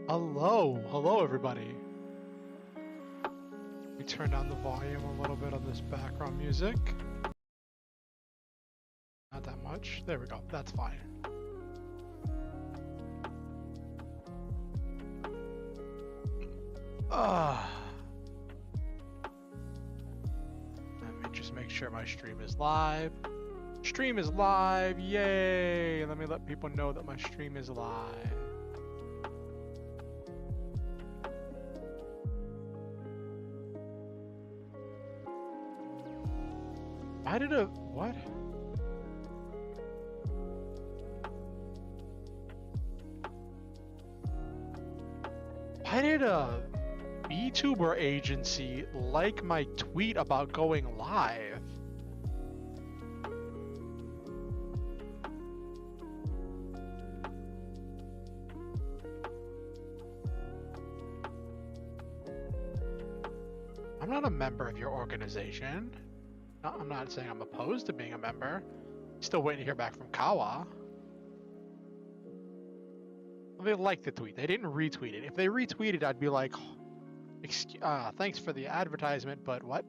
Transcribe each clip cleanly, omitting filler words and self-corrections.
Hello everybody. We turn down the volume a little bit on this background music. Not that much. There we go. That's fine. Let me just make sure my stream is live. Stream is live, yay! Let me let people know that my stream is live. Why did what? Why did a vtuber agency like my tweet about going live? I'm not a member of your organization. I'm not saying I'm opposed to being a member. Still waiting to hear back from Kawa. They liked the tweet. They didn't retweet it. If they retweeted, I'd be like, thanks for the advertisement, but what?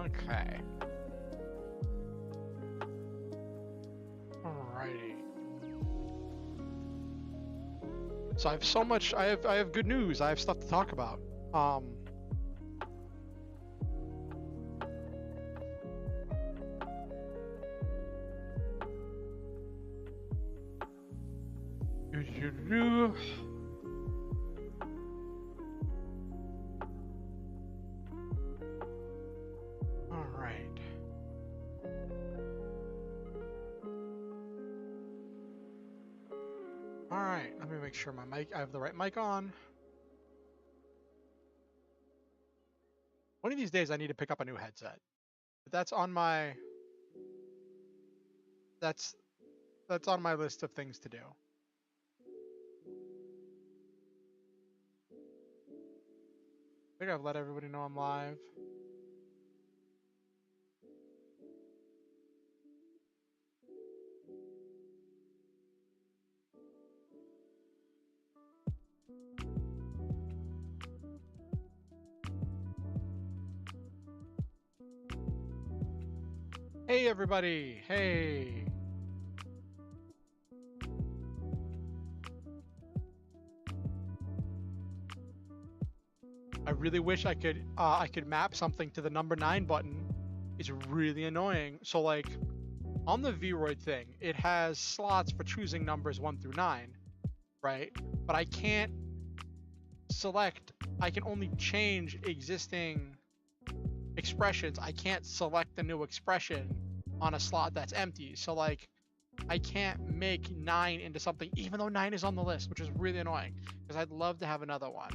Okay. Alrighty. So I have so much. I have good news. I have stuff to talk about. Alright, let me make sure my mic, I have the right mic on. One of these days I need to pick up a new headset. But that's on my that's on my list of things to do. I think I've let everybody know I'm live. Hey everybody, hey. I really wish I could map something to the number 9 button. It's really annoying. So like on the Vroid thing, it has slots for choosing numbers 1 through 9, right? But I can't select, I can only change existing expressions. I can't select a new expression on a slot that's empty. So like I can't make 9 into something even though 9 is on the list, which is really annoying because I'd love to have another one.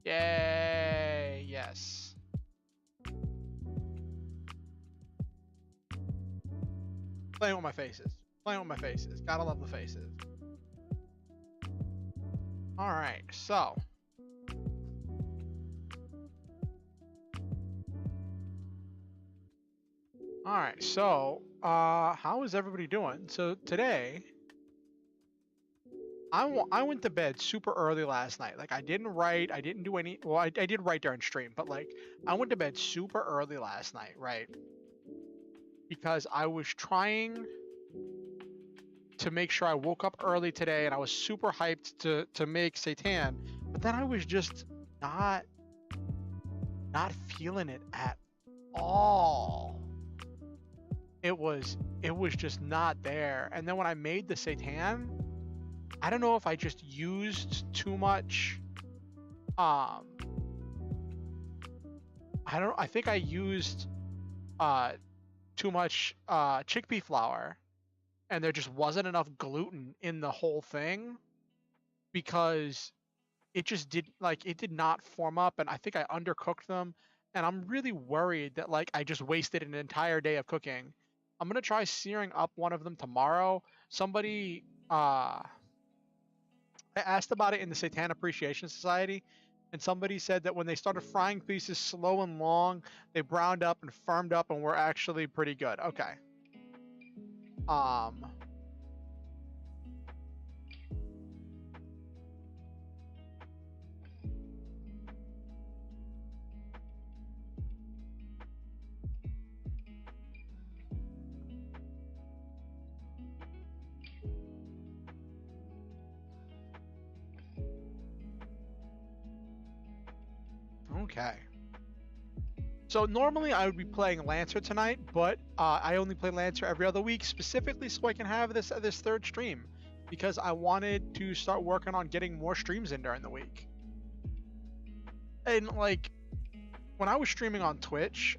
Yay, yes. Playing with my faces. Playing with my faces. Gotta love the faces. All right, so how is everybody doing? So today, I went to bed super early last night. Like I didn't write, I didn't do any, well, I did write during stream, but like I went to bed super early last night, right? Because I was trying to make sure I woke up early today and I was super hyped to make Satan, but then I was just not feeling it at all. It was just not there. And then when I made the Satan, I don't know if I just used too much. I think I used uh too much chickpea flour, and there just wasn't enough gluten in the whole thing because it just it did not form up, and I think I undercooked them, and I'm really worried that like I just wasted an entire day of cooking. I'm gonna try searing up one of them tomorrow. Somebody I asked about it in the Satan Appreciation Society, and somebody said that when they started frying pieces slow and long, they browned up and firmed up and were actually pretty good. Okay. Um. Okay. So normally I would be playing Lancer tonight, but I only play Lancer every other week, specifically so I can have this third stream, because I wanted to start working on getting more streams in during the week. And like when I was streaming on Twitch,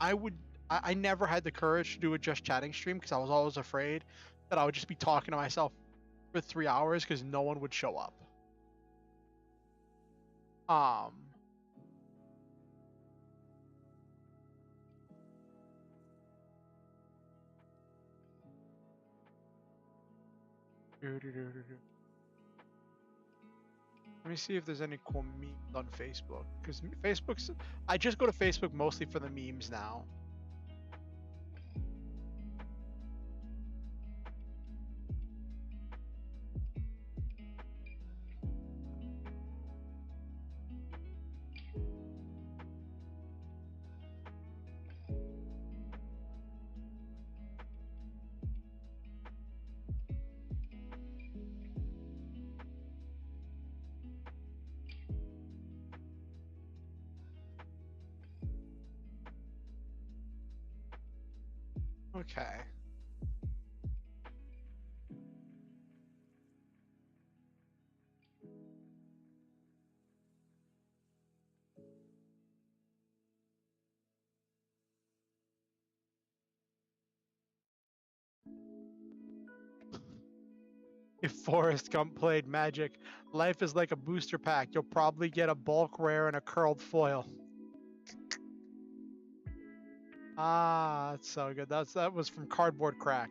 I would I never had the courage to do a just chatting stream because I was always afraid that I would just be talking to myself for 3 hours because no one would show up. Um. Let me see if there's any cool memes on Facebook. Because I just go to Facebook mostly for the memes now. Okay. If Forrest Gump played Magic, life is like a booster pack. You'll probably get a bulk rare and a curled foil. Ah, that's so good. That was from Cardboard Crack.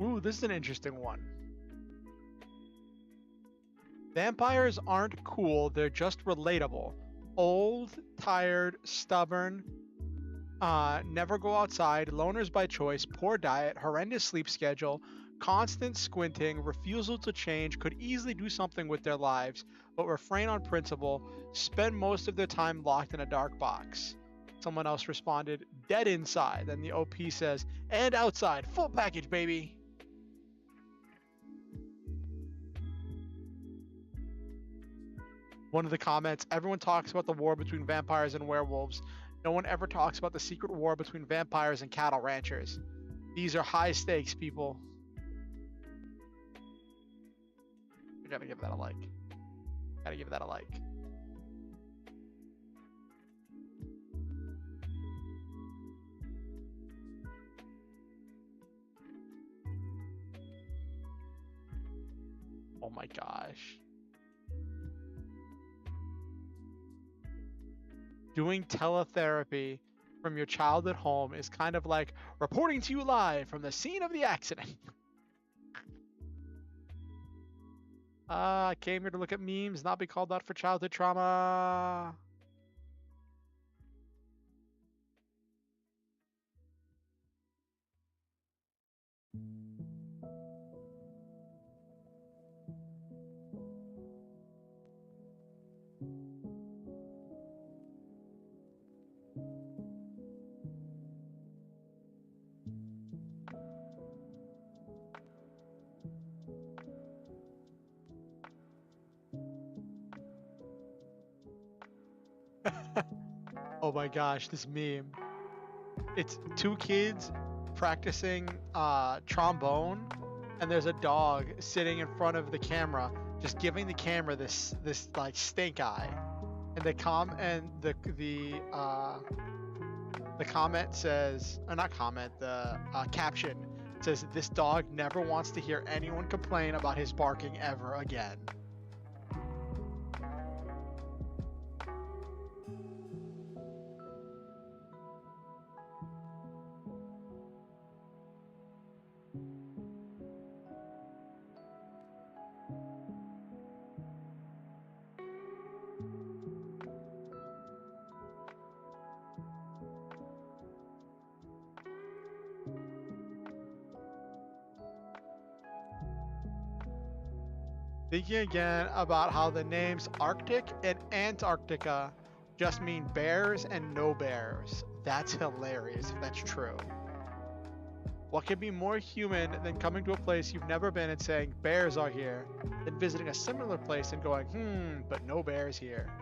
Ooh, this is an interesting one. Vampires aren't cool, they're just relatable. Old, tired, stubborn, never go outside, loners by choice, poor diet, horrendous sleep schedule, constant squinting, refusal to change, could easily do something with their lives, but refrain on principle, spend most of their time locked in a dark box. Someone else responded, dead inside. Then the OP says, and outside, full package, baby. One of the comments, everyone talks about the war between vampires and werewolves. No one ever talks about the secret war between vampires and cattle ranchers. These are high stakes, people. I gotta give that a like. Gotta give that a like. Oh my gosh. Doing teletherapy from your childhood home is kind of like reporting to you live from the scene of the accident. I came here to look at memes, not be called out for childhood trauma. Oh my gosh, this meme. It's two kids practicing trombone, and there's a dog sitting in front of the camera, just giving the camera this like stink eye. And the comment says, or not comment, the caption says, "This dog never wants to hear anyone complain about his barking ever again." Thinking again about how the names Arctic and Antarctica just mean bears and no bears. That's hilarious if that's true. What can be more human than coming to a place you've never been and saying bears are here, than visiting a similar place and going, but no bears here.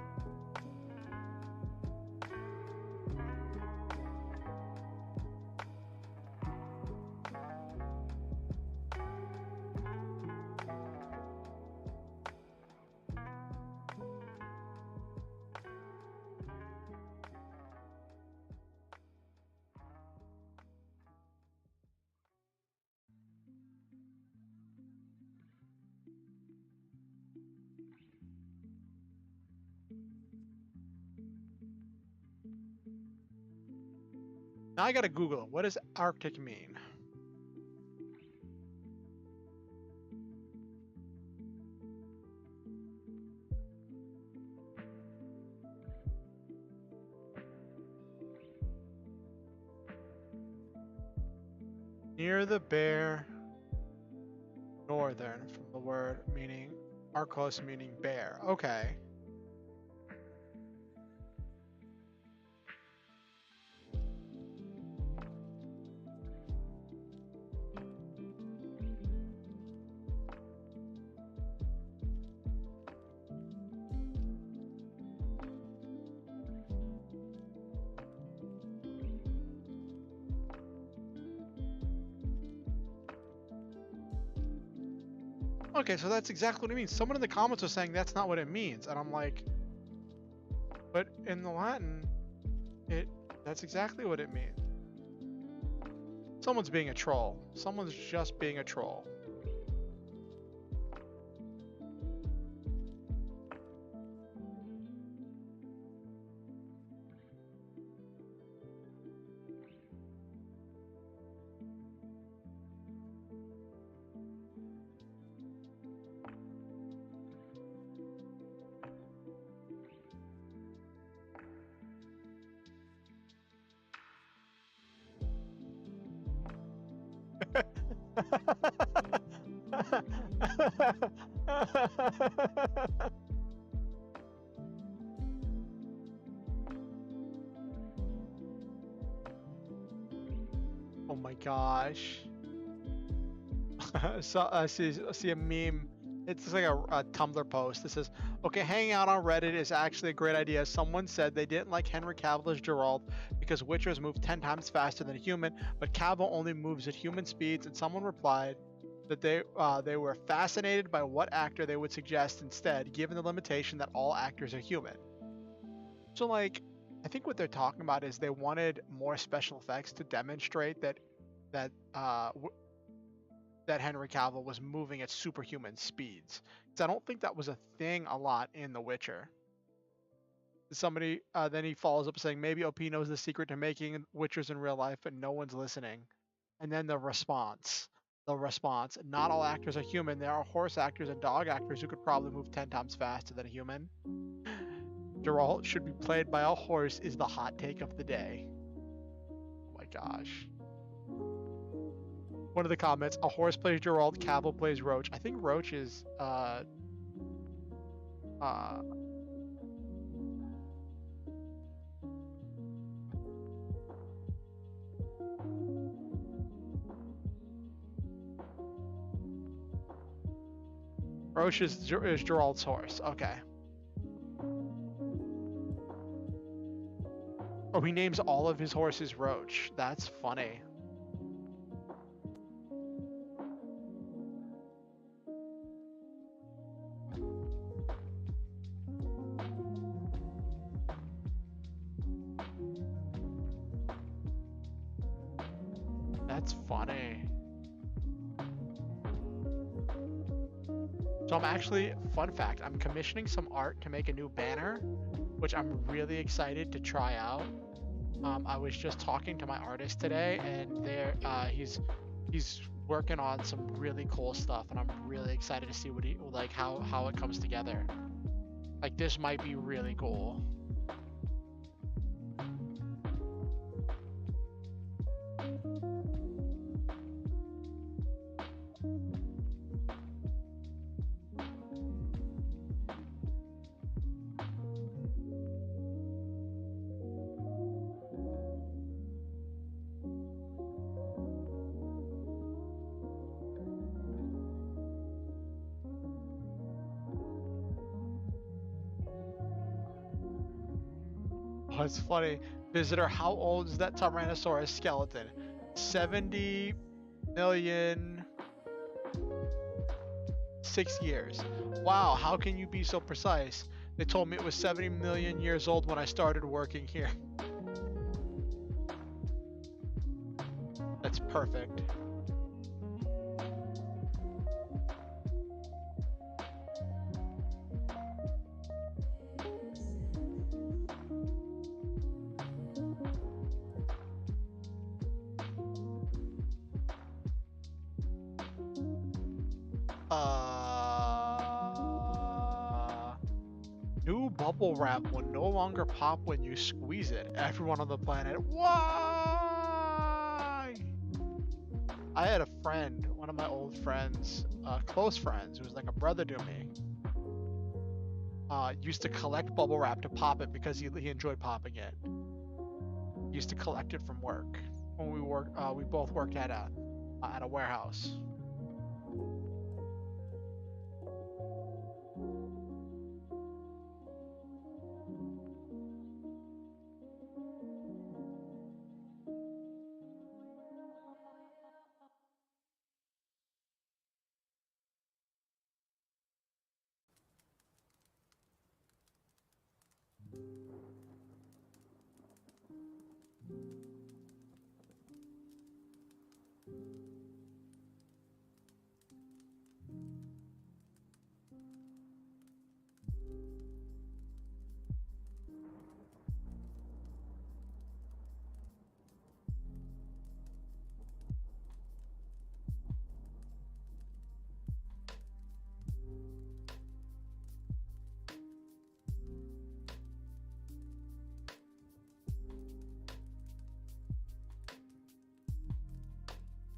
Now I gotta Google it. What does Arctic mean? Near the bear, northern, from the word meaning Arcos meaning bear. Okay. Okay, so that's exactly what it means. Someone in the comments was saying that's not what it means, and I'm like, but in the Latin, that's exactly what it means. Someone's being a troll. Someone's just being a troll. Oh my gosh. So I see a meme. It's like a Tumblr post that says, "Okay, hanging out on Reddit is actually a great idea. Someone said they didn't like Henry Cavill as Geralt because Witchers move 10 times faster than a human, but Cavill only moves at human speeds." And someone replied that they were fascinated by what actor they would suggest instead, given the limitation that all actors are human. So like, I think what they're talking about is they wanted more special effects to demonstrate that Henry Cavill was moving at superhuman speeds. Because I don't think that was a thing a lot in The Witcher. Somebody then he follows up saying maybe OP knows the secret to making Witchers in real life, but no one's listening. And then the response, not all actors are human. There are horse actors and dog actors who could probably move 10 times faster than a human. Geralt should be played by a horse is the hot take of the day. Oh my gosh. One of the comments, a horse plays Geralt, Cavill plays Roach. I think Roach is Roach is Geralt's horse. Okay. Oh, he names all of his horses Roach. That's funny. That's funny. So I'm actually, fun fact, I'm commissioning some art to make a new banner, which I'm really excited to try out. I was just talking to my artist today, and he's working on some really cool stuff, and I'm really excited to see what how it comes together. Like, this might be really cool. Oh, it's funny. Visitor, how old is that Tyrannosaurus skeleton? 70 million 6 years. Wow, how can you be so precise? They told me it was 70 million years old when I started working here. That's perfect. New bubble wrap will no longer pop when you squeeze it. Everyone on the planet, why? I had a friend, one of my old friends, close friends, who was like a brother to me. Used to collect bubble wrap to pop it because he enjoyed popping it. He used to collect it from work when we both worked at a warehouse.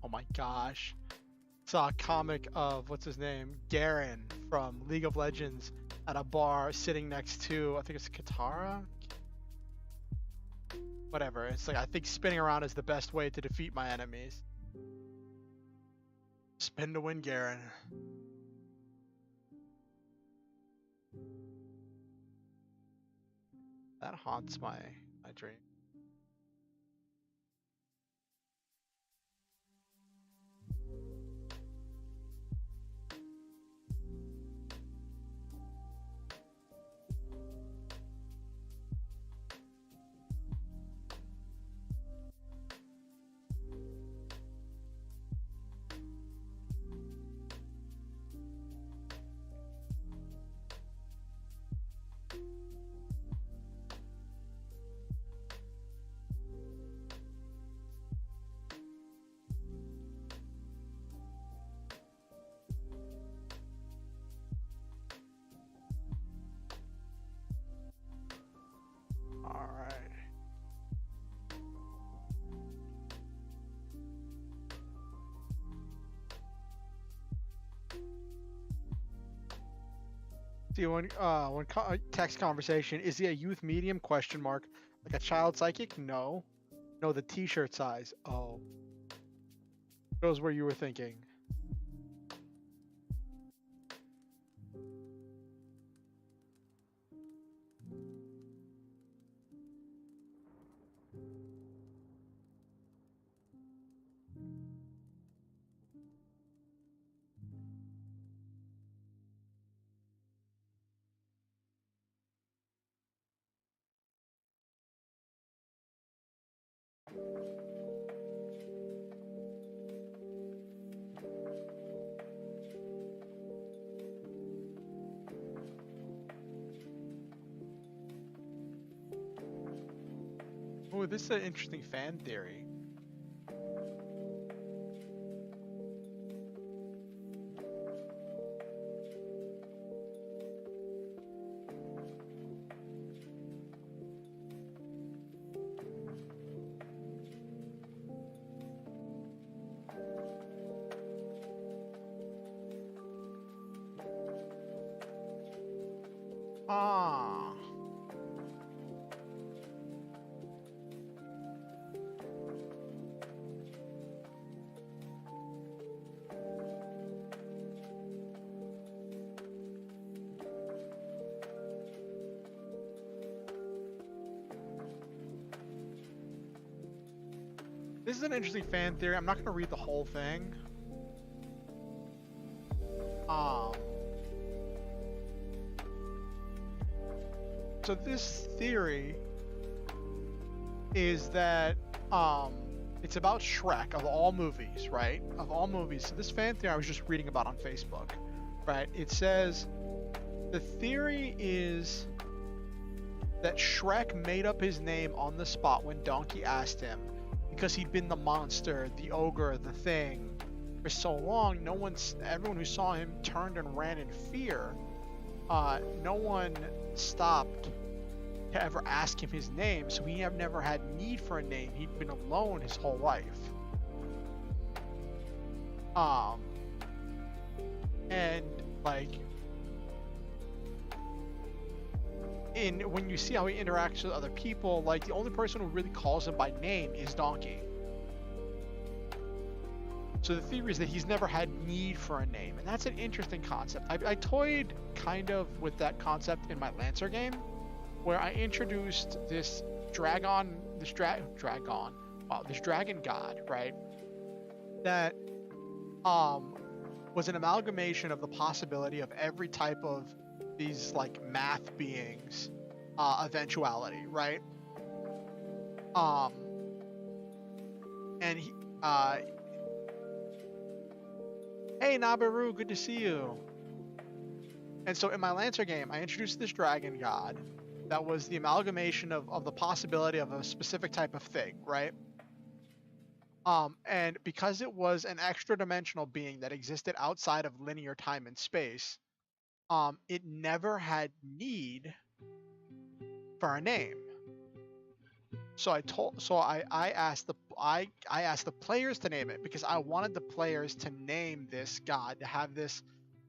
Oh my gosh. Saw a comic of, what's his name? Garen from League of Legends at a bar sitting next to, I think it's Katara? Whatever. It's like, I think spinning around is the best way to defeat my enemies. Spin to win, Garen. That haunts my dream. Alright. See, when text conversation, is he a youth medium? Question mark. Like a child psychic? No. No, the t-shirt size. Oh. Shows where you were thinking. Ooh, this is an interesting fan theory. Ah. This is an interesting fan theory. I'm not going to read the whole thing. So this theory is that it's about Shrek of all movies, right? Of all movies. So this fan theory I was just reading about on Facebook, right? It says the theory is that Shrek made up his name on the spot when Donkey asked him because he'd been the monster, the ogre, the thing for so long. Everyone who saw him turned and ran in fear. No one stopped to ever ask him his name, so he have never had need for a name. He'd been alone his whole life. And like when you see how he interacts with other people, like the only person who really calls him by name is Donkey. So the theory is that he's never had need for a name, and that's an interesting concept. I toyed kind of with that concept in my Lancer game, where I introduced this dragon god, right? That was an amalgamation of the possibility of every type of these like math beings eventuality, right? And he hey Nabaru, good to see you. And so in my Lancer game, I introduced this dragon god that was the amalgamation of the possibility of a specific type of thing, right? And because it was an extra dimensional being that existed outside of linear time and space, it never had need for a name. So I asked the players to name it because I wanted the players to name this god, to have this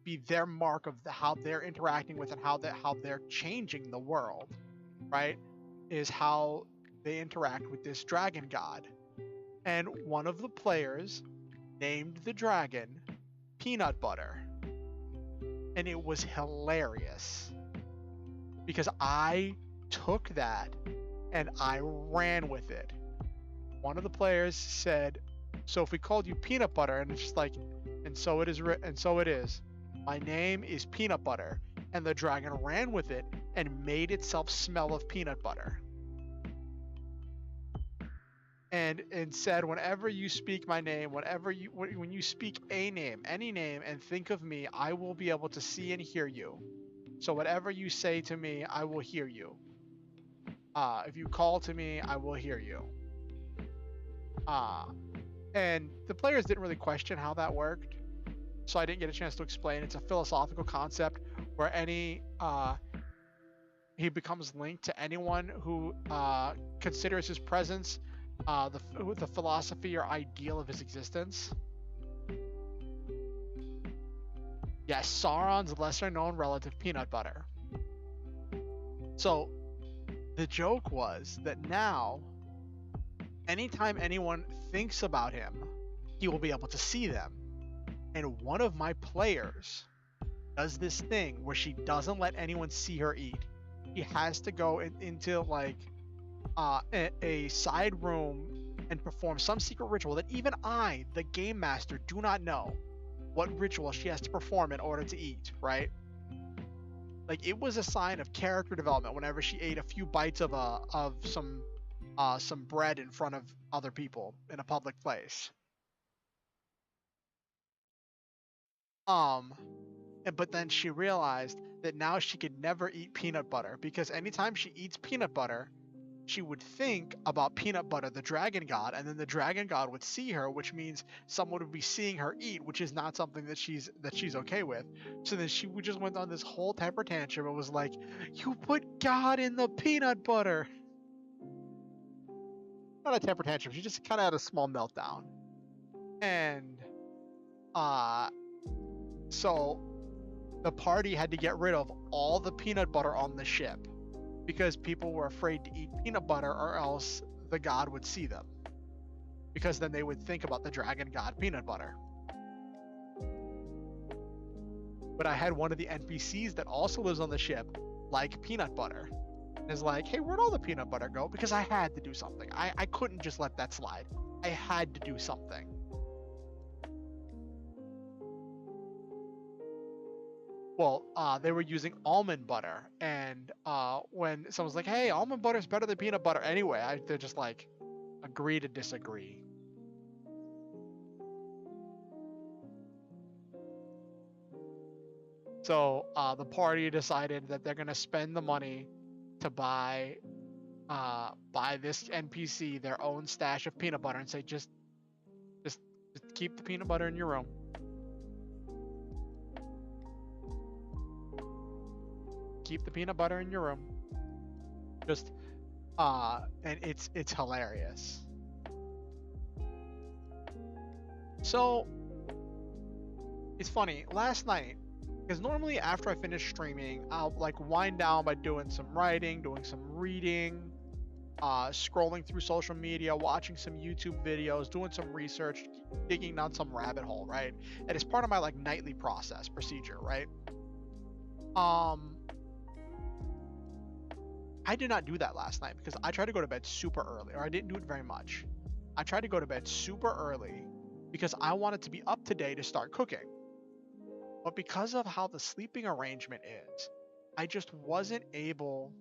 be their mark of how they're interacting with and how they're changing the world, right? Is how they interact with this dragon god. And one of the players named the dragon Peanut Butter. And it was hilarious because I took that and I ran with it. One of the players said, so if we called you Peanut Butter, and it's just like, and so it is. My name is Peanut Butter. And the dragon ran with it and made itself smell of peanut butter. And said, whenever you speak my name, when you speak a name, any name, and think of me, I will be able to see and hear you. So whatever you say to me, I will hear you. If you call to me, I will hear you. And the players didn't really question how that worked, so I didn't get a chance to explain. It's a philosophical concept where he becomes linked to anyone who considers his presence the philosophy or ideal of his existence. Yes, Sauron's lesser known relative, Peanut Butter. So the joke was that now, anytime anyone thinks about him, he will be able to see them. And one of my players does this thing where she doesn't let anyone see her eat. He has to go into like a side room and perform some secret ritual that even I, the game master, do not know what ritual she has to perform in order to eat, right? Like, it was a sign of character development whenever she ate a few bites of some bread in front of other people in a public place. But then she realized that now she could never eat peanut butter because anytime she eats peanut butter, she would think about Peanut Butter, the dragon god, and then the dragon god would see her, which means someone would be seeing her eat, which is not something that she's okay with. So then she would just went on this whole temper tantrum and was like, "You put God in the peanut butter." Not a temper tantrum. She just kind of had a small meltdown, and uh, so the party had to get rid of all the peanut butter on the ship because people were afraid to eat peanut butter or else the god would see them. Because then they would think about the dragon god peanut butter. But I had one of the NPCs that also lives on the ship like peanut butter. And is like, hey, where'd all the peanut butter go? Because I had to do something. I couldn't just let that slide. I had to do something. Well, they were using almond butter, and when someone's like, "Hey, almond butter is better than peanut butter," anyway, they're just like, agree to disagree. So the party decided that they're gonna spend the money to buy this NPC their own stash of peanut butter and say, just keep the peanut butter in your room. Keep the peanut butter in your room. Just and it's hilarious. So it's funny. Last night, because normally after I finish streaming, I'll like wind down by doing some writing, doing some reading, scrolling through social media, watching some YouTube videos, doing some research, digging down some rabbit hole, right? And it's part of my like nightly procedure, right? I did not do that last night because I tried to go to bed super early, or I didn't do it very much. I tried to go to bed super early because I wanted to be up today to start cooking. But because of how the sleeping arrangement is, I just wasn't able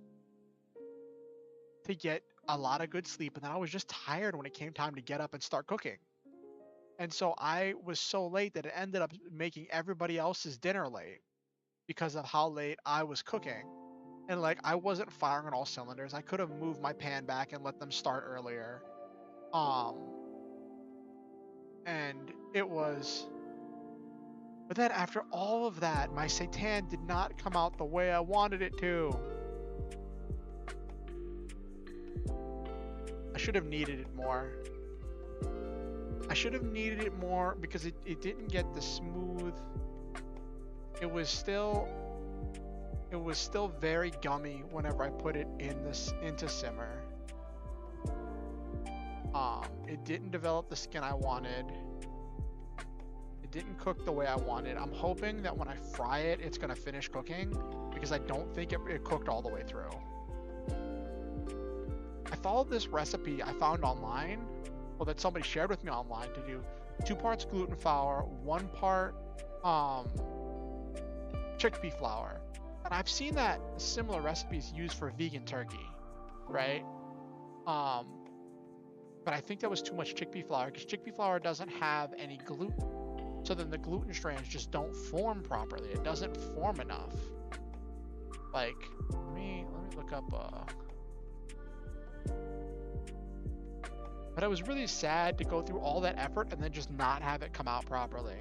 to get a lot of good sleep, and then I was just tired when it came time to get up and start cooking. And so I was so late that it ended up making everybody else's dinner late because of how late I was cooking. And like I wasn't firing on all cylinders. I could have moved my pan back and let them start earlier. And it was, but then after all of that, my seitan did not come out the way I wanted it to. I should have kneaded it more. I should have kneaded it more because it didn't get the smooth. It was still very gummy whenever I put it into simmer. It didn't develop the skin I wanted. It didn't cook the way I wanted. I'm hoping that when I fry it, it's gonna finish cooking because I don't think it cooked all the way through. I followed this recipe I found online, well, that somebody shared with me online, to do 2 parts gluten flour, 1 part chickpea flour. And I've seen that similar recipes used for vegan turkey, right? But I think that was too much chickpea flour because chickpea flour doesn't have any gluten. So then the gluten strands just don't form properly. It doesn't form enough. Like, let me look up but I was really sad to go through all that effort and then just not have it come out properly.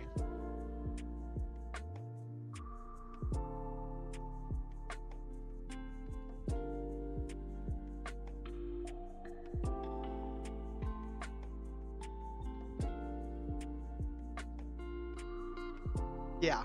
Yeah.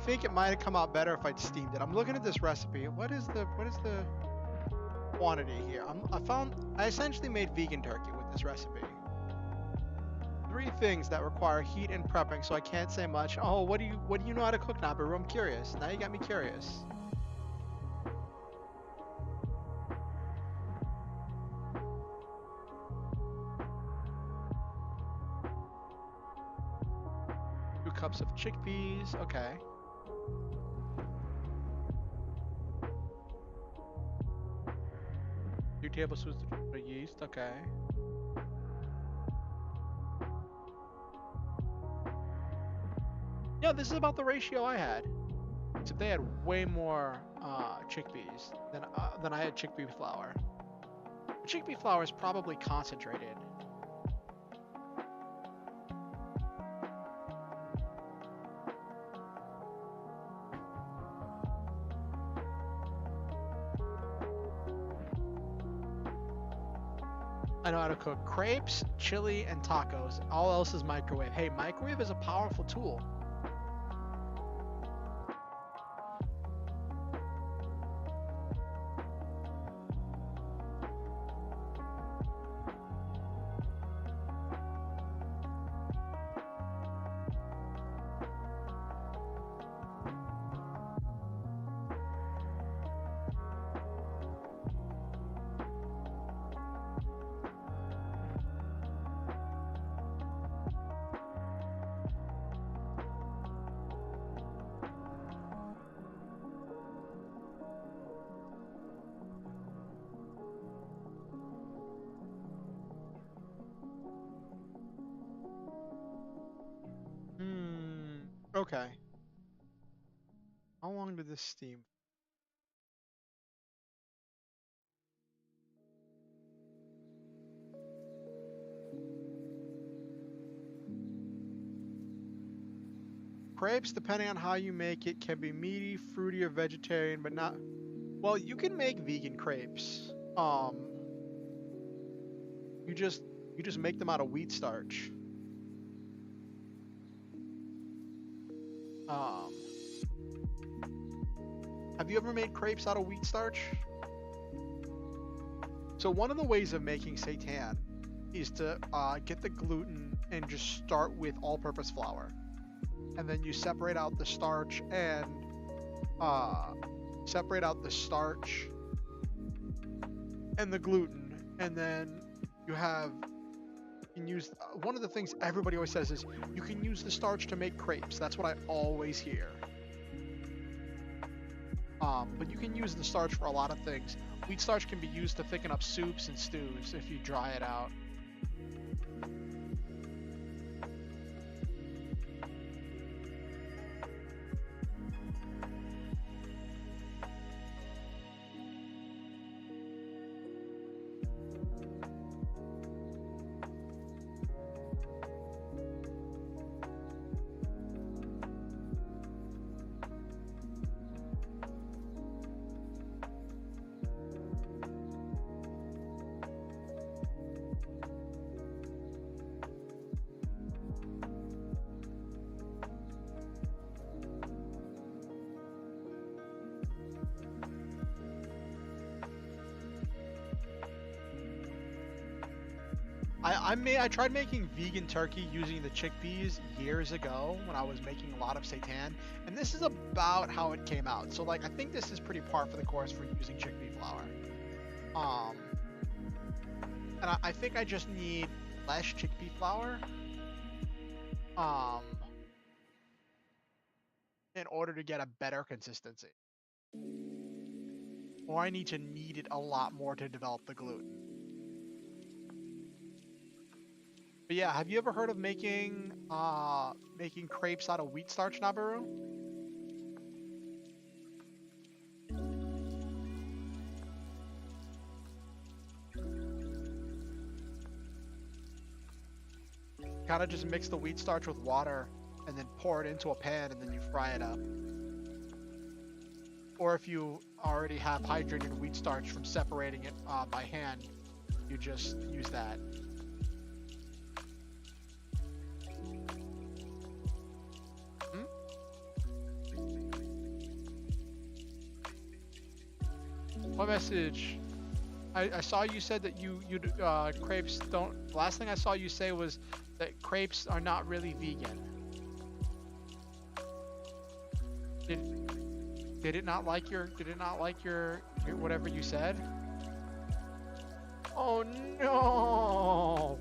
think it might have come out better if I'd steamed it. I'm looking at this recipe. What is the quantity here? I essentially made vegan turkey with this recipe. 3 things that require heat and prepping, so I can't say much. Oh, what do you know how to cook, Nabaru? I'm curious. Now you got me curious. Cups of chickpeas. Okay. 2 tablespoons of yeast. Okay. Yeah, this is about the ratio I had. Except they had way more chickpeas than I had chickpea flour. Chickpea flour is probably concentrated. I know how to cook crepes, chili, and tacos. All else is microwave. Hey, microwave is a powerful tool. Okay. How long did this steam? Crepes, depending on how you make it, can be meaty, fruity, or vegetarian, but not... Well, you can make vegan crepes. You just make them out of wheat starch. Have you ever made crepes out of wheat starch? So one of the ways of making seitan is to get the gluten and just start with all-purpose flour. And then you separate out the starch and the gluten, and then you can use one of the things everybody always says is you can use the starch to make crepes. That's what I always hear. But you can use the starch for a lot of things. Wheat starch can be used to thicken up soups and stews if you dry it out. I tried making vegan turkey using the chickpeas years ago when I was making a lot of seitan, and this is about how it came out. So like I think this is pretty par for the course for using chickpea flour. And I think I just need less chickpea flour in order to get a better consistency. Or I need to knead it a lot more to develop the gluten. But yeah, have you ever heard of making crepes out of wheat starch, Nabaru? Kind of just mix the wheat starch with water and then pour it into a pan and then you fry it up. Or if you already have hydrated wheat starch from separating it by hand, you just use that. What message? I saw you said that you crepes don't. The last thing I saw you say was that crepes are not really vegan. Did it not like your whatever you said? Oh no!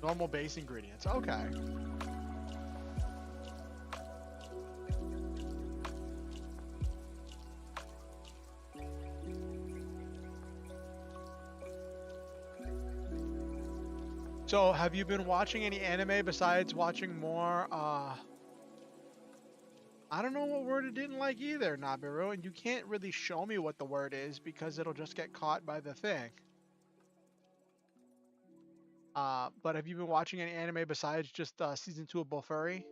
Normal base ingredients. Okay. So, have you been watching any anime besides watching more, I don't know what word it didn't like either, Nabiru, and you can't really show me what the word is because it'll just get caught by the thing. But have you been watching any anime besides just season 2 of Bofuri?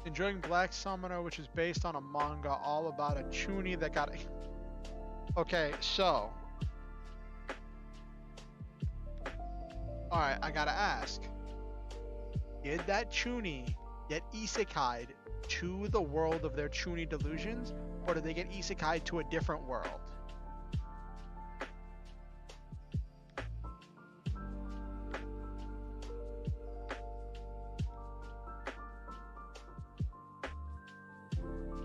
Enjoying Black Summoner, which is based on a manga all about a chuny that got... Okay, so... Alright, I gotta ask. Did that chuny get isekai'd to the world of their chuny delusions? Or did they get isekai'd to a different world?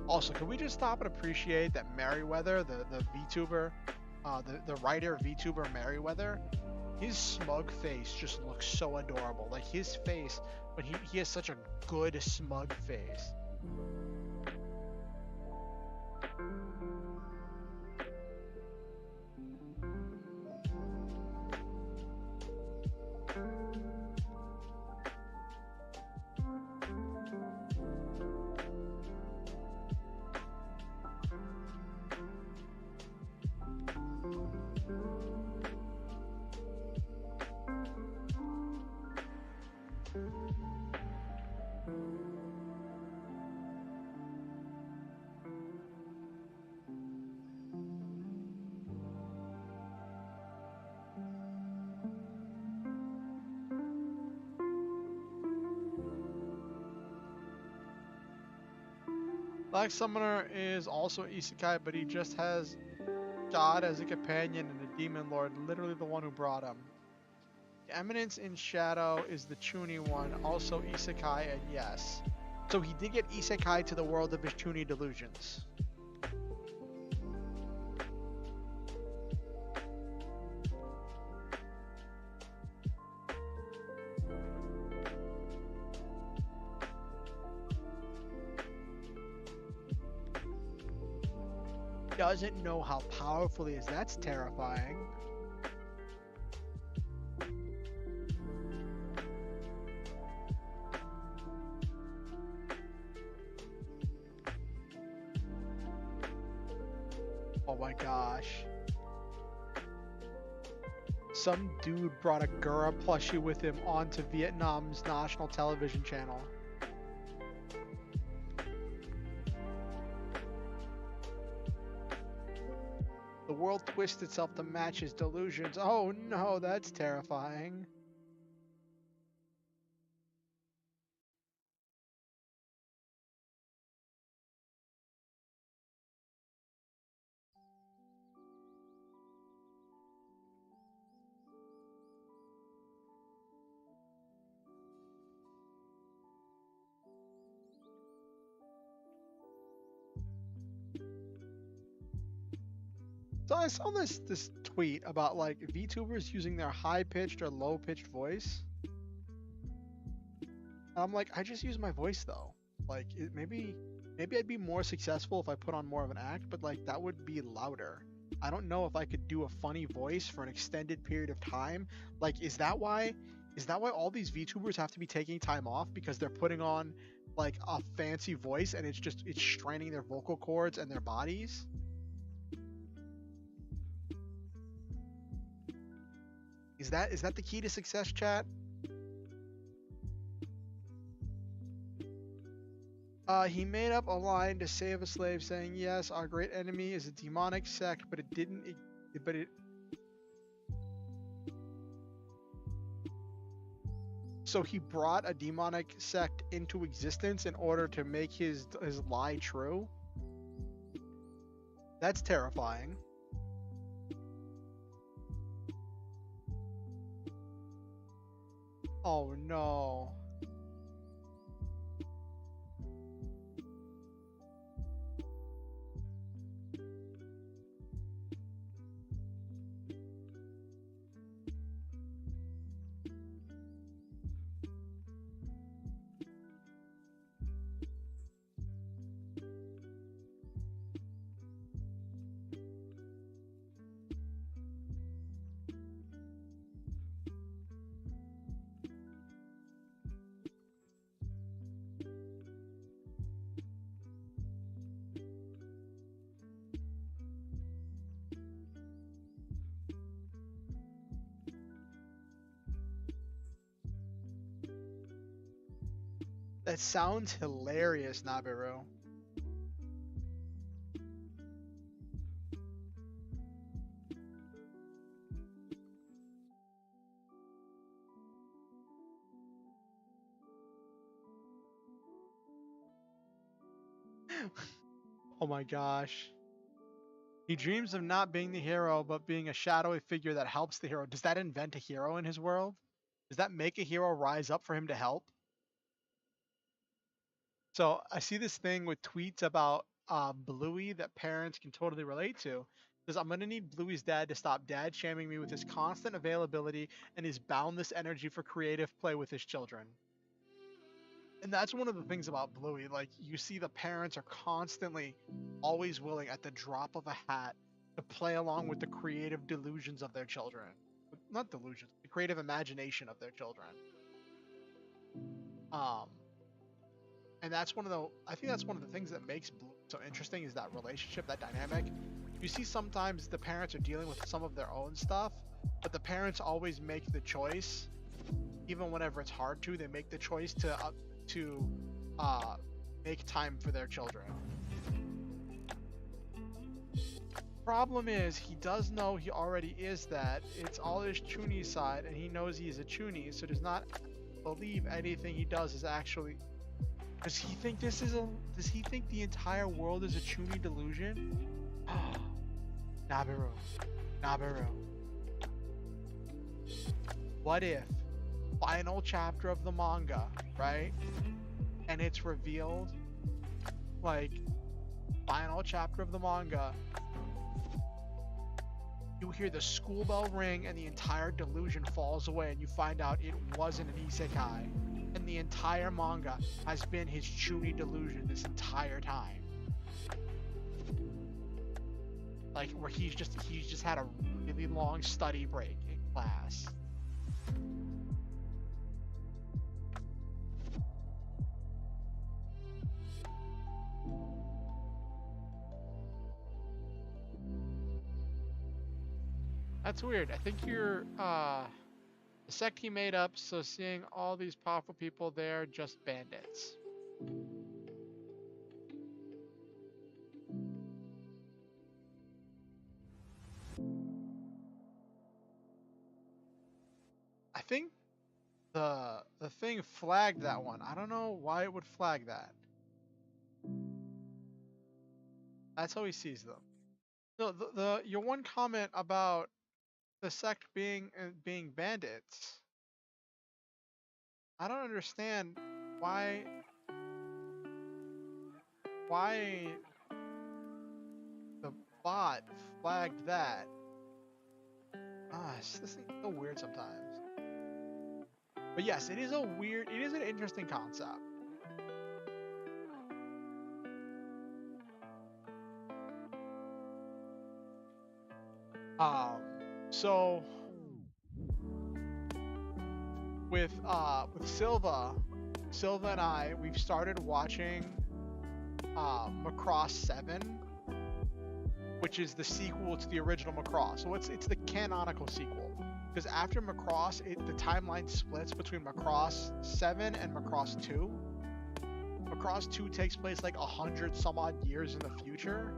Also, can we just stop and appreciate that Merryweather, the VTuber, the writer VTuber Merryweather, his smug face just looks so adorable. Like his face, but he has such a good smug face. Black Summoner is also isekai, but he just has God as a companion and a demon lord, literally the one who brought him. The Eminence in Shadow is the chuny one, also isekai, and yes. So he did get isekai to the world of his chuny delusions. Doesn't know how powerful he is. That's terrifying. Oh my gosh. Some dude brought a Gura plushie with him onto Vietnam's national television channel. The world twists itself to match his delusions. Oh no, that's terrifying. So I saw this tweet about like VTubers using their high-pitched or low-pitched voice. I'm like, I just use my voice though. Like maybe Maybe I'd be more successful if I put on more of an act, but like that would be louder. I don't know if I could do a funny voice for an extended period of time. Like, is that why? Is that why all these VTubers have to be taking time off because they're putting on like a fancy voice and it's straining their vocal cords and their bodies? Is that the key to success, chat? He made up a line to save a slave, saying, "Yes, our great enemy is a demonic sect, but it didn't. But it." So he brought a demonic sect into existence in order to make his lie true. That's terrifying. Oh no. That sounds hilarious, Nabiru. Oh my gosh. He dreams of not being the hero, but being a shadowy figure that helps the hero. Does that invent a hero in his world? Does that make a hero rise up for him to help? So I see this thing with tweets about Bluey that parents can totally relate to. Says, I'm gonna need Bluey's dad to stop dad shaming me with his constant availability and his boundless energy for creative play with his children. And that's one of the things about Bluey. Like, you see the parents are constantly always willing at the drop of a hat to play along with the creative delusions of their children. Not delusions, the creative imagination of their children. Um, and that's I think that's one of the things that makes Bluey so interesting is that relationship, that dynamic. You see sometimes the parents are dealing with some of their own stuff, but the parents always make the choice, even whenever it's hard to, they make the choice to make time for their children. Problem is, he does know he already is that. It's all his Chuny side, and he knows he's a Chuny, so does not believe anything he does is actually. Does he think this is a? Does he think the entire world is a Chuny delusion? Nabiru, Nabiru. What if final chapter of the manga, right? And it's revealed, like, final chapter of the manga, you hear the school bell ring and the entire delusion falls away and you find out it wasn't an isekai. And the entire manga has been his Chuny delusion this entire time. Like, where he's just had a really long study break in class. That's weird. I think you're the sect he made up, so seeing all these powerful people there, just bandits. I think the thing flagged that one. I don't know why it would flag that. That's how he sees them. No, the your one comment about the sect being bandits. I don't understand why the bot flagged that. This thing's so weird sometimes. But yes, it is an interesting concept. Um, so with Silva and we've started watching Macross 7, which is the sequel to the original Macross. So it's the canonical sequel. Because after Macross, the timeline splits between Macross 7 and Macross 2. Macross 2 takes place like 100 some odd years in the future.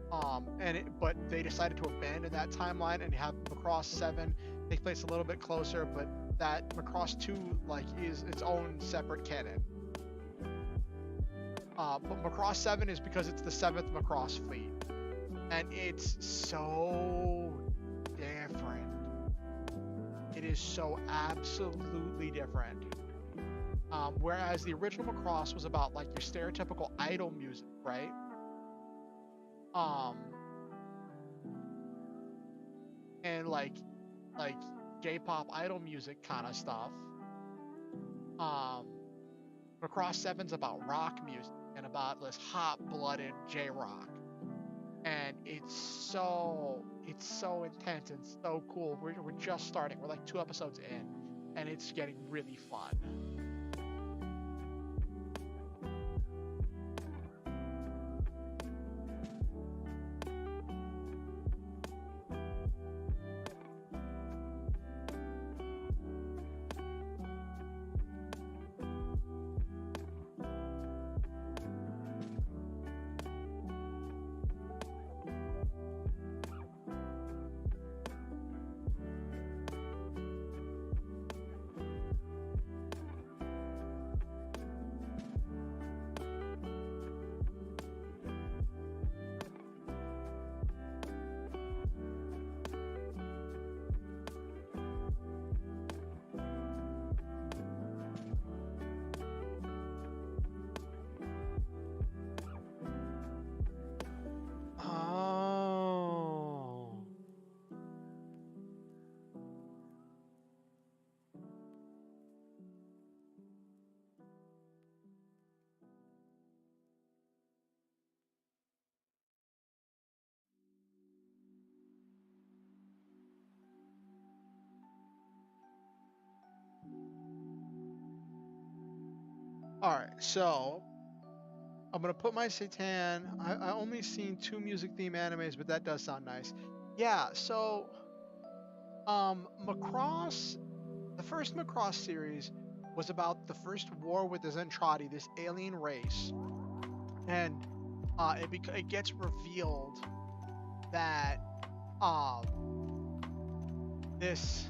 But they decided to abandon that timeline and have Macross 7 take place a little bit closer, but that Macross 2 like is its own separate canon. But Macross 7 is because it's the 7th Macross fleet. And it's so different. It is so absolutely different. Whereas the original Macross was about like your stereotypical idol music, right? And like J-pop idol music kind of stuff. Macross 7's about rock music and about this hot-blooded J-rock. And it's so intense and so cool. We're just starting. We're like 2 episodes in, and it's getting really fun. Alright, so I'm gonna put my Satan. I only seen 2 music theme animes, but that does sound nice. Yeah, so Macross, the first Macross series was about the first war with the Zentradi, this alien race, and it gets revealed that this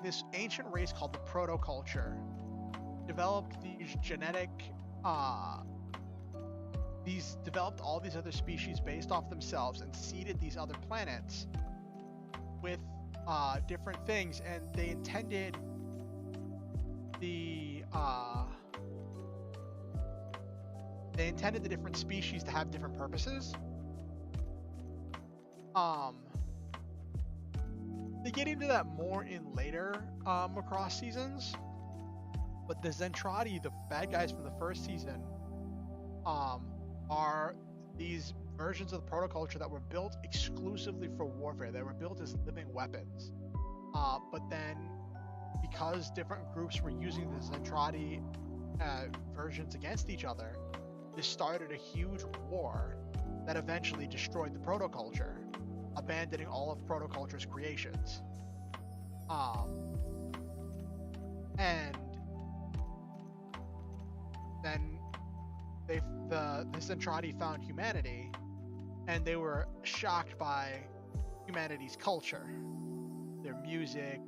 this ancient race called the Proto-Culture developed developed all these other species based off themselves and seeded these other planets with different things, and they intended the different species to have different purposes. They get into that more in later Macross seasons, but the Zentradi, the bad guys from the first season, are these versions of the protoculture that were built exclusively for warfare. They were built as living weapons. But then, because different groups were using the Zentradi versions against each other, this started a huge war that eventually destroyed the protoculture, abandoning all of protoculture's creations. And then the Zentradi found humanity, and they were shocked by humanity's culture, their music,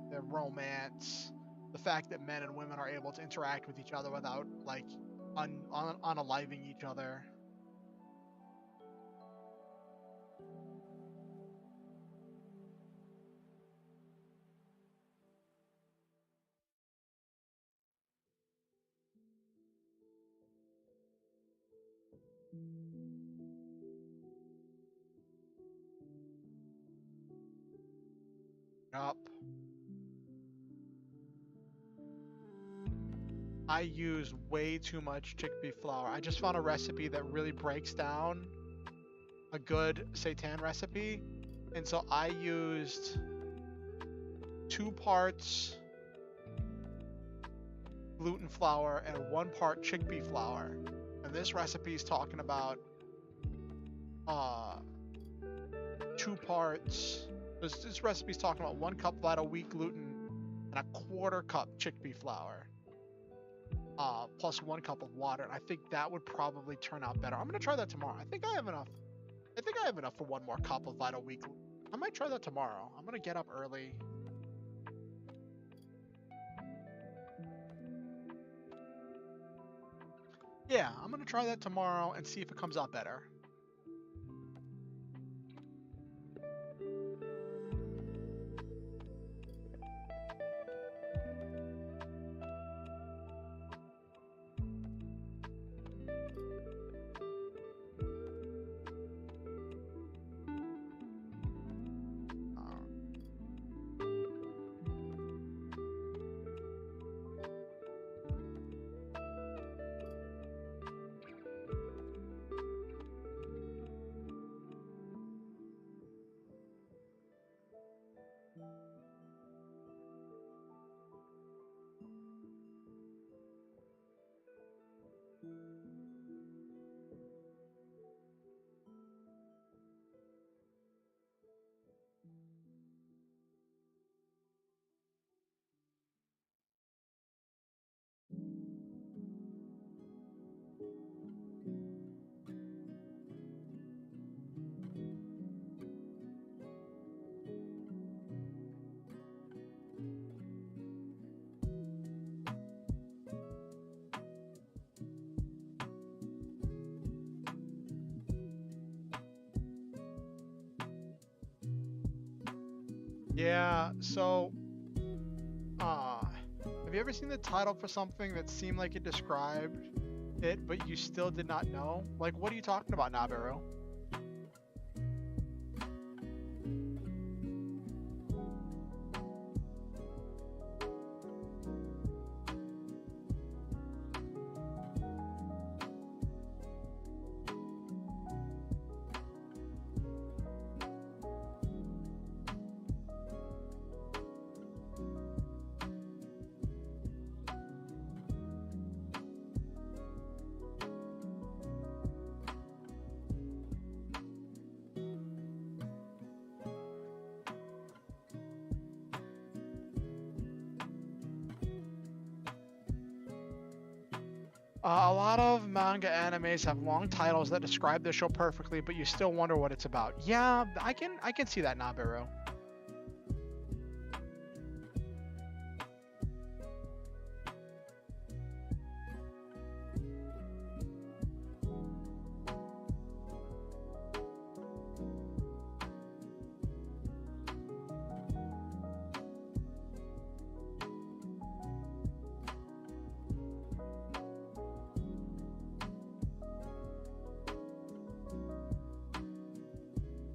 their romance, the fact that men and women are able to interact with each other without like unaliving each other. Yup. I use way too much chickpea flour. I just found a recipe that really breaks down a good seitan recipe, and so I used 2 parts gluten flour and 1 part chickpea flour. And this recipe is talking about 2 parts. This recipe is talking about 1 cup vital wheat gluten and a 1/4 cup chickpea flour, plus 1 cup of water. And I think that would probably turn out better. I'm gonna try that tomorrow. I think I have enough. I think I have enough for 1 more cup of vital wheat gluten. I might try that tomorrow. I'm gonna get up early. Yeah, I'm gonna try that tomorrow and see if it comes out better. Yeah, so have you ever seen the title for something that seemed like it described it, but you still did not know? Like, what are you talking about, Nabiru? A lot of manga animes have long titles that describe the show perfectly, but you still wonder what it's about. Yeah, I can see that, Nabiru.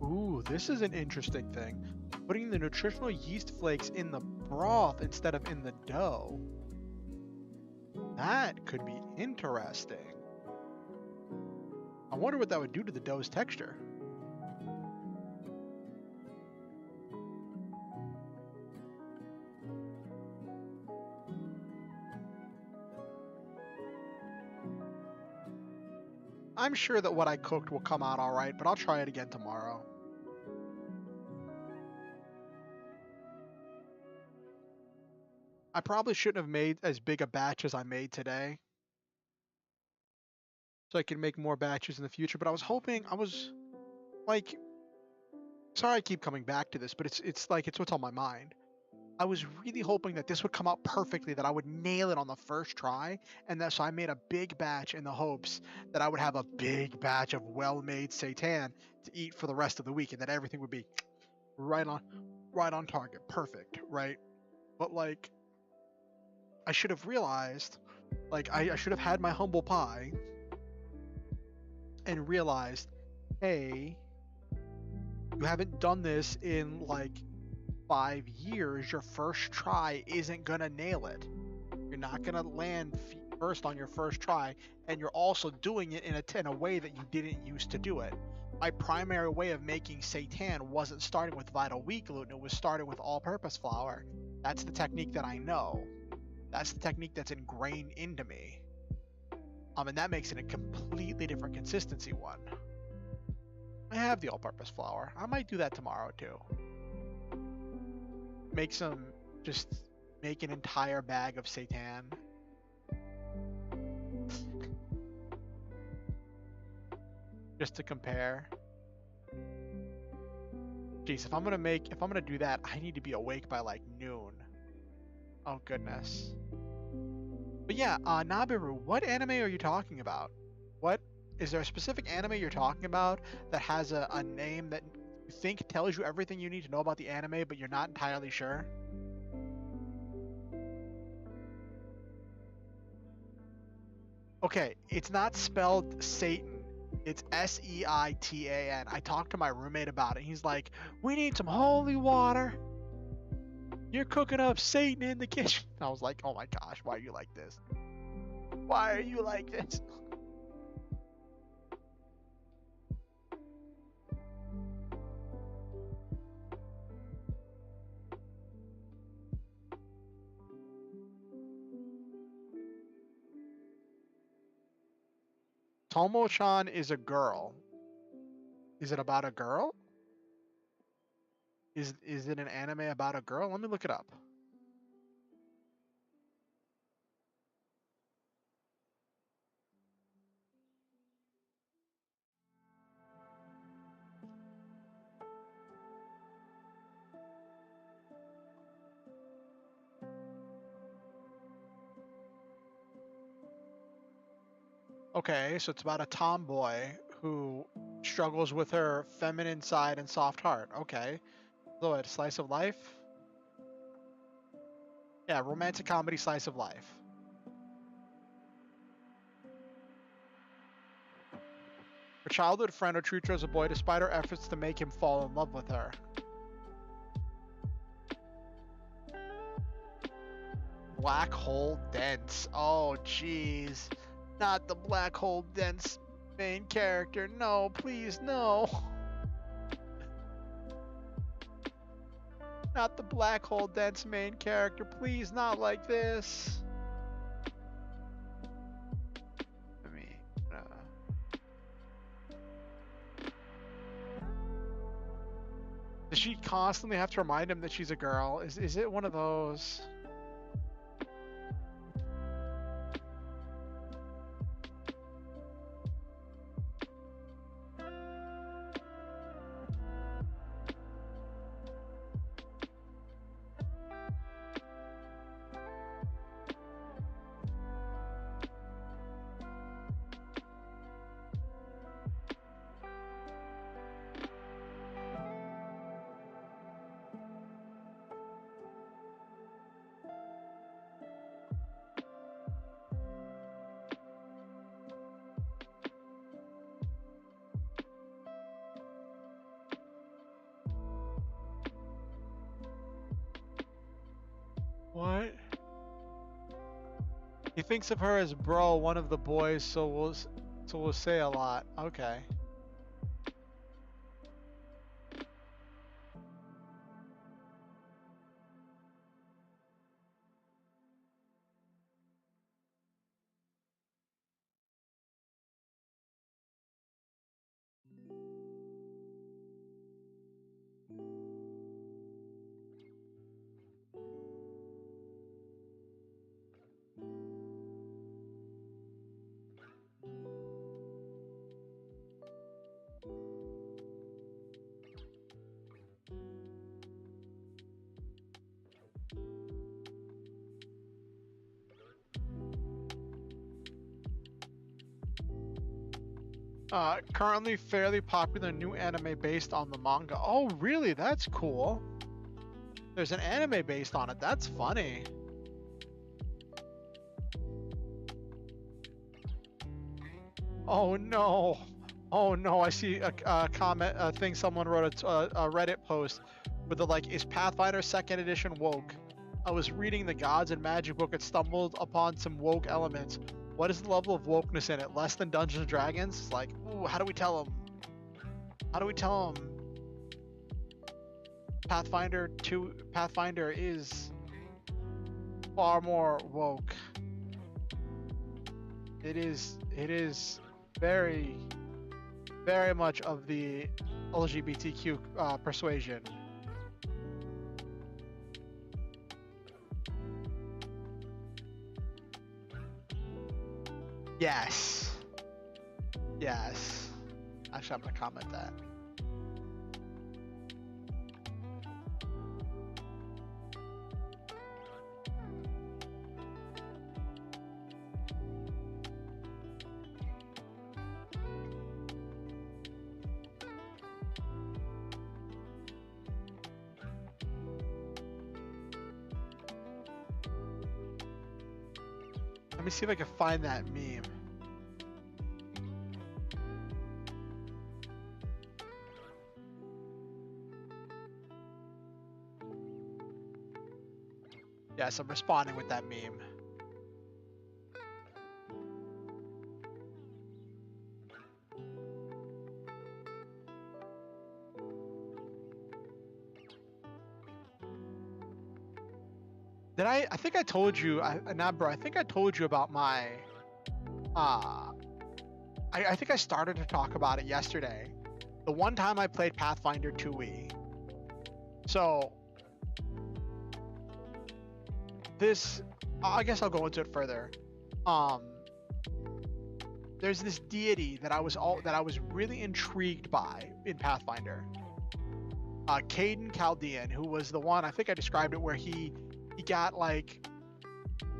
Ooh, this is an interesting thing. Putting the nutritional yeast flakes in the broth instead of in the dough. That could be interesting. I wonder what that would do to the dough's texture. I'm sure that what I cooked will come out alright, but I'll try it again tomorrow. I probably shouldn't have made as big a batch as I made today, so I can make more batches in the future, but I was hoping, I was like, sorry I keep coming back to this, but it's like, it's what's on my mind. I was really hoping that this would come out perfectly, that I would nail it on the first try, and that so I made a big batch in the hopes that I would have a big batch of well-made seitan to eat for the rest of the week, and that everything would be right on, right on target, perfect, right? But like, I should have realized, like, I should have had my humble pie and realized, hey, you haven't done this in like 5 years. Your first try isn't gonna nail it. You're not gonna land first on your first try, and you're also doing it in a way that you didn't used to do it. my primary way of making seitan wasn't starting with vital wheat gluten, it was starting with all-purpose flour. That's the technique that I know. That's the technique that's ingrained into me. And that makes it a completely different consistency one. I have the all-purpose flour. I might do that tomorrow too. Just make an entire bag of seitan. Just to compare. Jeez, if I'm gonna do that, I need to be awake by like noon. Oh goodness. But yeah, Nabiru, what anime are you talking about? What is there a specific anime you're talking about that has a name that you think tells you everything you need to know about the anime, but you're not entirely sure? Okay, it's not spelled Satan. It's Seitan. I talked to my roommate about it. He's like, we need some holy water. You're cooking up Satan in the kitchen. I was like, oh my gosh, why are you like this? Why are you like this? Tomo-chan is a girl. Is it about a girl? Is it an anime about a girl? Let me look it up. Okay, so it's about a tomboy who struggles with her feminine side and soft heart. Okay. So a slice of life? Yeah, romantic comedy slice of life. Her childhood friend treats a boy despite her efforts to make him fall in love with her. Black hole dense. Oh, jeez. Not the black hole dense main character. No, please, no. Not the black hole dense main character. Please, not like this. I mean, does she constantly have to remind him that she's a girl? Is it one of those? What? He thinks of her as bro, one of the boys, so we'll say a lot. Okay. Currently fairly popular new anime based on the manga. Oh, really? That's cool. There's an anime based on it. That's funny. Oh no. Oh no, I see a comment, a thing someone wrote, a Reddit post with the like, is Pathfinder 2nd edition woke? I was reading the Gods and Magic book and stumbled upon some woke elements. What is the level of wokeness in it? Less than Dungeons and Dragons? Like, ooh, how do we tell them? How do we tell him Pathfinder is far more woke? It is very, very much of the LGBTQ persuasion. Yes. Yes. Actually, I'm gonna comment that. Let me see if I can find that meme. Yes, I'm responding with that meme. I think I told you, bro, I think I told you about my, I think I started to talk about it yesterday. The one time I played Pathfinder 2e. So, I guess I'll go into it further. There's this deity that I was really intrigued by in Pathfinder. Caden Chaldean, who was the one, I think I described it, where he got like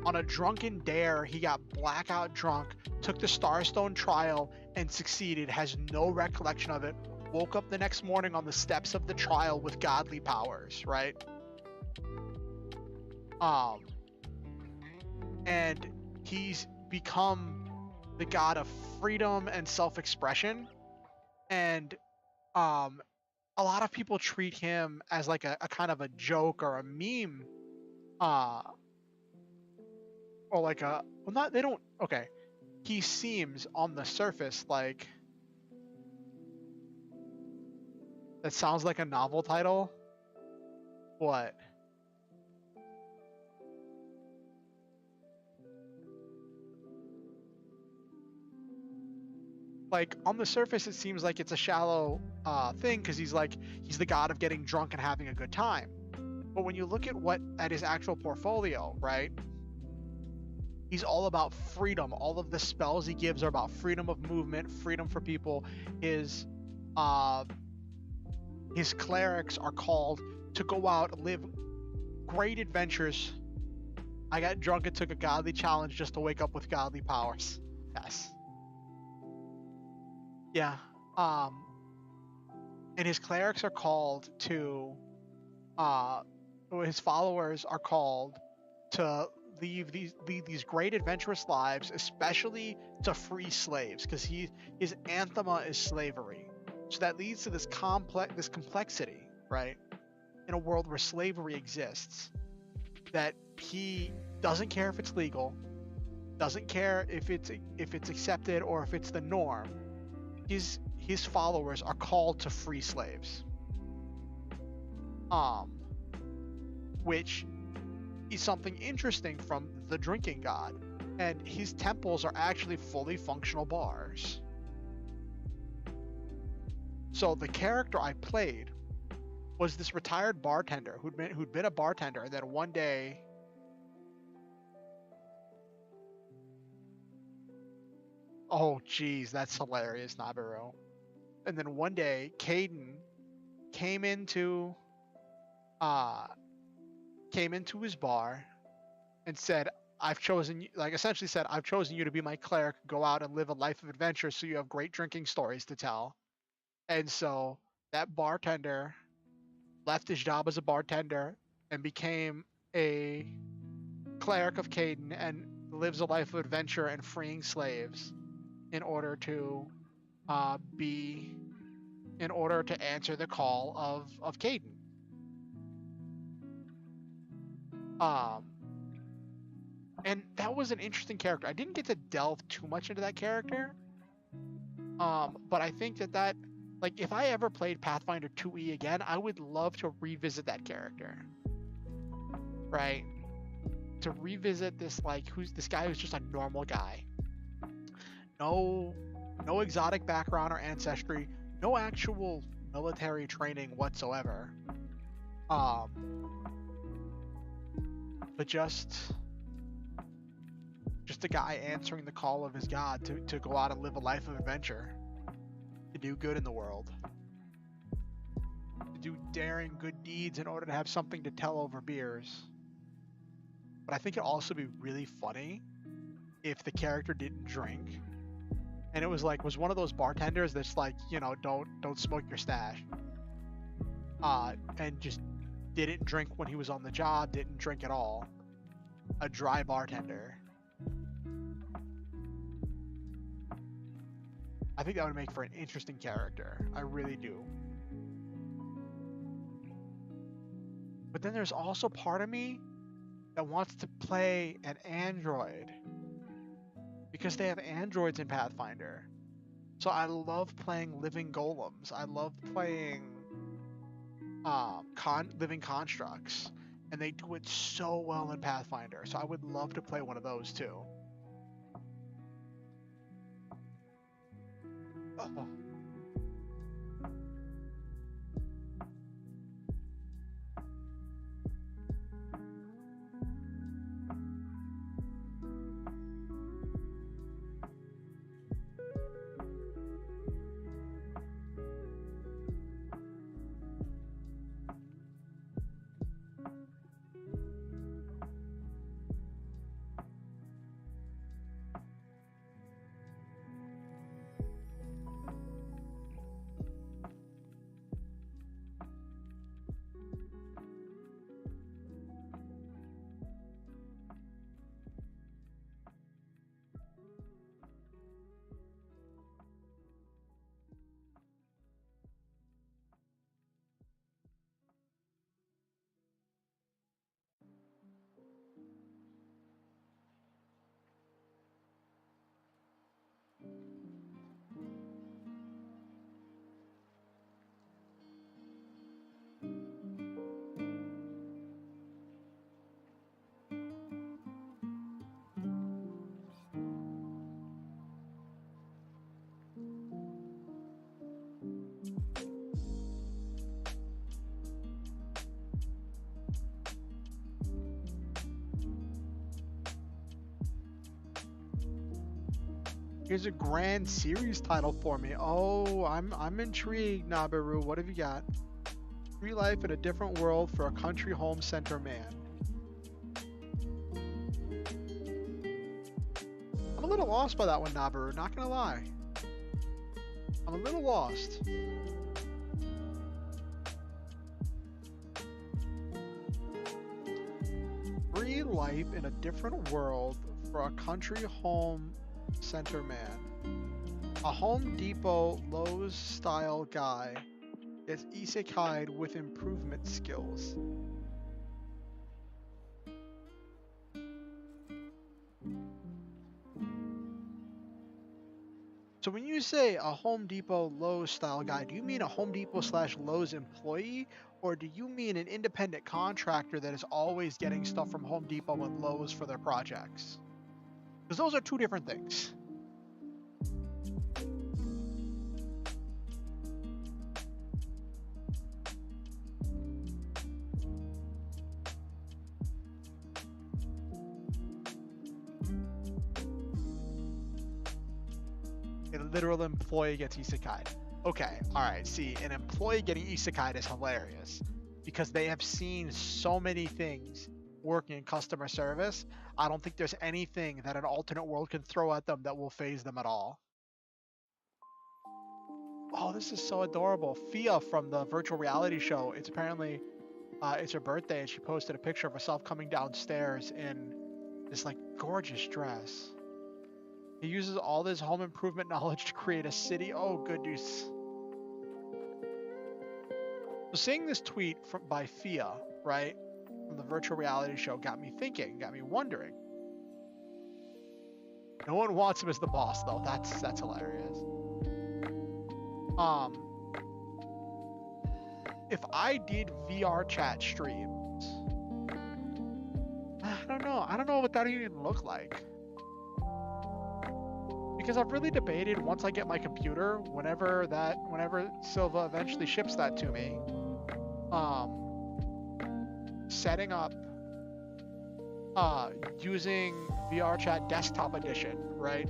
on a drunken dare, he got blackout drunk, took the Starstone trial and succeeded, has no recollection of it, woke up the next morning on the steps of the trial with godly powers, right? And he's become the god of freedom and self-expression, and a lot of people treat him as like a kind of a joke or a meme, or like a, well, not, they don't, okay, he seems on the surface like, that sounds like a novel title. What? Like, on the surface it seems like it's a shallow thing, because he's the god of getting drunk and having a good time. But when you look at his actual portfolio, right, he's all about freedom. All of the spells he gives are about freedom of movement, freedom for people. His clerics are called to go out and live great adventures. I got drunk and took a godly challenge just to wake up with godly powers. Yes. Yeah. And his clerics are called to, his followers are called to lead these great adventurous lives, especially to free slaves, because his anthema is slavery. So that leads to this complexity, right? In a world where slavery exists, that he doesn't care if it's legal, doesn't care if it's accepted or if it's the norm. His followers are called to free slaves, which is something interesting from the drinking god, and his temples are actually fully functional bars. So the character I played was this retired bartender who'd been a bartender, and then one day, oh geez, that's hilarious, Nabiru. And then one day, Caden came into his bar and said, I've chosen you, like essentially said, I've chosen you to be my cleric, go out and live a life of adventure so you have great drinking stories to tell. And so that bartender left his job as a bartender and became a cleric of Caden and lives a life of adventure and freeing slaves in order to answer the call of Caden. And that was an interesting character. I didn't get to delve too much into that character, but I think that Like, if I ever played Pathfinder 2E again, I would love to revisit that character. Right? To revisit this, like, who's this guy who's just a normal guy. No exotic background or ancestry, no actual military training whatsoever. But just a guy answering the call of his god to go out and live a life of adventure, to do good in the world, to do daring good deeds in order to have something to tell over beers. But I think it'd also be really funny if the character didn't drink, and it was one of those bartenders that's like, you know, don't smoke your stash, and just didn't drink when he was on the job, didn't drink at all. A dry bartender. I think that would make for an interesting character. I really do. But then there's also part of me that wants to play an android, because they have androids in Pathfinder. So I love playing living golems. I love playing living constructs, and they do it so well in Pathfinder. So I would love to play one of those too. Oh. Here's a grand series title for me. Oh, I'm intrigued, Nabaru. What have you got? Free life in a different world for a country home center man. I'm a little lost by that one, Nabaru. Not gonna lie. I'm a little lost. Free life in a different world for a country home center man. A Home Depot Lowe's style guy is isekai'd with improvement skills. So when you say a Home Depot Lowe's style guy, do you mean a Home Depot / Lowe's employee, or do you mean an independent contractor that is always getting stuff from Home Depot and Lowe's for their projects? Because those are two different things. A literal employee gets isekai'd. Okay, alright, see, an employee getting isekai'd is hilarious, because they have seen so many things working in customer service. I don't think there's anything that an alternate world can throw at them that will phase them at all. Oh, this is so adorable. Fia from the virtual reality show, it's apparently, it's her birthday, and she posted a picture of herself coming downstairs in this, like, gorgeous dress. He uses all this home improvement knowledge to create a city. Oh, goodness. So seeing this tweet by Fia, right, from the virtual reality show, got me thinking, got me wondering. No one wants him as the boss, though. That's hilarious. if I did VR chat streams, I don't know. I don't know what that would even look like. Because I've really debated once I get my computer, whenever Silva eventually ships that to me, setting up using VR chat desktop edition, right?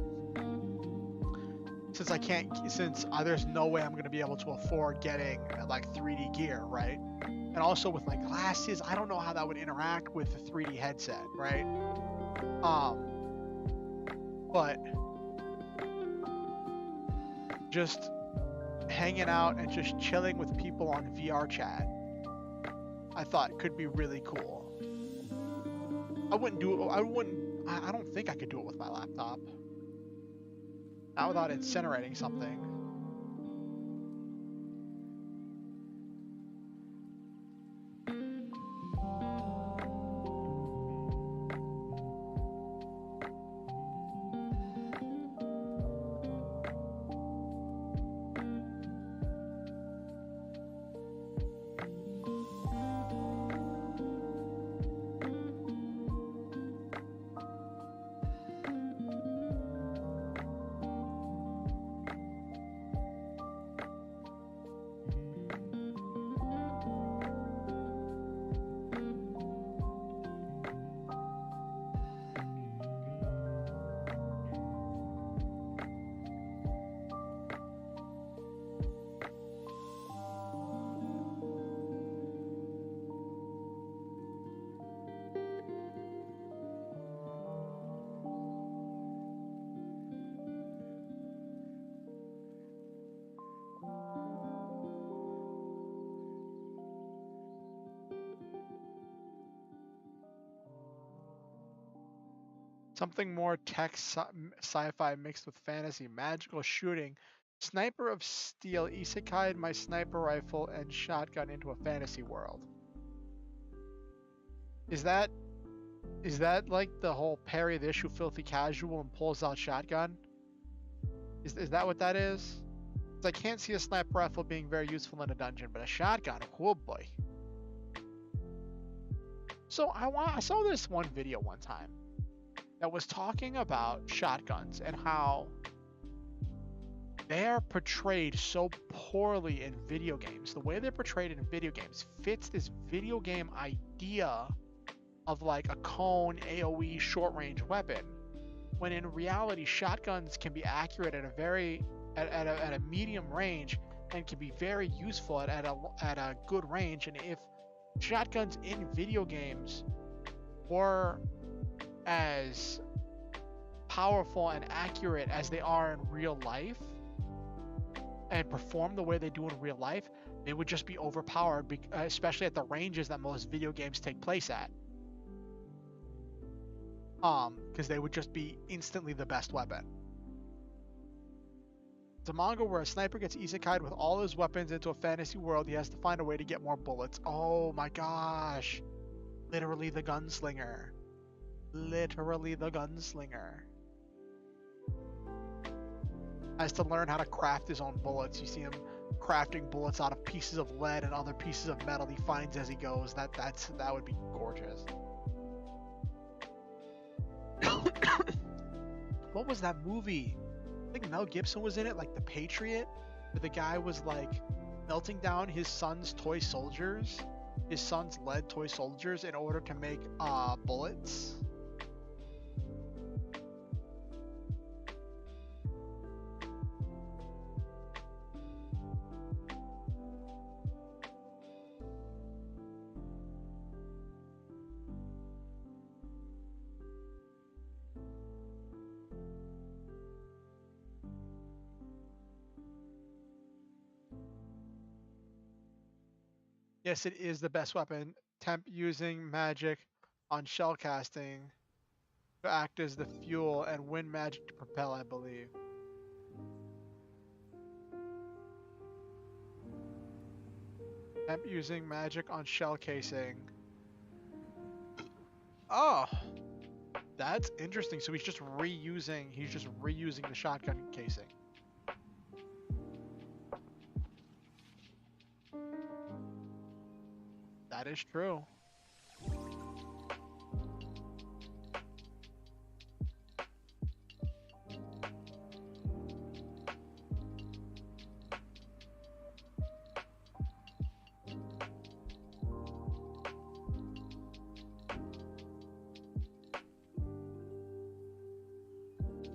Since there's no way I'm gonna be able to afford getting like 3D gear, right? And also with my glasses, I don't know how that would interact with the 3D headset, right? But just hanging out and just chilling with people on VR chat, I thought could be really cool. I wouldn't do it. I don't think I could do it with my laptop. Not without incinerating something. Something more tech sci-fi mixed with fantasy, magical shooting, sniper of steel, isekai'd my sniper rifle and shotgun into a fantasy world. Is that like the whole parry the issue filthy casual and pulls out shotgun? Is that what that is? 'Cause I can't see a sniper rifle being very useful in a dungeon, but a shotgun, oh boy. So I saw this one video one time that was talking about shotguns and how they're portrayed so poorly in video games. The way they're portrayed in video games fits this video game idea of like a cone AoE short range weapon, when in reality shotguns can be accurate at a medium range and can be very useful at a good range. And if shotguns in video games were as powerful and accurate as they are in real life and perform the way they do in real life, they would just be overpowered, especially at the ranges that most video games take place at. Because they would just be instantly the best weapon. It's a manga where a sniper gets isekai'd with all his weapons into a fantasy world. He has to find a way to get more bullets. Oh my gosh. Literally the gunslinger. Literally the gunslinger. Has to learn how to craft his own bullets. You see him crafting bullets out of pieces of lead and other pieces of metal he finds as he goes. That would be gorgeous. What was that movie? I think Mel Gibson was in it, like The Patriot, where the guy was like melting down his son's toy soldiers, his son's lead toy soldiers, in order to make bullets. Yes, it is the best weapon. Temp using magic on shell casting to act as the fuel and wind magic to propel, I believe. Temp using magic on shell casing. Oh, that's interesting. So he's just reusing the shotgun casing. That is true.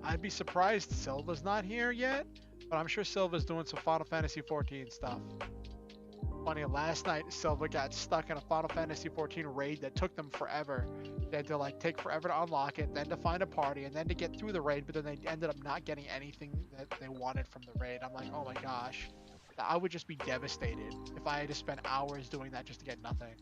I'd be surprised Silva's not here yet, but I'm sure Silva's doing some Final Fantasy 14 stuff. Funny, last night Silva got stuck in a Final Fantasy 14 raid that took them forever. They had to like take forever to unlock it, then to find a party, and then to get through the raid, but then they ended up not getting anything that they wanted from the raid. I'm like, oh my gosh. I would just be devastated if I had to spend hours doing that just to get nothing.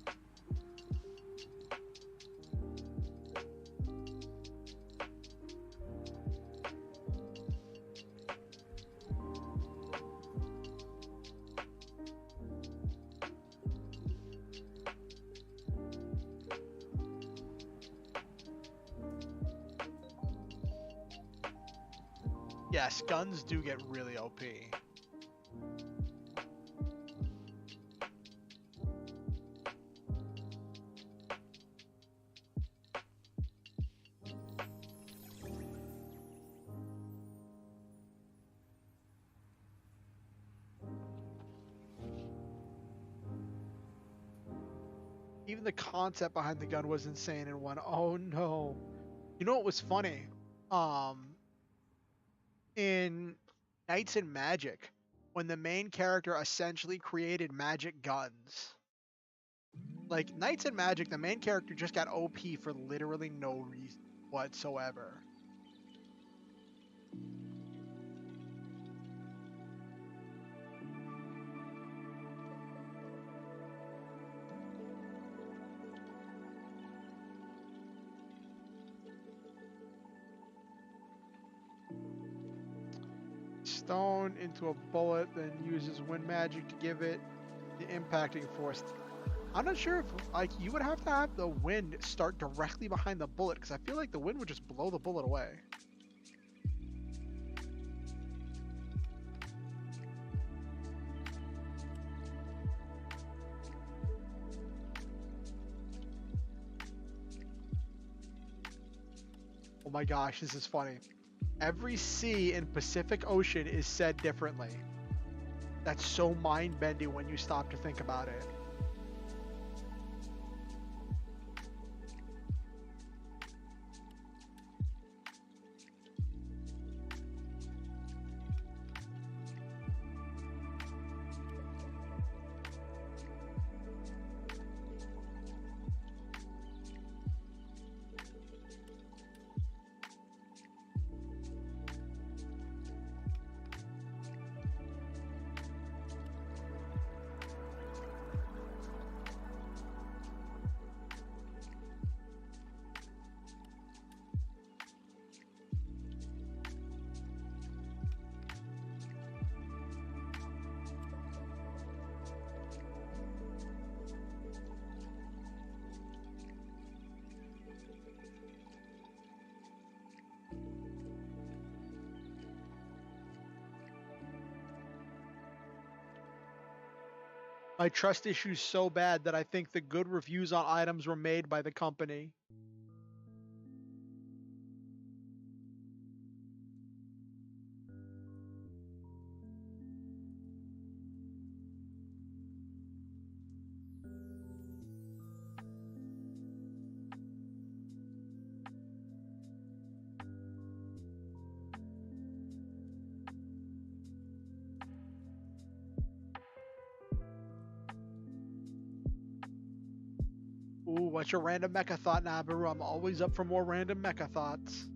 Yes, guns do get really OP. Even the concept behind the gun was insane in one. Oh no. You know what was funny? In Knights and Magic, when the main character essentially created magic guns. Like, Knights and Magic, the main character just got OP for literally no reason whatsoever. Stone into a bullet, then uses wind magic to give it the impacting force. I'm not sure if like you would have to have the wind start directly behind the bullet, because I feel like the wind would just blow the bullet away. Oh my gosh, this is funny. Every sea in Pacific Ocean is said differently. That's so mind-bending when you stop to think about it. My trust issue's so bad that I think the good reviews on items were made by the company. Ooh, what's your random mecha thought, Nabaru? I'm always up for more random mecha thoughts.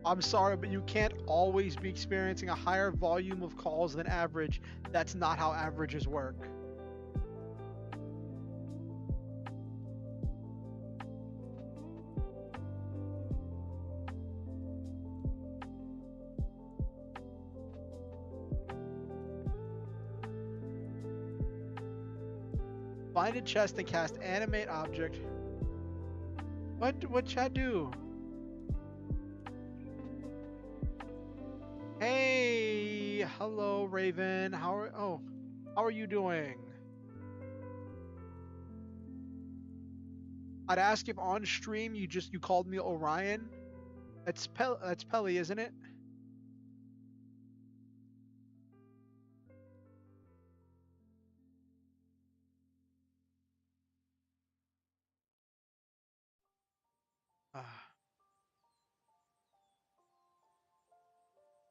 I'm sorry, but you can't always be experiencing a higher volume of calls than average. That's not how averages work. Find a chest and cast animate object. What should I do? Hey, hello Raven. How are you doing? I'd ask if on stream you called me Orian. That's Pelly, isn't it?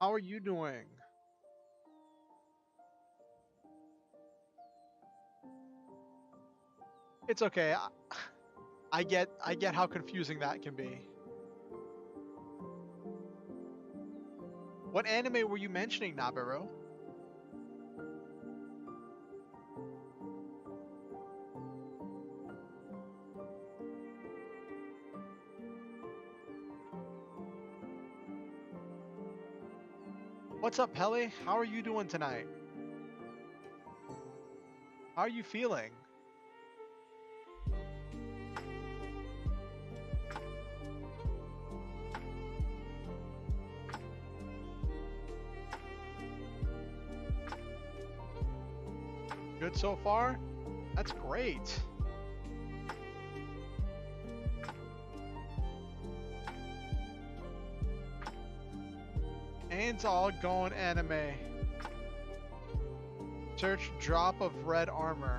How are you doing? It's okay. I get how confusing that can be. What anime were you mentioning, Nabaru? What's up, Pelly? How are you doing tonight? How are you feeling? Good so far? That's great. Ain't all going anime. Search drop of red armor.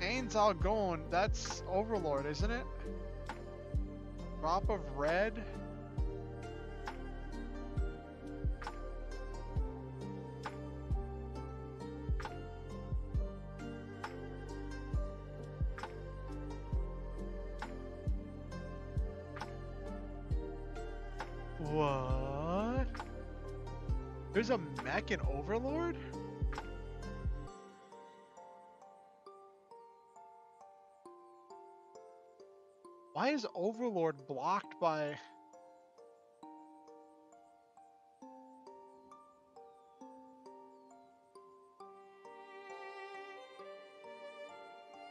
Ain't all going. That's Overlord, isn't it? Drop of red. What? There's a mech in Overlord? Why is Overlord blocked by...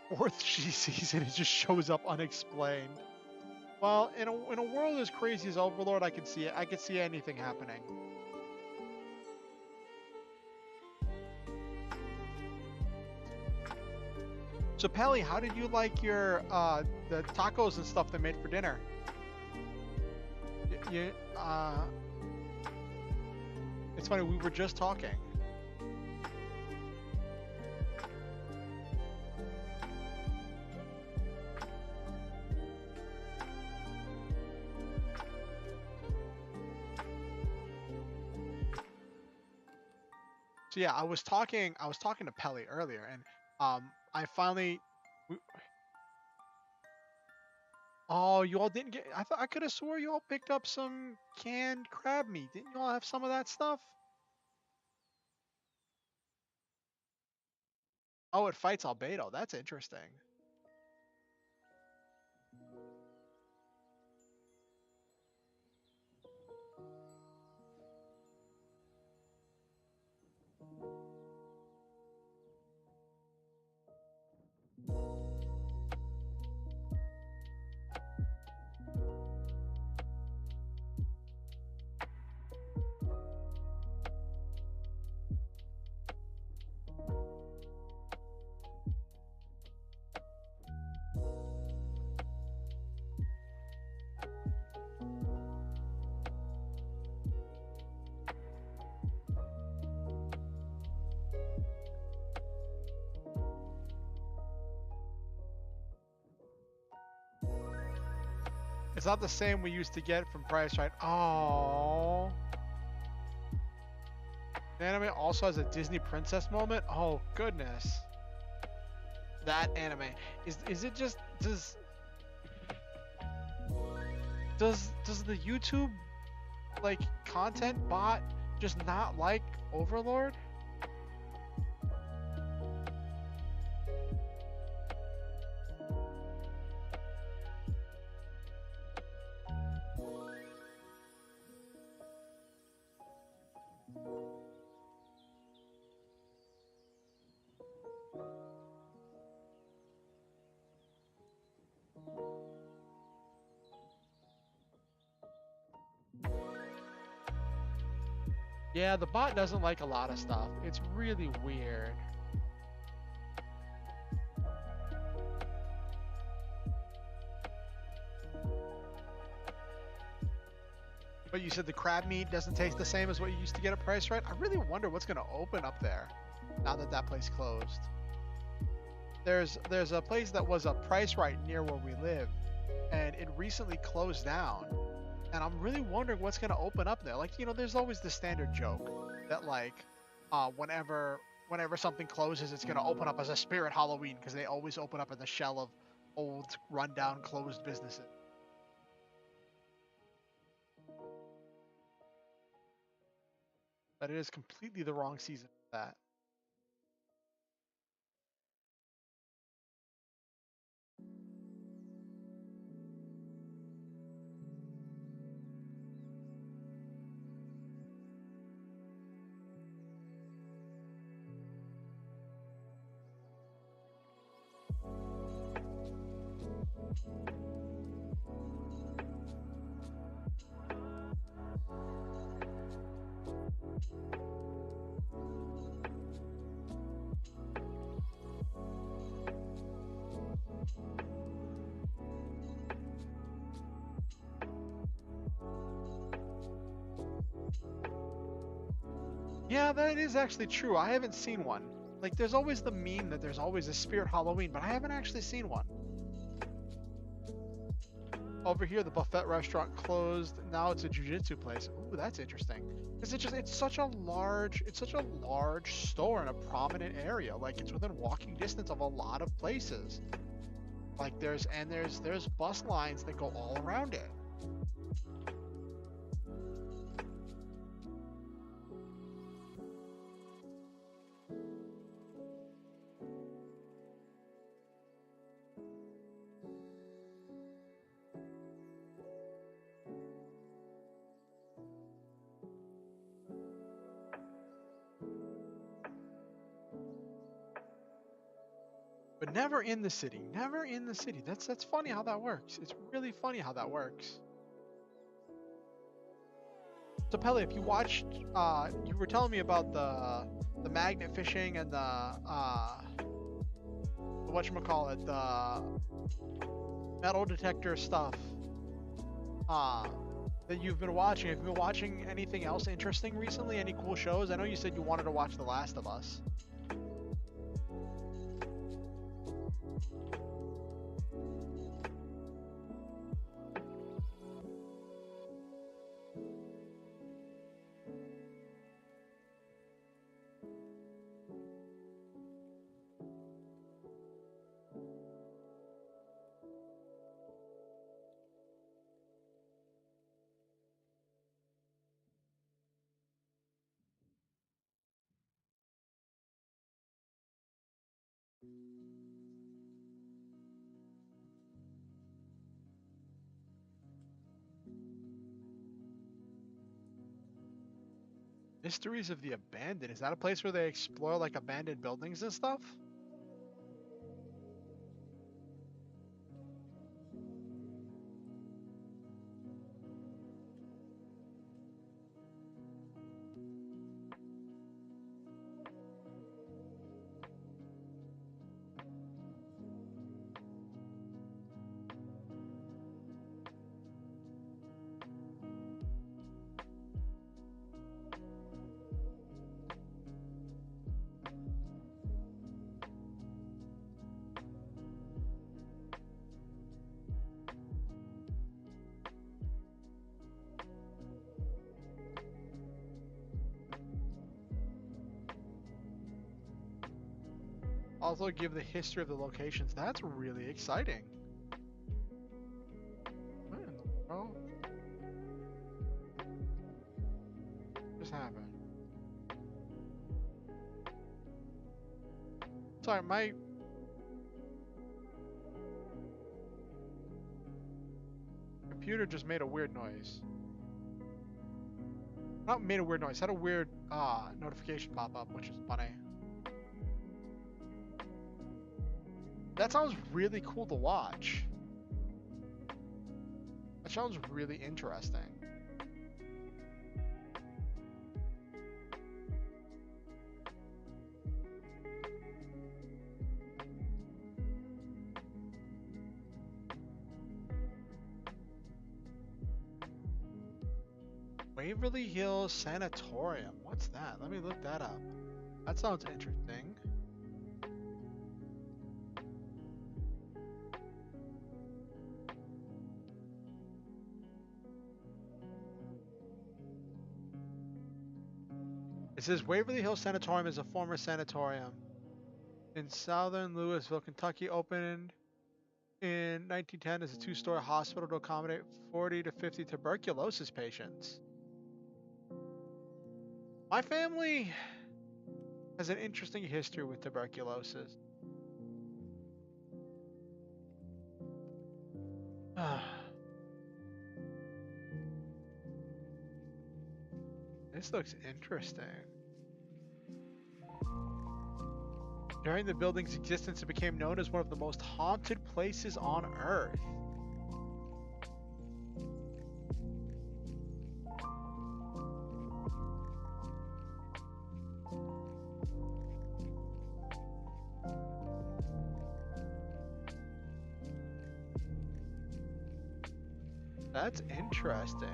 Fourth season, it just shows up unexplained. Well, in a world as crazy as Overlord, I could see it. I could see anything happening. So Pelly, how did you like your the tacos and stuff they made for dinner? It's funny, we were just talking. So yeah, I was talking to Pelly earlier, and I finally. Oh, you all didn't get. I could have swore you all picked up some canned crab meat. Didn't you all have some of that stuff? Oh, it fights albedo. That's interesting. It's not the same we used to get from Price Right. Oh. The anime also has a Disney princess moment. Oh goodness. That anime is it just does Does the YouTube like content bot just not like Overlord? Yeah, the bot doesn't like a lot of stuff. It's really weird. But you said the crab meat doesn't taste the same as what you used to get at Price Right? I really wonder what's going to open up there now that that place closed. There's a place that was a Price Right near where we live, and it recently closed down. And I'm really wondering what's going to open up there. Like, you know, there's always the standard joke that like whenever something closes, it's going to open up as a Spirit Halloween, because they always open up in the shell of old, rundown, closed businesses. But it is completely the wrong season for that. Yeah, that is actually true. I haven't seen one. Like, there's always the meme that there's always a Spirit Halloween, but I haven't actually seen one. Over here, the buffet restaurant closed. Now it's a jiu-jitsu place. Ooh, that's interesting. Because it's such a large store in a prominent area. Like, it's within walking distance of a lot of places. Like, there's bus lines that go all around it. But never in the city. Never in the city. That's funny how that works. It's really funny how that works. So Pele, if you watched, you were telling me about the magnet fishing and the whatchamacallit, the metal detector stuff that you've been watching. Have you been watching anything else interesting recently? Any cool shows? I know you said you wanted to watch The Last of Us. Mysteries of the Abandoned. Is that a place where they explore like abandoned buildings and stuff? Also give the history of the locations. That's really exciting. What in the Oh. What just happened? Sorry, my... computer just made a weird noise. Not made a weird noise, had a weird notification pop up, which is funny. That sounds really cool to watch. That sounds really interesting. Waverly Hills Sanatorium. What's that? Let me look that up. That sounds interesting. It says Waverly Hills Sanatorium is a former sanatorium in southern Louisville, Kentucky, opened in 1910 as a two-story hospital to accommodate 40 to 50 tuberculosis patients. My family has an interesting history with tuberculosis. This looks interesting. During the building's existence, it became known as one of the most haunted places on Earth. That's interesting.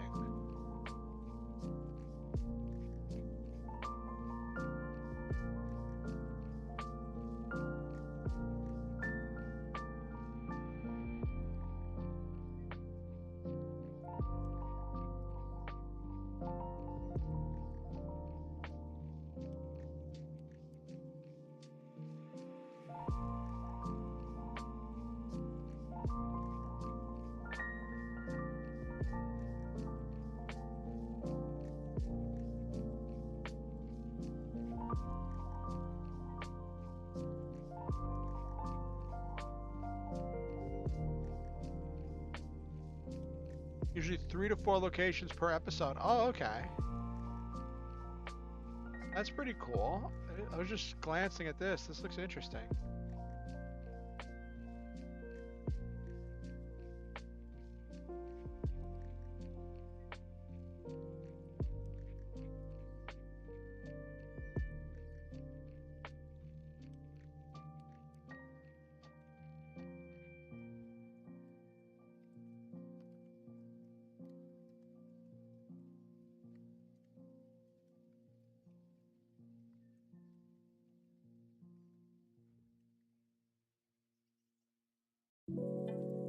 Usually 3 to 4 locations per episode. Oh, okay. That's pretty cool. I was just glancing at this. This looks interesting.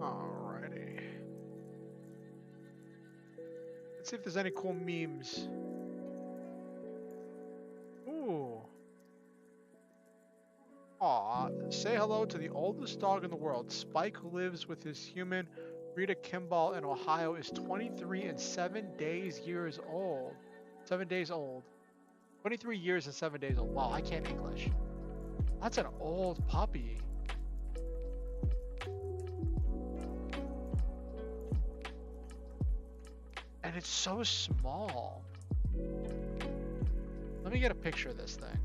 Alrighty. Let's see if there's any cool memes. Ooh. Aw, say hello to the oldest dog in the world. Spike lives with his human. Rita Kimball in Ohio is 23 and 7 years old. 7 days old. 23 years and 7 days old. Wow, I can't English. That's an old puppy. And it's so small. Let me get a picture of this thing.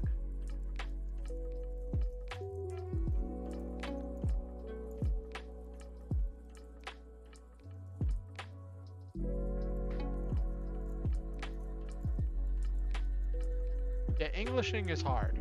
Yeah, Englishing is hard.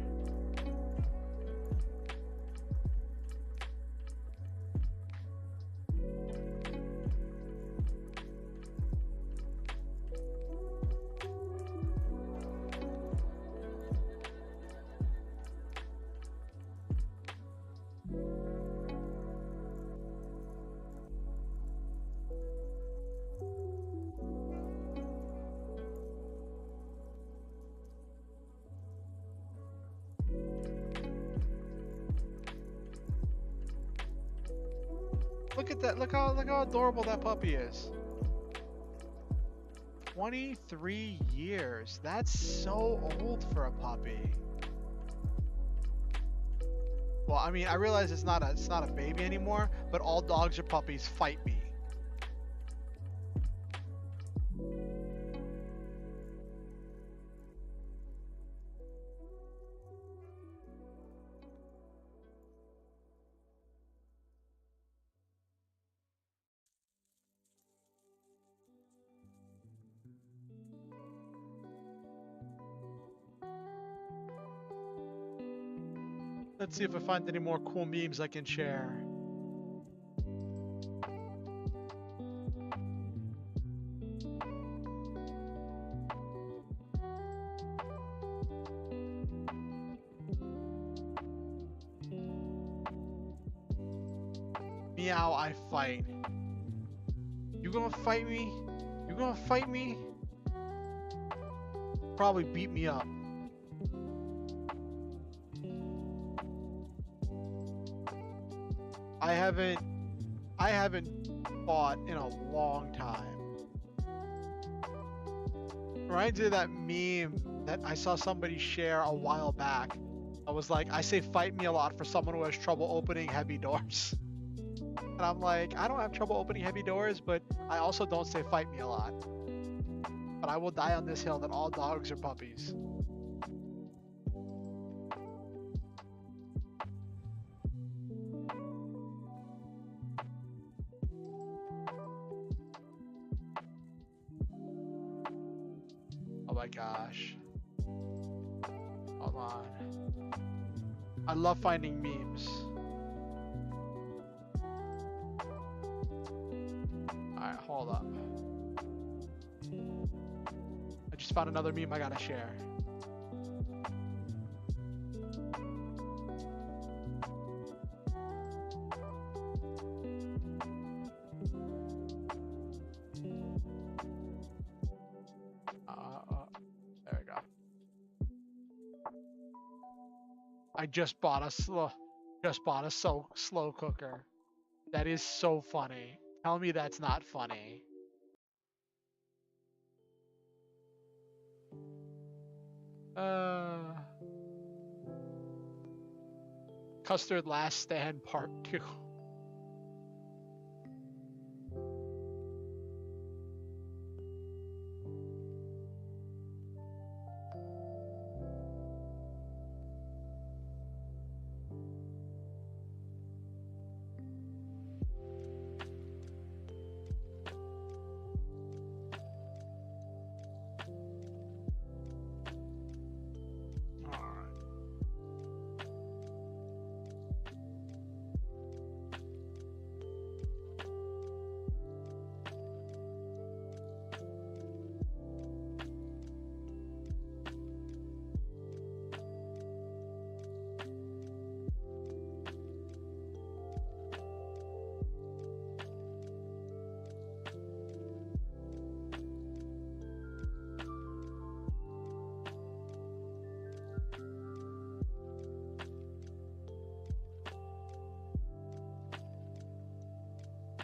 Look at that. Look how adorable that puppy is. 23 years. That's so old for a puppy. Well, I mean, I realize it's not a baby anymore, but all dogs or puppies fight me. Let's see if I find any more cool memes I can share. Meow, I fight. You gonna fight me? You gonna fight me? Probably beat me up. I haven't fought in a long time. Reminds me of that meme that I saw somebody share a while back. I was like, I say fight me a lot for someone who has trouble opening heavy doors. And I'm like, I don't have trouble opening heavy doors, but I also don't say fight me a lot. But I will die on this hill that all dogs are puppies. Oh my gosh. Hold on. I love finding memes. Alright, hold up. I just found another meme I gotta share. There we go. I just bought a slow cooker. That is so funny. Tell me that's not funny. Custard Last Stand Part 2.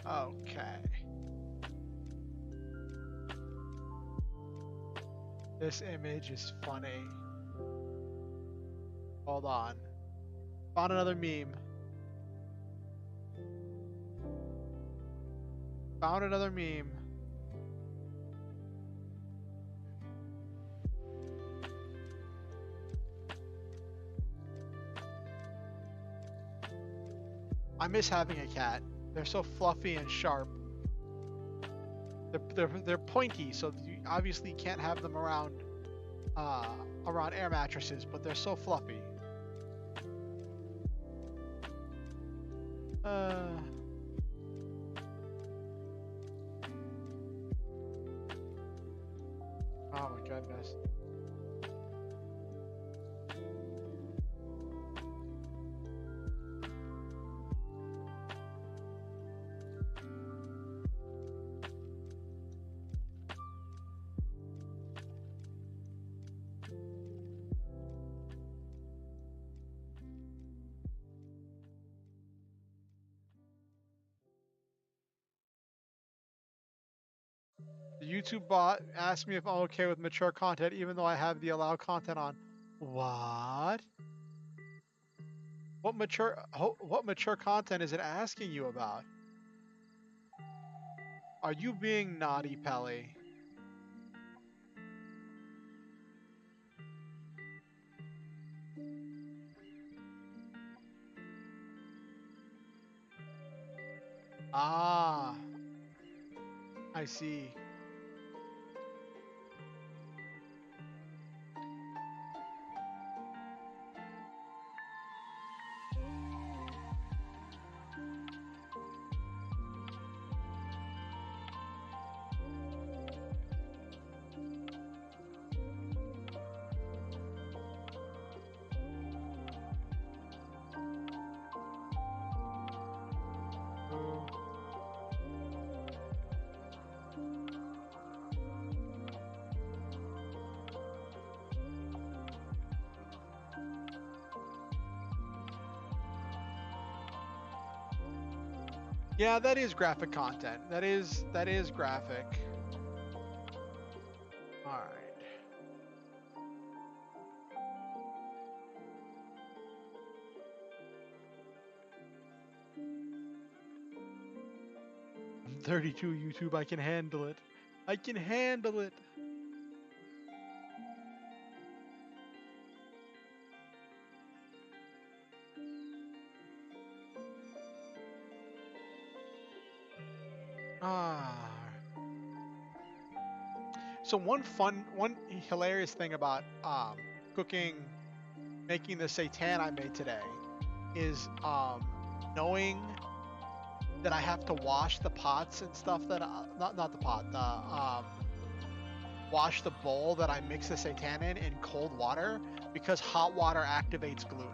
Okay. This image is funny. Hold on. Found another meme. Found another meme. I miss having a cat. They're so fluffy and sharp. They're pointy, so you obviously can't have them around air mattresses, but they're so fluffy. Oh my goodness. YouTube bot asked me if I'm okay with mature content, even though I have the allow content on. What? What mature content is it asking you about? Are you being naughty, Pelly? Ah, I see. Yeah, that is graphic content. That is graphic. All right. I'm 32 YouTube. I can handle it. I can handle it. Ah. So one hilarious thing about cooking, making the seitan I made today, is knowing that I have to wash the pots and stuff that not the pot, the wash the bowl that I mix the seitan in cold water, because hot water activates gluten.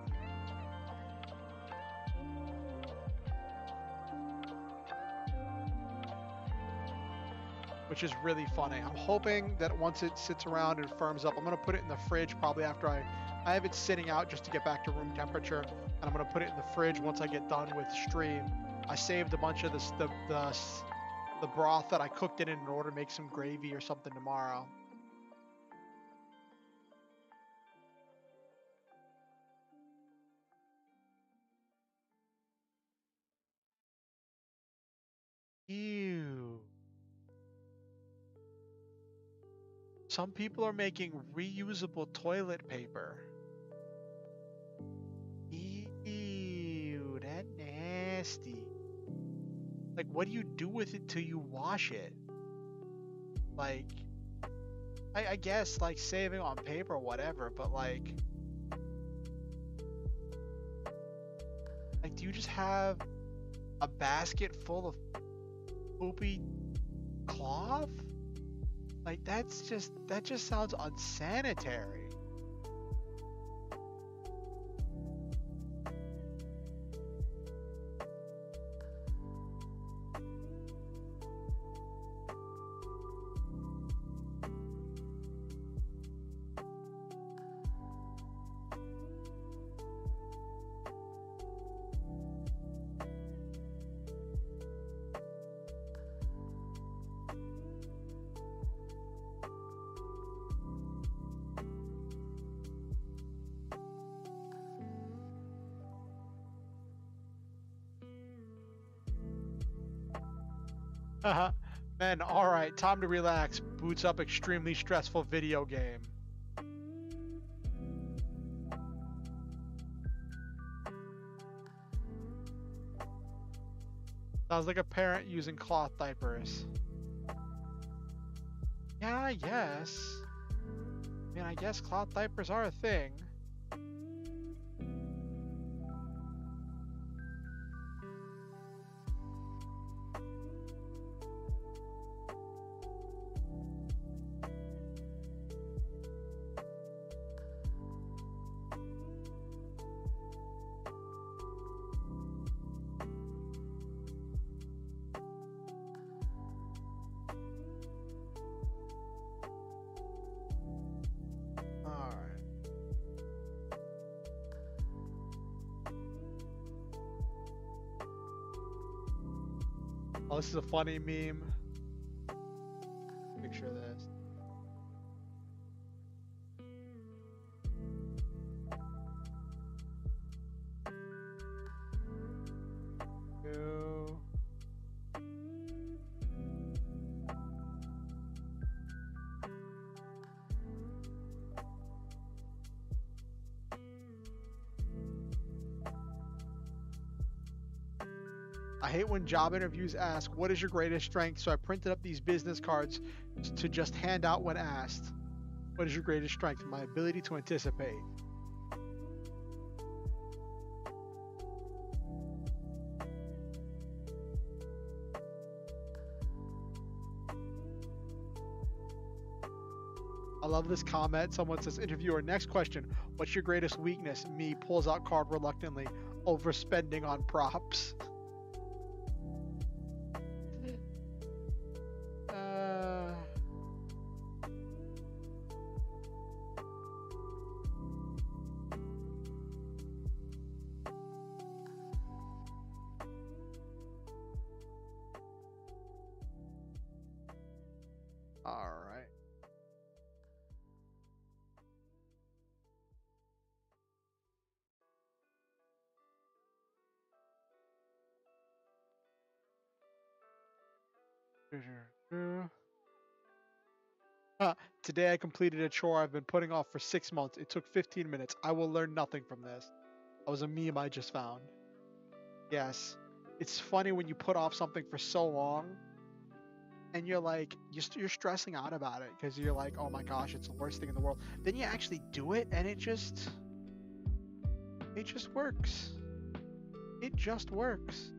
Which is really funny. I'm hoping that once it sits around and firms up, I'm gonna put it in the fridge probably after I have it sitting out just to get back to room temperature, and I'm gonna put it in the fridge once I get done with stream. I saved a bunch of the broth that I cooked in order to make some gravy or something tomorrow. Ew. Some people are making reusable toilet paper. Ew, that nasty. Like, what do you do with it till you wash it? Like, I guess, like, saving on paper or whatever, but like, do you just have a basket full of poopy cloth? Like, that just sounds unsanitary. Man, alright, time to relax. Boots up extremely stressful video game. Sounds like a parent using cloth diapers. Yeah, I guess. I mean, I guess cloth diapers are a thing. Oh, this is a funny meme. The picture of this. Ew. I hate when job interviews ask, what is your greatest strength? So I printed up these business cards to just hand out when asked. What is your greatest strength? My ability to anticipate. I love this comment. Someone says, interviewer, next question. What's your greatest weakness? Me, pulls out card reluctantly. Overspending on props. All right. Today I completed a chore I've been putting off for 6 months. It took 15 minutes. I will learn nothing from this. That was a meme I just found. Yes. It's funny when you put off something for so long and you're like, you're stressing out about it because you're like, oh my gosh, it's the worst thing in the world. Then you actually do it and it just works. It just works.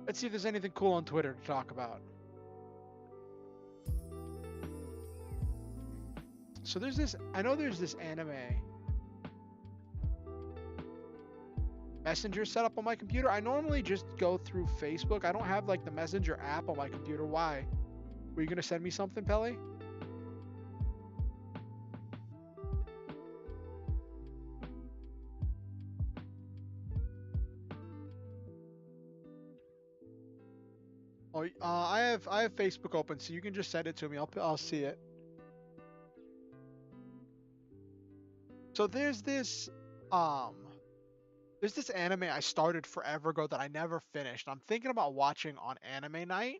Let's see if there's anything cool on Twitter to talk about. So there's this, I know there's this anime Messenger set up on my computer. I normally just go through Facebook. I don't have like the Messenger app on my computer. Why? Were you going to send me something, Pelly? Oh, I have Facebook open, so you can just send it to me. I'll see it. So there's this anime I started forever ago that I never finished. I'm thinking about watching on anime night,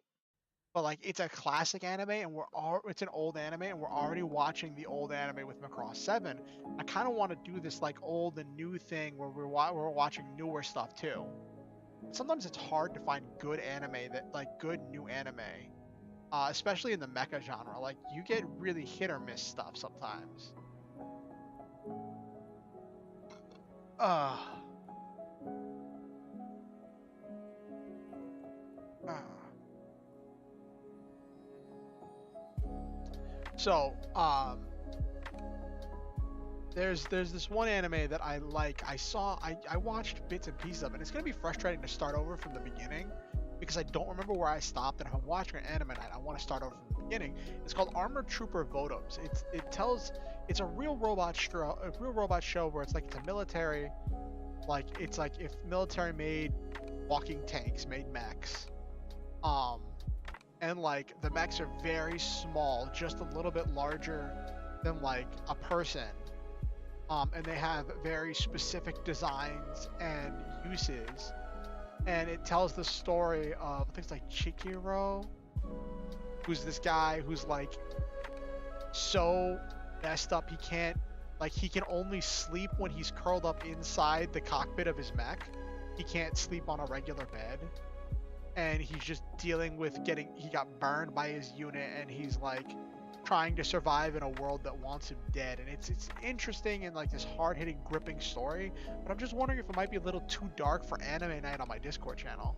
but like it's a classic anime and it's an old anime and we're already watching the old anime with Macross 7. I kind of want to do this like old and new thing where we're watching newer stuff too. Sometimes it's hard to find good anime good new anime, especially in the mecha genre. Like you get really hit or miss stuff sometimes. So, there's this one anime that I like. I watched bits and pieces of it. It's gonna be frustrating to start over from the beginning because I don't remember where I stopped. And if I'm watching an anime night, I want to start over from the beginning. It's called Armored Trooper Votoms. It's a real robot show where it's like it's a military, like it's like if military made walking tanks, made mechs, and like the mechs are very small, just a little bit larger than like a person, and they have very specific designs and uses, and it tells the story of things like Chihiro who's this guy who's like so messed up he can only sleep when he's curled up inside the cockpit of his mech. He can't sleep on a regular bed. And he's just dealing with he got burned by his unit, and he's like trying to survive in a world that wants him dead. And it's interesting and like this hard-hitting, gripping story, but I'm just wondering if it might be a little too dark for anime night on my Discord channel.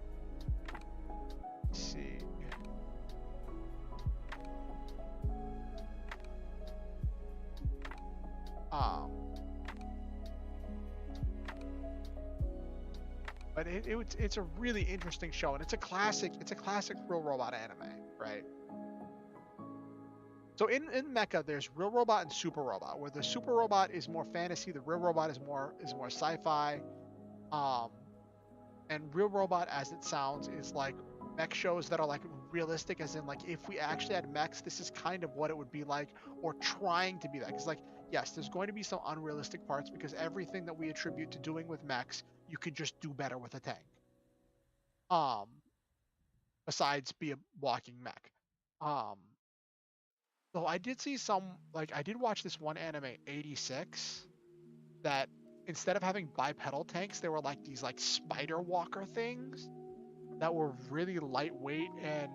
Let's see. But it's a really interesting show, and it's a classic Real Robot anime, right? So in Mecha, there's Real Robot and Super Robot, where the Super Robot is more fantasy, the Real Robot is more sci-fi. And Real Robot, as it sounds, is like mech shows that are like realistic, as in like if we actually had mechs, this is kind of what it would be like, or trying to be like. It's like, yes, there's going to be some unrealistic parts because everything that we attribute to doing with mechs, you can just do better with a tank. Besides be a walking mech. So I did see I did watch this one anime, 86, that instead of having bipedal tanks, they were like these like spider walker things that were really lightweight and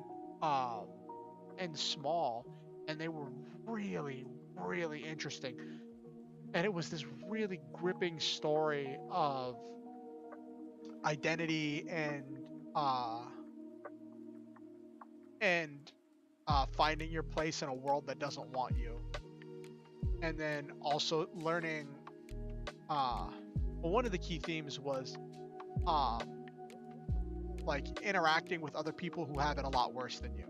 small, and they were really, really interesting. And it was this really gripping story of identity and finding your place in a world that doesn't want you, and then also learning. Well, one of the key themes was like interacting with other people who have it a lot worse than you.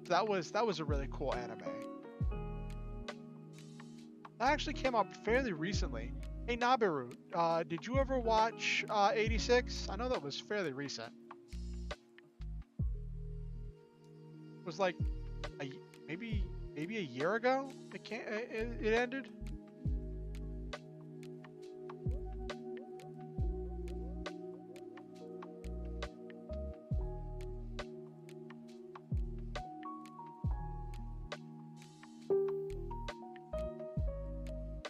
So that was a really cool anime. That actually came up fairly recently. Hey Nabiru, did you ever watch 86? I know that was fairly recent. It was like maybe a year ago. It ended.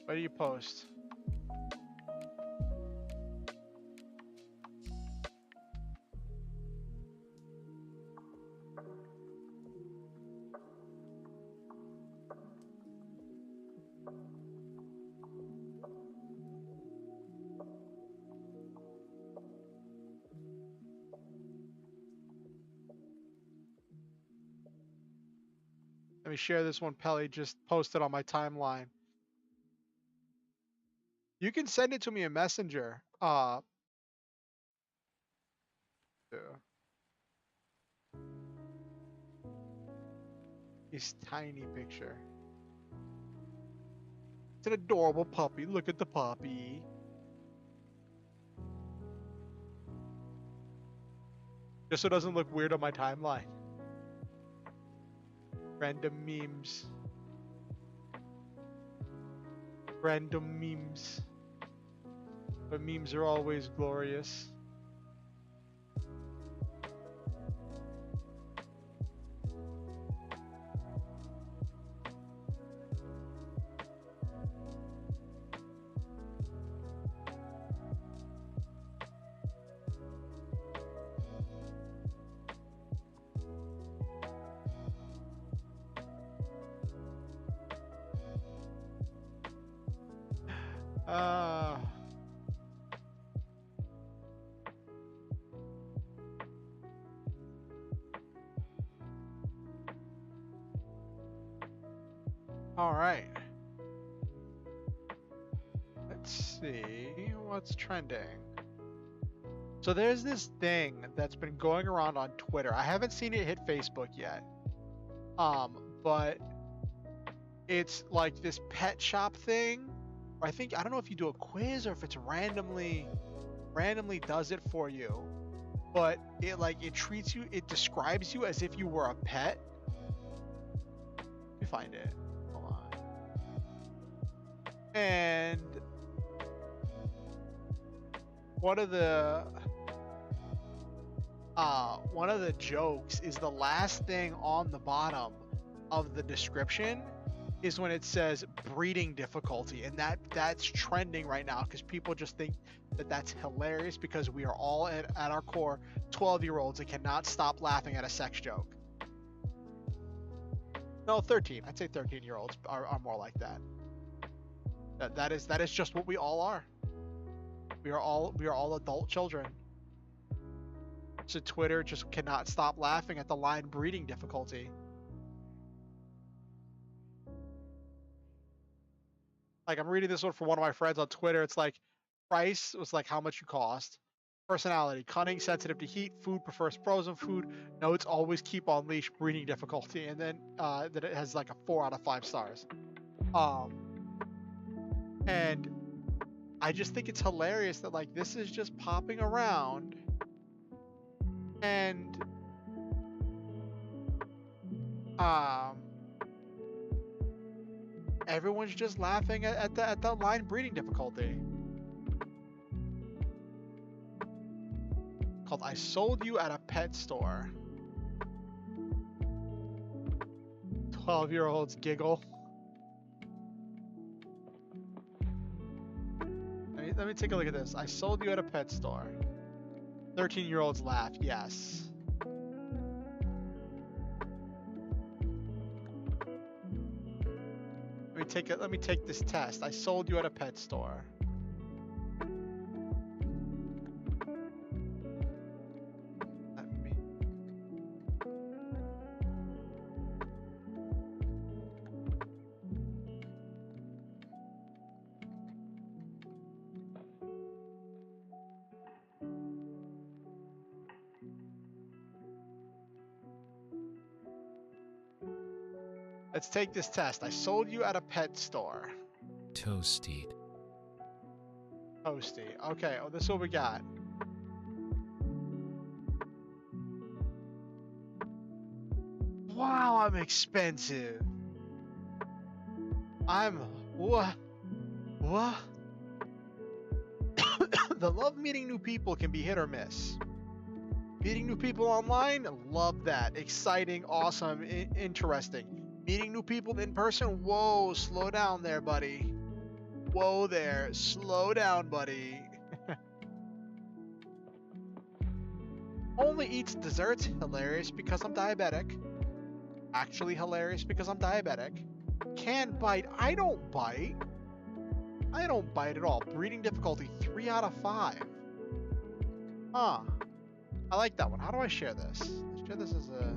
What do you post? Let me share this one Pelly just posted on my timeline. You can send it to me in Messenger. Yeah. His tiny picture. It's an adorable puppy. Look at the puppy. Just so it doesn't look weird on my timeline. Random memes. Random memes. But memes are always glorious. All right. Let's see what's trending. So there's this thing that's been going around on Twitter. I haven't seen it hit Facebook yet. But it's like this pet shop thing. Or I don't know if you do a quiz or if it's randomly does it for you. But it treats you, it describes you as if you were a pet. Let me find it. Hold on. And one of the one of the jokes is the last thing on the bottom of the description is when it says breeding difficulty, and that's trending right now because people just think that that's hilarious because we are all at our core 12-year-olds and cannot stop laughing at a sex joke. No, 13. I'd say 13-year-olds are more like that. That is just what we all are. We are all adult children. So Twitter just cannot stop laughing at the line breeding difficulty. Like, I'm reading this one from one of my friends on Twitter. It's like, price was like how much you cost. Personality, cunning, sensitive to heat, food, prefers frozen food, notes, always keep on leash, breeding difficulty, and then that it has like a 4 out of 5 stars. And I just think it's hilarious that like this is just popping around, and everyone's just laughing at the line breeding difficulty. Called I sold you at a pet store. 12-year-olds giggle. Let me take a look at this. I sold you at a pet store. 13-year-olds laugh. Yes. Let me take this test. I sold you at a pet store. Let's take this test. I sold you at a pet store. Toasty. Toasty. Okay, oh, this is what we got. Wow, I'm expensive. What? The love meeting new people can be hit or miss. Meeting new people online, love that. Exciting, awesome, interesting. Meeting new people in person, whoa, slow down there, buddy. Whoa there, slow down, buddy. Only eats desserts, hilarious because I'm diabetic. Actually hilarious because I'm diabetic. Can bite, I don't bite. I don't bite at all. Breeding difficulty, 3 out of 5. Huh. I like that one. How do I share this? Let's share this as a...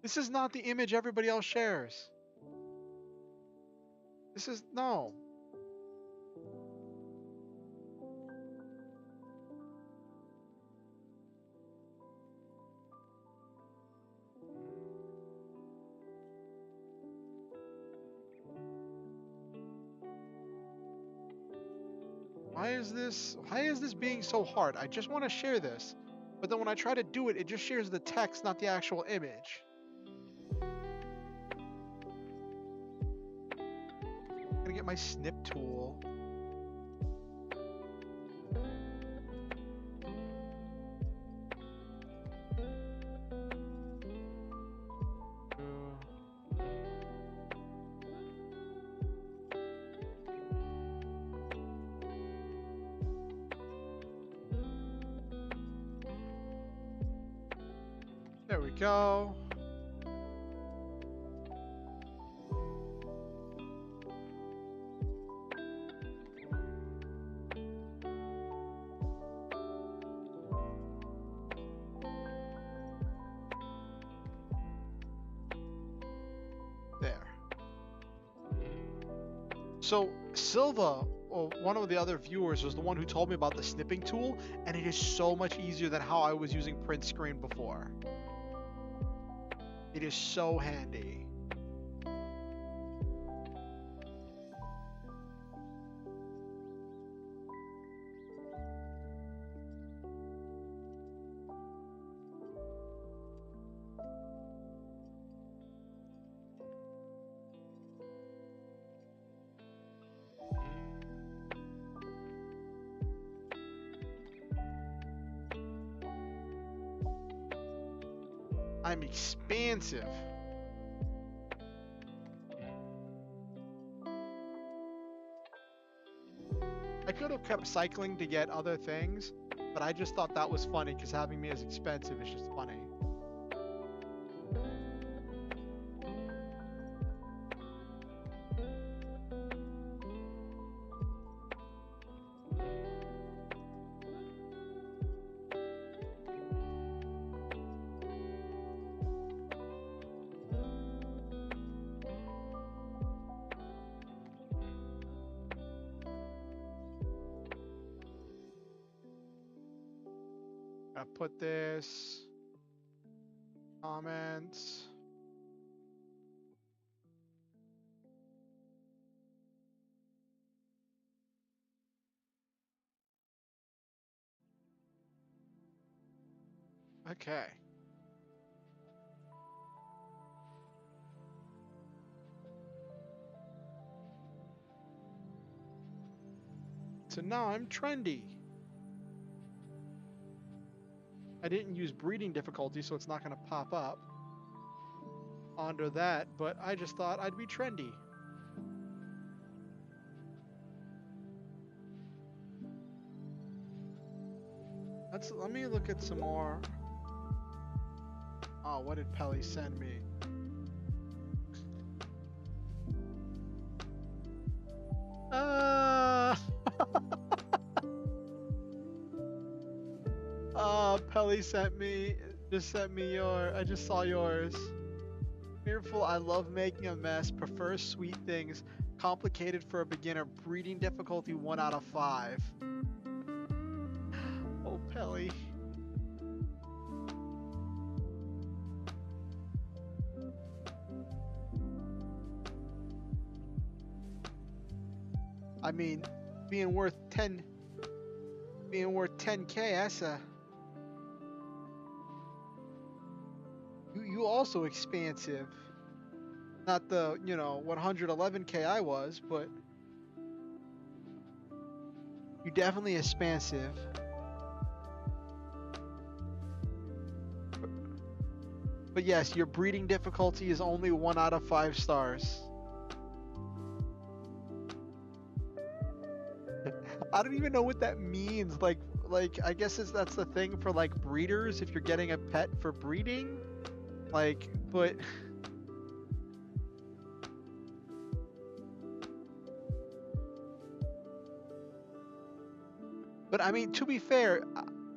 This is not the image everybody else shares. This is... no. Why is this being so hard? I just want to share this, but then when I try to do it, it just shares the text, not the actual image. I'm gonna get my snip tool. There we go. There. So Silva, or one of the other viewers, was the one who told me about the snipping tool, and it is so much easier than how I was using print screen before. It is so handy. I'm expansive. I could have kept cycling to get other things, but I just thought that was funny because having me as expensive is just funny. I put this comments. Okay. So now I'm trendy. I didn't use breeding difficulty, so it's not going to pop up under that, but I just thought I'd be trendy. Let me look at some more. Oh, what did Pelly send me? Pelly just sent me I just saw yours. Fearful, I love making a mess, prefer sweet things, complicated for a beginner, breeding difficulty 1 out of 5. Oh, Pelly. I mean, being worth 10K, that's you also expansive. Not the, 111K I was, but you definitely expansive. But yes, your breeding difficulty is only 1 out of 5 stars. I don't even know what that means. Like I guess that's the thing for like breeders if you're getting a pet for breeding. Like, but I mean, to be fair,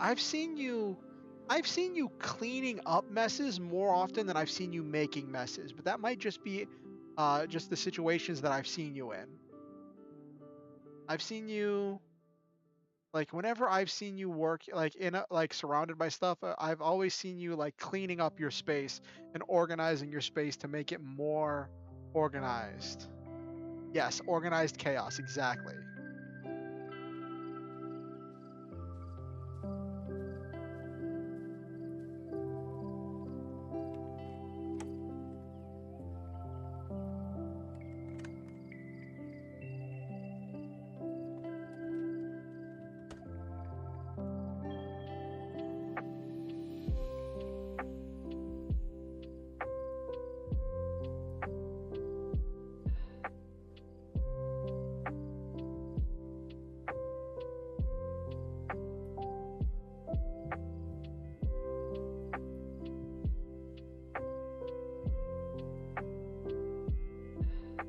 I've seen you cleaning up messes more often than I've seen you making messes. But that might just be just the situations that I've seen you in. I've seen you, like, whenever I've seen you work, like, surrounded by stuff, I've always seen you, like, cleaning up your space and organizing your space to make it more organized. Yes, organized chaos, exactly.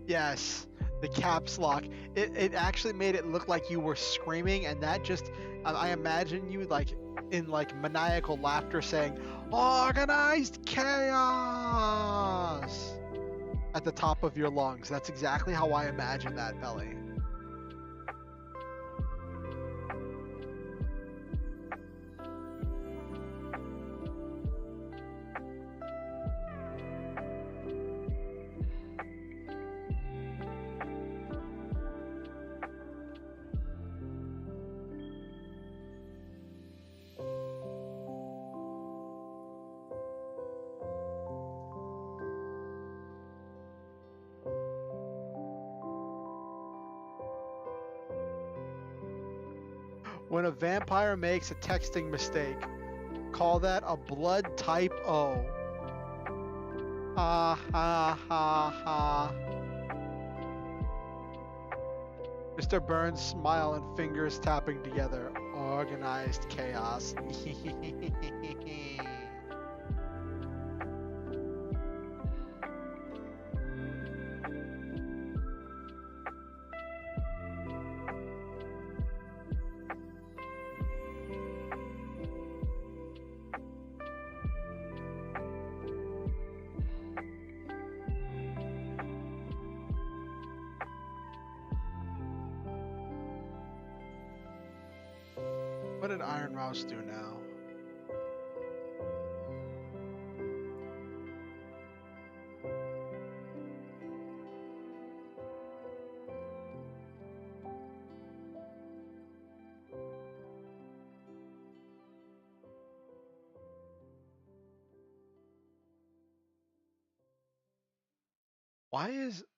Yes, the caps lock. It actually made it look like you were screaming, and that just I imagine you like in like maniacal laughter saying "organized chaos" at the top of your lungs. That's exactly how I imagine that, Pelly. When a vampire makes a texting mistake, call that a blood type O. Ha ha ha ha. Mr. Burns' smile and fingers tapping together. Organized chaos. What did Iron Mouse do now?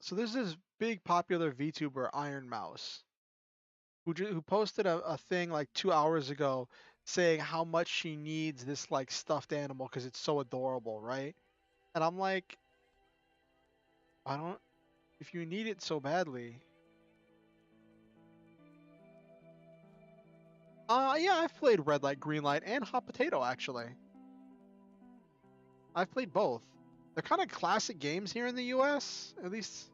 So there's this big popular VTuber Iron Mouse who posted a thing like 2 hours ago saying how much she needs this like stuffed animal because it's so adorable, right? And I'm like, I don't. If you need it so badly, yeah, I've played Red Light, Green Light, and Hot Potato actually. I've played both. They're kind of classic games here in the U.S. At least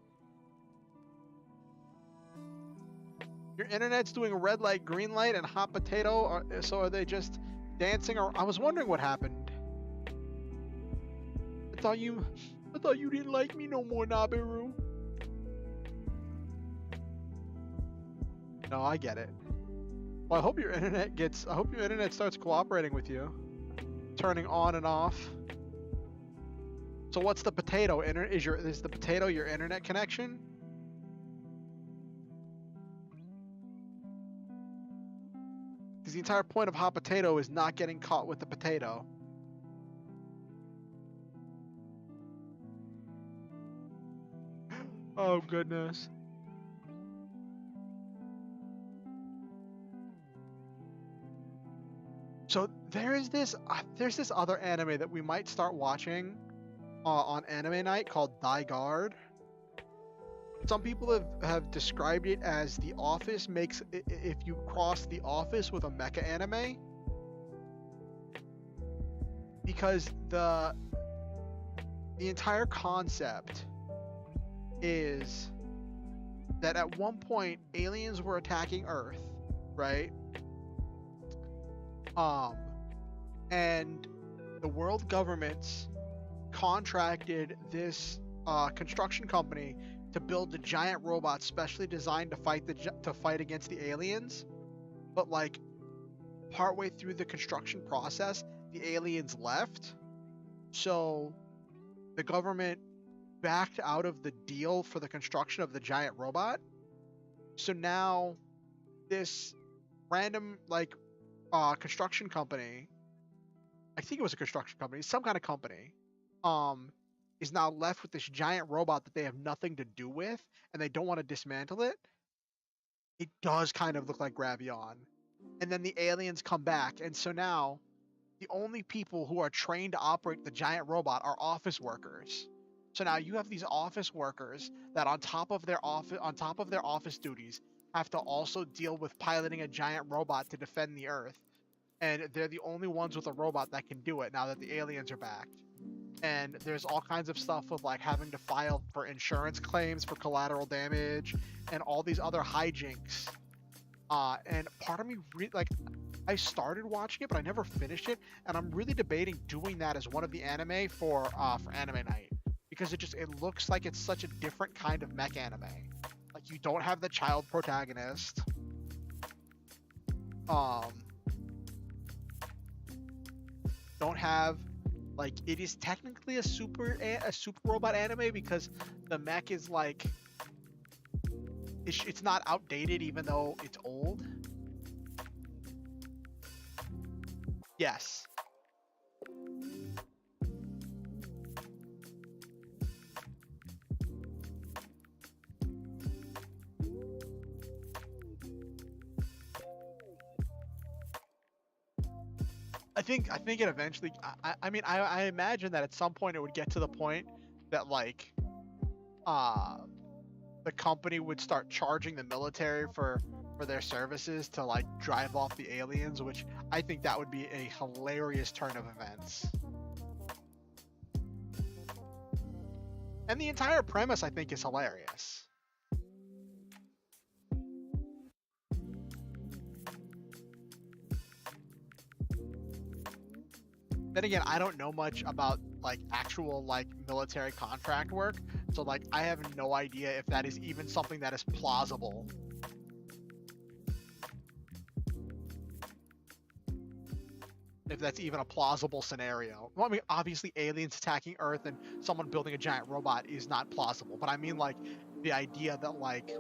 your internet's doing Red Light, Green Light, and Hot Potato. So are they just dancing? Or I was wondering what happened. I thought you didn't like me no more, Nabiru. No, I get it. Well, I hope your internet starts cooperating with you, turning on and off. So what's the potato? Is the potato your internet connection? Because the entire point of Hot Potato is not getting caught with the potato. Oh goodness. So there's this other anime that we might start watching on anime night called Die Guard. Some people have described it as The Office makes if you cross The Office with a mecha anime, because the entire concept is that at one point aliens were attacking Earth, right? And the world governments contracted this construction company to build a giant robot specially designed to fight against the aliens. But like partway through the construction process, the aliens left. So the government backed out of the deal for the construction of the giant robot. So now this random construction company, I think it was a construction company, some kind of company, is now left with this giant robot that they have nothing to do with, and they don't want to dismantle it. It does kind of look like Gravion. And then the aliens come back, and so now the only people who are trained to operate the giant robot are office workers. So now you have these office workers that on top of their office duties have to also deal with piloting a giant robot to defend the Earth. And they're the only ones with a robot that can do it now that the aliens are back. And there's all kinds of stuff with like having to file for insurance claims for collateral damage and all these other hijinks. And part of me I started watching it, but I never finished it, and I'm really debating doing that as one of the anime for anime night, because it looks like it's such a different kind of mech anime. Like you don't have the child protagonist. Don't have like it is technically a super robot anime because the mech is like it's not outdated even though it's old. Yes. I think it eventually. I mean, I imagine that at some point it would get to the point that like the company would start charging the military for their services to like drive off the aliens, which I think that would be a hilarious turn of events. And the entire premise, I think, is hilarious. Then again, I don't know much about like actual like military contract work, so like I have no idea if that is even something that is plausible. If that's even a plausible scenario. Well, I mean, obviously aliens attacking Earth and someone building a giant robot is not plausible, but I mean like the idea that like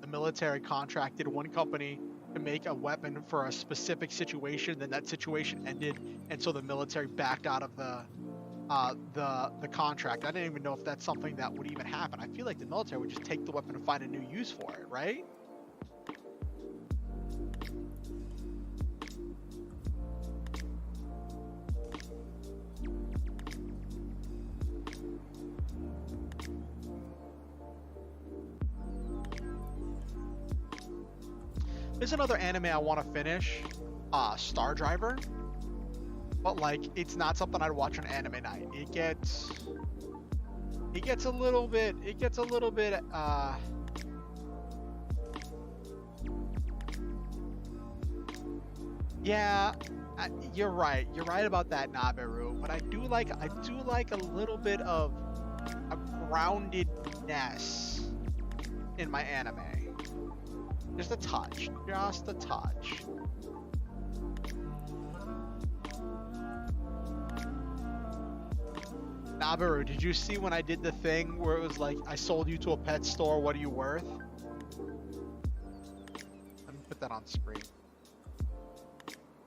the military contracted one company to make a weapon for a specific situation, then that situation ended, and so the military backed out of the contract. I didn't even know if that's something that would even happen. I feel like the military would just take the weapon and find a new use for it, right? There's another anime I want to finish, Star Driver, but like it's not something I'd watch on anime night. It gets a little bit, yeah, you're right about that, Naberu, but I do like a little bit of a groundedness in my anime. Just a touch. Nabaru, did you see when I did the thing where it was like, I sold you to a pet store, what are you worth? Let me put that on screen.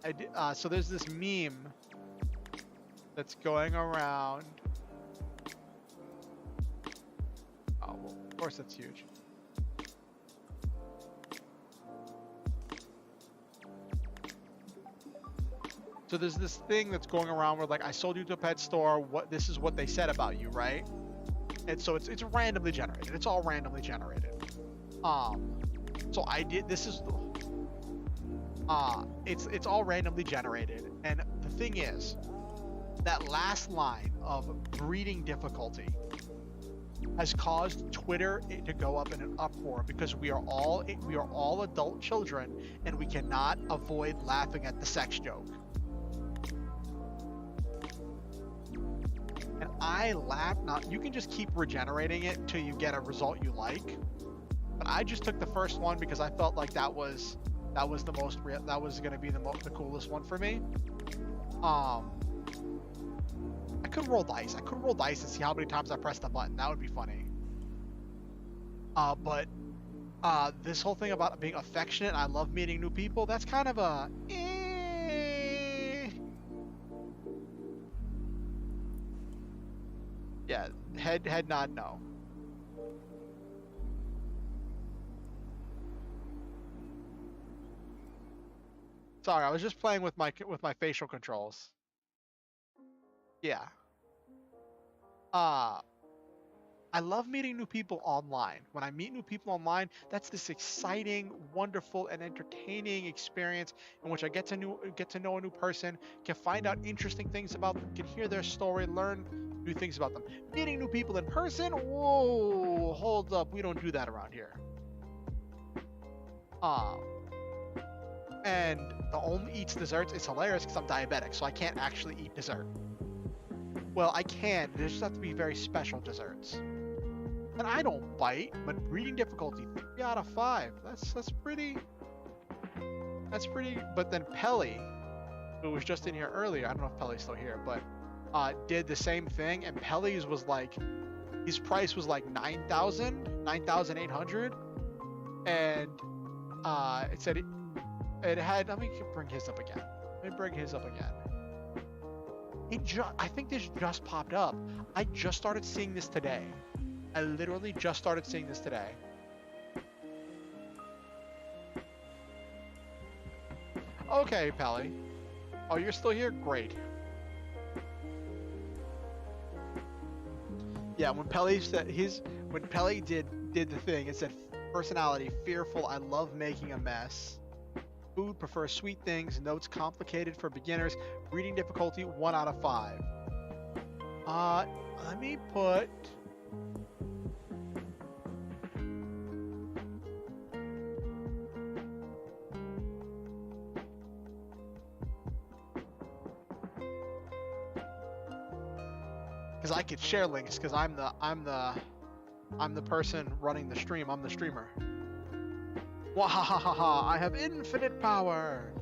I did, so there's this meme that's going around. Oh, well, of course that's huge. So there's this thing that's going around where like I sold you to a pet store. This is what they said about you, right? And so it's randomly generated. It's all randomly generated. So I did. This is. It's all randomly generated, and the thing is, that last line of breeding difficulty has caused Twitter to go up in an uproar because we are all adult children, and we cannot avoid laughing at the sex joke. And I laugh. Now you can just keep regenerating it until you get a result you like, but I just took the first one because I felt like that was the most that was going to be the coolest one for me. I could roll dice. I could roll dice and see how many times I pressed the button. That would be funny. But this whole thing about being affectionate, I love meeting new people. That's kind of a. Yeah, head nod no. Sorry, I was just playing with my facial controls. Yeah. I love meeting new people online. When I meet new people online, that's this exciting, wonderful, and entertaining experience in which I get to know a new person, can find out interesting things about them, can hear their story, learn new things about them. Meeting new people in person? Whoa, hold up, we don't do that around here. And the only eats desserts is hilarious because I'm diabetic, so I can't actually eat dessert. Well, I can. There just have to be very special desserts. And I don't bite, but reading difficulty 3 out of 5. That's pretty. That's pretty. But then Pelly, who was just in here earlier, I don't know if Pelly's still here, but did the same thing. And Pelly's was like, his price was like 9,800, and it said it had. Let me bring his up again. I think this just popped up. I just started seeing this today. I literally just started seeing this today. Okay, Pelly. Oh, you're still here? Great. Yeah, when Pele did the thing, it said personality, fearful, I love making a mess. Food, prefers sweet things, notes complicated for beginners, reading difficulty 1 out of 5. Let me put because I could share links because I'm the person running the stream. I'm the streamer. Wahahaha! I have infinite power.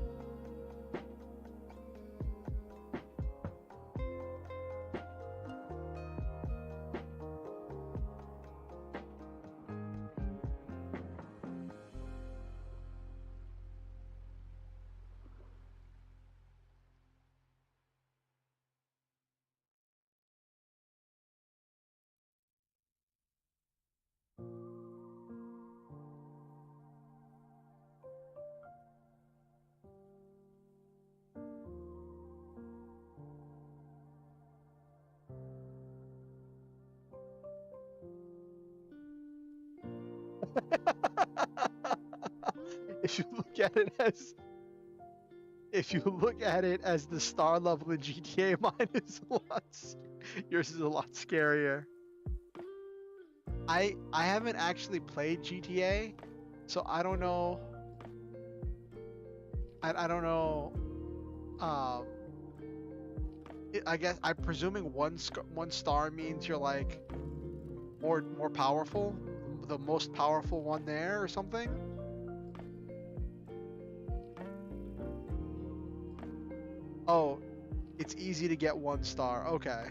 If you look at it as the star level in GTA, mine is yours is a lot scarier. I haven't actually played GTA, so I don't know. I don't know. I guess I'm presuming one star means you're like more powerful, the most powerful one there or something. Oh, it's easy to get 1 star. Okay.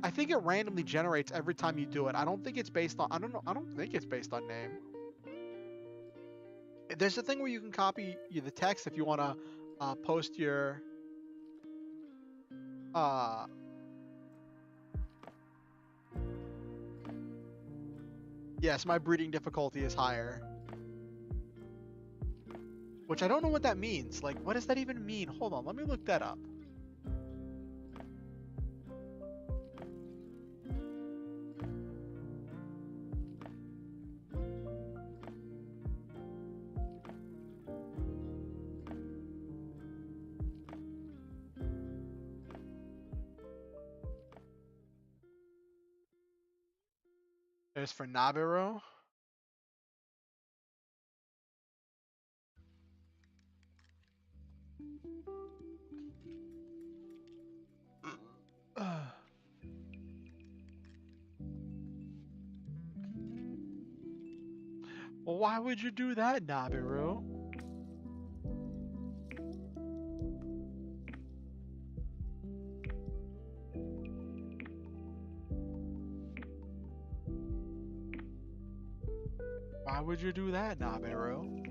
I think it randomly generates every time you do it. I don't think it's based on. I don't think it's based on name. There's a thing where you can copy the text if you want to post your. Yes, my breeding difficulty is higher. Which I don't know what that means. Like, what does that even mean? Hold on, let me look that up. There's for Nabiru. Well, why would you do that, Nabiru? Why would you do that, Nabiru?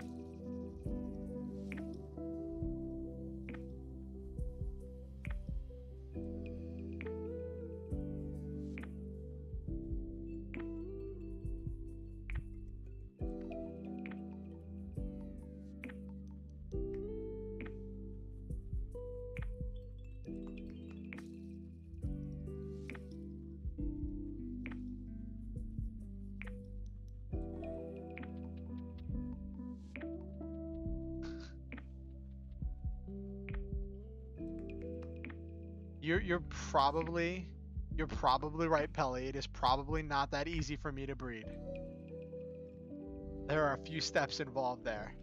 You're probably right, Pelly. It is probably not that easy for me to breed. There are a few steps involved there.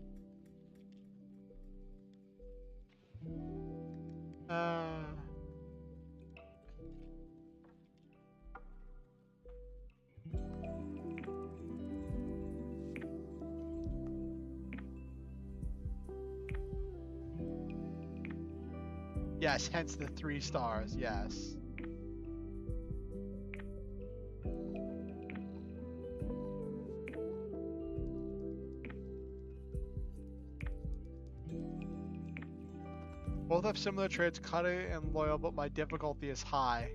Yes, hence the 3 stars, yes. Both have similar traits, cunning and loyal, but my difficulty is high.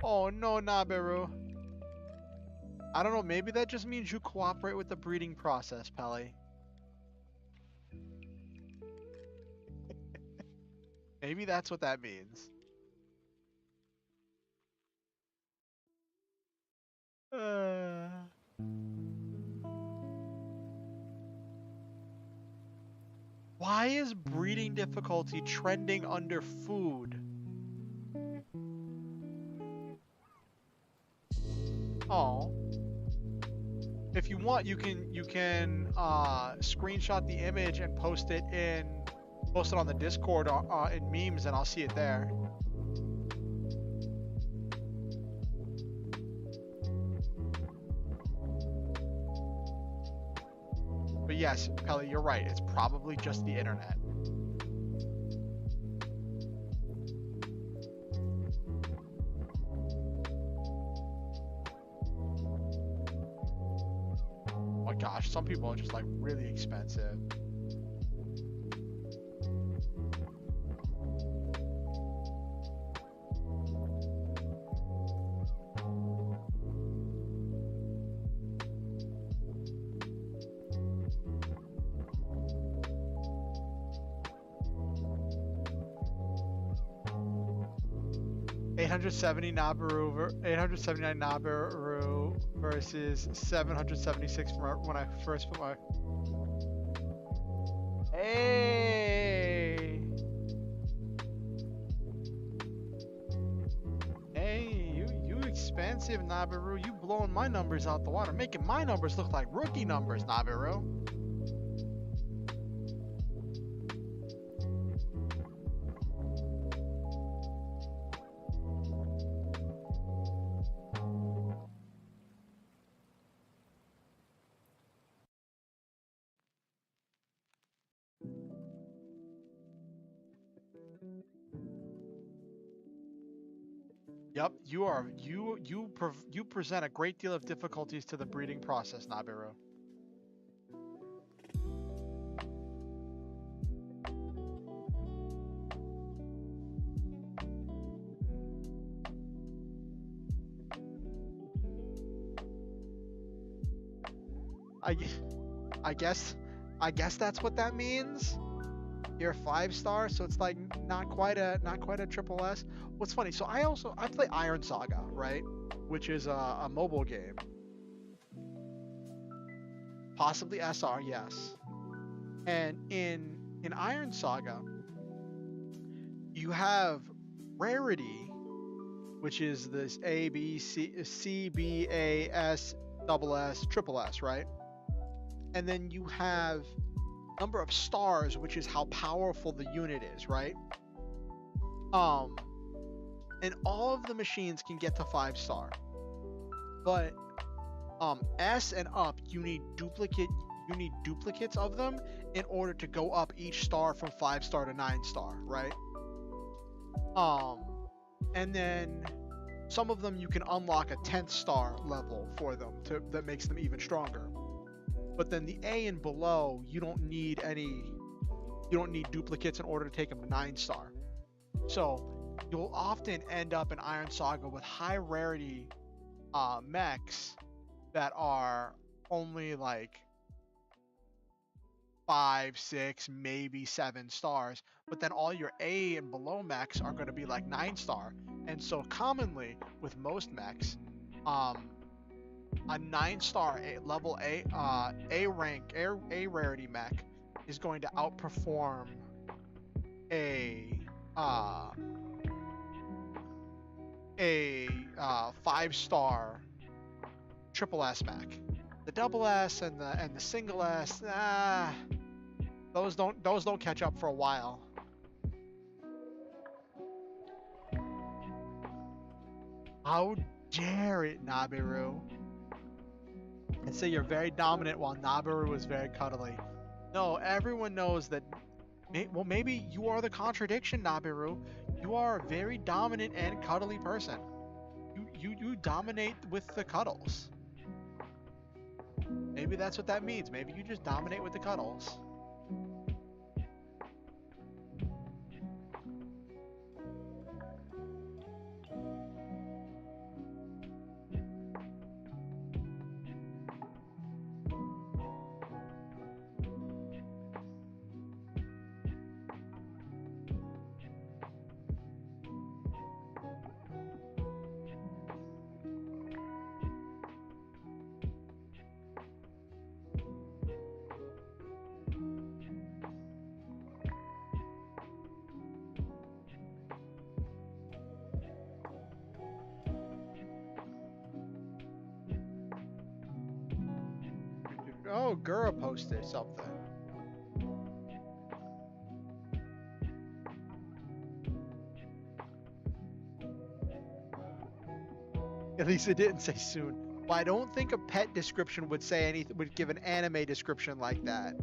Oh no, Nabiru. I don't know, maybe that just means you cooperate with the breeding process, Pelly. Maybe that's what that means. Why is breeding difficulty trending under food? Oh. If you want, you can screenshot the image and post it on the Discord in memes, and I'll see it there. But yes, Pelly, you're right. It's probably just the internet. Oh my gosh, some people are just like really expensive. $879 Nabaru versus 776 from when I first put my. Hey, you expensive Nabaru. You blowing my numbers out the water, making my numbers look like rookie numbers, Nabaru. Yep, you present a great deal of difficulties to the breeding process, Nabiru. I guess that's what that means. You're 5-star, so it's like not quite a triple S. What's funny? So I play Iron Saga, right? Which is a mobile game. Possibly SR, yes. And in Iron Saga, you have rarity, which is this A, B, C, B, A, S, double S, triple S, right? And then you have number of stars, which is how powerful the unit is, right? And all of the machines can get to 5-star, but S and up, you need duplicates of them in order to go up each star from 5-star to 9-star, right? And then some of them you can unlock a 10th star level for them that makes them even stronger. But then the A and below, you don't need duplicates in order to take them to 9-star. So you'll often end up in Iron Saga with high rarity mechs that are only like 5, 6, maybe 7 stars, but then all your A and below mechs are going to be like 9-star. And so commonly with most mechs, a 9-star level A rarity mech is going to outperform a 5-star triple S mech. The double S and the single S, those don't catch up for a while. How dare it, Nabiru? And say you're very dominant while Nabiru is very cuddly. No, everyone knows that. Well, maybe you are the contradiction, Nabiru. You are a very dominant and cuddly person. You dominate with the cuddles. Maybe that's what that means. Maybe you just dominate with the cuddles. Oh, Gura posted something. At least it didn't say soon. Well, I don't think a pet description would say anything, would give an anime description like that.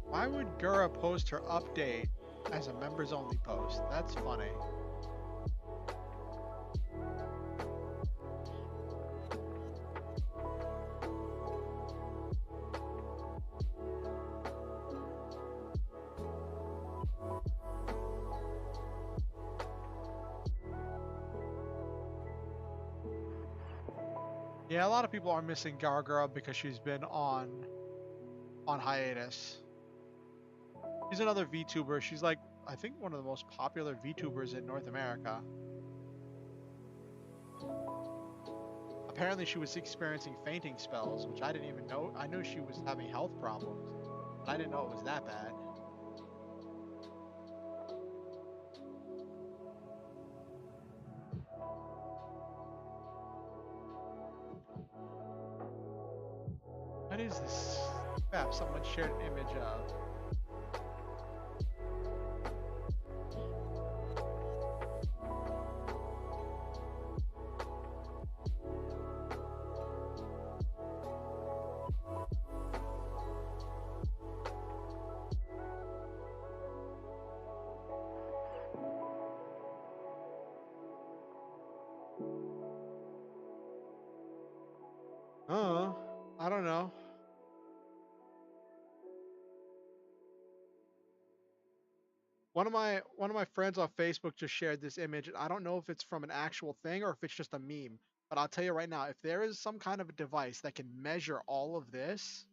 Why would Gura post her update as a members only post? That's funny. Yeah, a lot of people are missing Gargara because she's been on hiatus. She's another VTuber. She's like, I think one of the most popular VTubers in North America. Apparently she was experiencing fainting spells, which I didn't even know. I knew she was having health problems, but I didn't know it was that bad. What is this crap someone shared an image of? I don't know. One of my friends on Facebook just shared this image. I don't know if it's from an actual thing or if it's just a meme. But I'll tell you right now, if there is some kind of a device that can measure all of this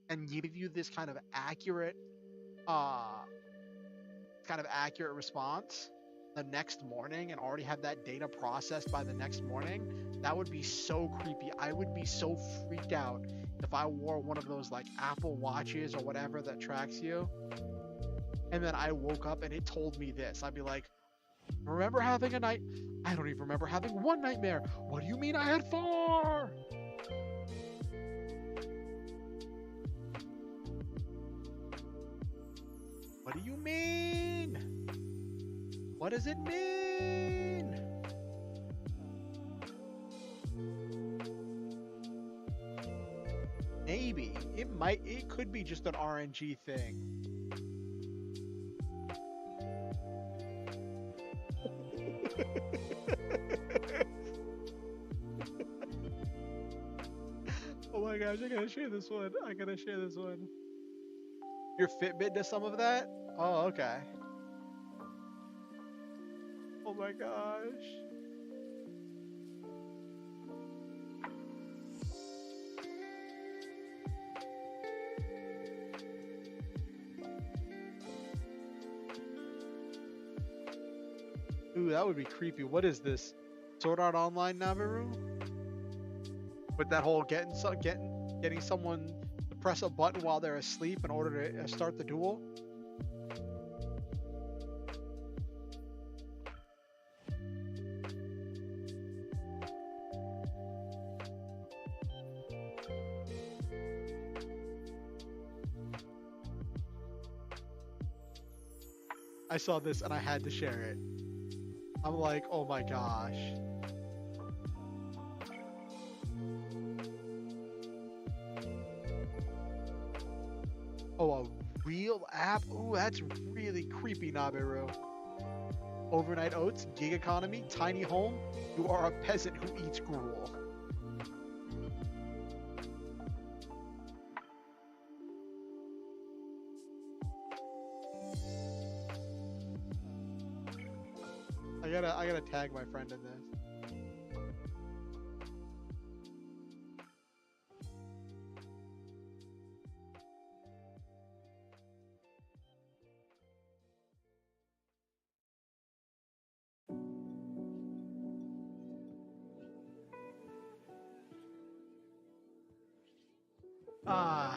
and give you this uh kind of accurate response the next morning and already have that data processed by the next morning, that would be so creepy. I would be so freaked out if I wore one of those like Apple Watches or whatever that tracks you, and then I woke up and it told me this. I'd be like, remember having a night? I don't even remember having one nightmare. What do you mean I had four? What do you mean? What does it mean? Maybe. It could be just an RNG thing. Oh my gosh, I gotta share this one. Your Fitbit does some of that? Oh, okay. Oh my gosh. Ooh, that would be creepy. What is this? Sword Art Online Naviru? With that whole getting someone to press a button while they're asleep in order to start the duel? I saw this and I had to share it. I'm like, oh my gosh. Oh, a real app? Ooh, that's really creepy, Naberu. Overnight oats, gig economy, tiny home. You are a peasant who eats gruel. I gotta tag my friend in this.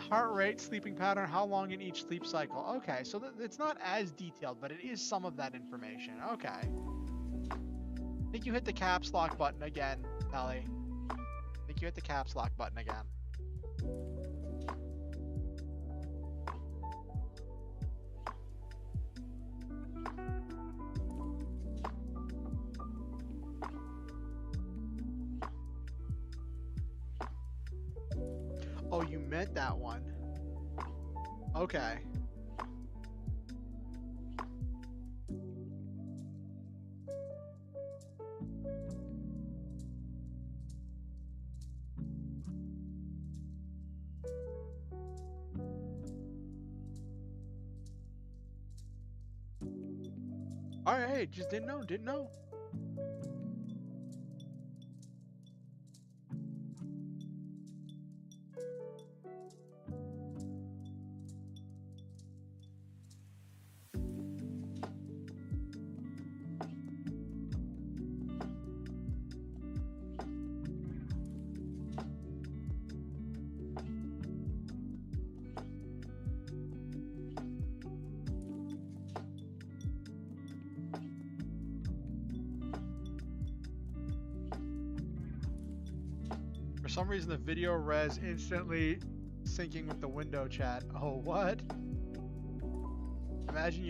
Heart rate, sleeping pattern, how long in each sleep cycle. Okay, so it's not as detailed, but it is some of that information. Okay. I think you hit the caps lock button again, Ellie. I think you hit the caps lock button again. Oh, you meant that one. Okay. Alright, just didn't know. For some reason, the video res instantly syncing with the window chat. Oh, what? Imagine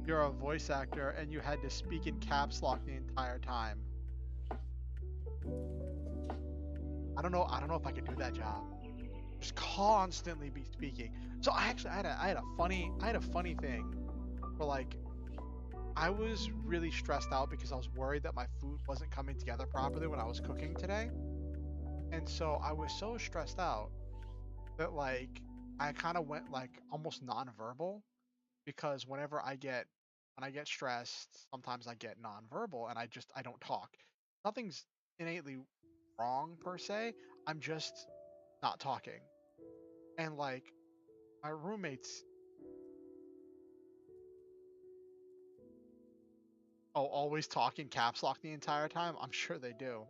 you're a voice actor and you had to speak in caps lock the entire time. I don't know if I could do that job. Just constantly be speaking. So I had a funny thing where like I was really stressed out because I was worried that my food wasn't coming together properly when I was cooking today. And so I was so stressed out that like I kind of went like almost nonverbal because when I get stressed, sometimes I get nonverbal and I don't talk. Nothing's innately wrong per se. I'm just not talking. And like my roommates, oh, always talking caps lock the entire time. I'm sure they do.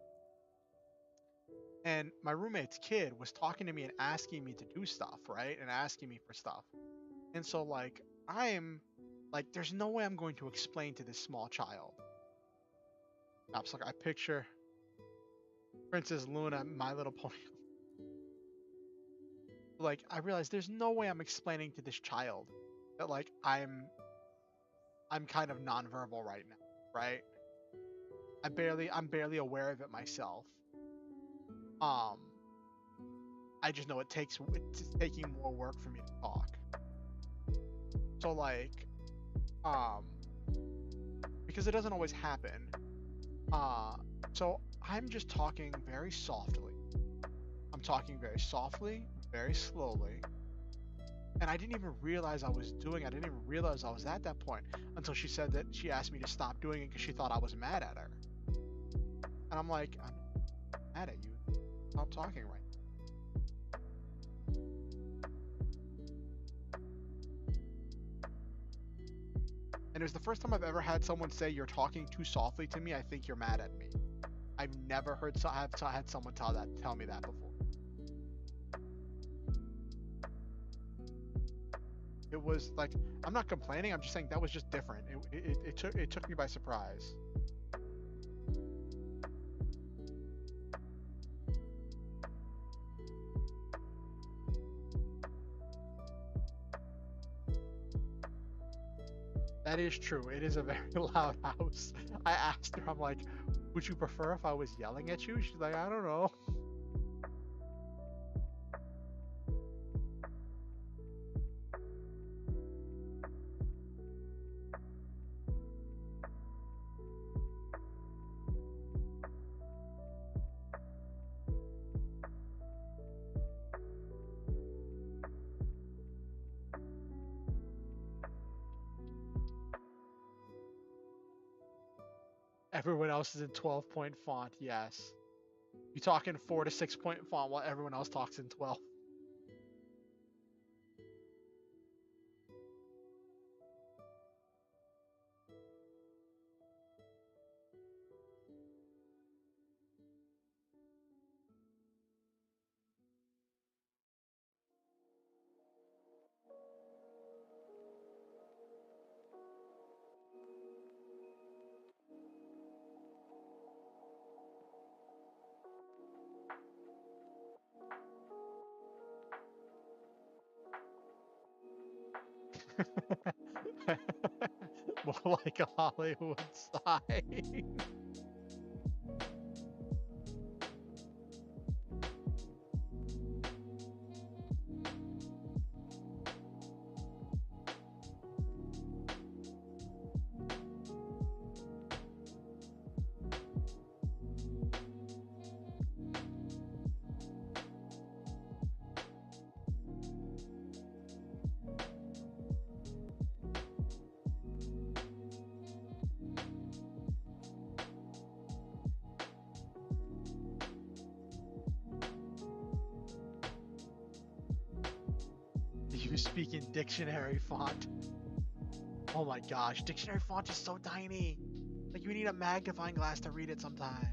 And my roommate's kid was talking to me and asking me to do stuff, right? And asking me for stuff. And so like I'm like there's no way I'm going to explain to this small child. Caps lock. I picture Princess Luna, My Little Pony. Like I realized there's no way I'm explaining to this child that like I'm kind of nonverbal right now, right? I'm barely aware of it myself. Um, I just know it's taking more work for me to talk. So like, um, because it doesn't always happen. Uh, so I'm just talking very softly. I'm talking very softly, very slowly. And I didn't even realize I was doing it. I didn't even realize I was at that point until she said that she asked me to stop doing it because she thought I was mad at her. And I'm like, I'm mad at you. Stop talking right now. And it was the first time I've ever had someone say, you're talking too softly to me. I think you're mad at me. I've never had someone tell me that before. It was like, I'm not complaining. I'm just saying that was just different. It took me by surprise. That is true. It is a very loud house. I asked her, I'm like, would you prefer if I was yelling at you? She's like, I don't know. Everyone else is in 12-point font, yes. You talk in 4 to 6-point font while everyone else talks in 12. More like a Hollywood sign. You speak in dictionary font. Oh my gosh, dictionary font is so tiny. Like you need a magnifying glass to read it sometimes.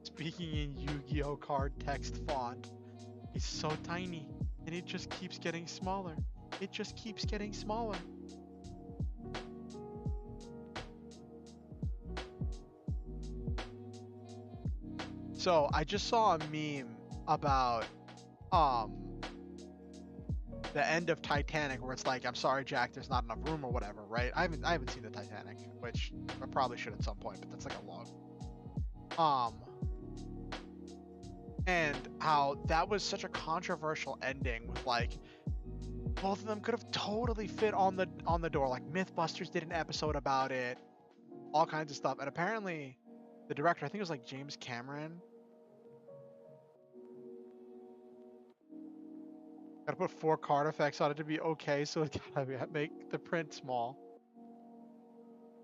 Speaking in Yu-Gi-Oh card text font is so tiny, and it just keeps getting smaller. It just keeps getting smaller. So I just saw a meme about um the end of Titanic where it's like, I'm sorry, Jack, there's not enough room or whatever, right? I haven't seen the Titanic, which I probably should at some point, but that's like a long. And how that was such a controversial ending with like both of them could have totally fit on the door. Like Mythbusters did an episode about it, all kinds of stuff. And apparently the director, I think it was like James Cameron, gotta put 4 card effects on it to be okay, so it gotta make the print small.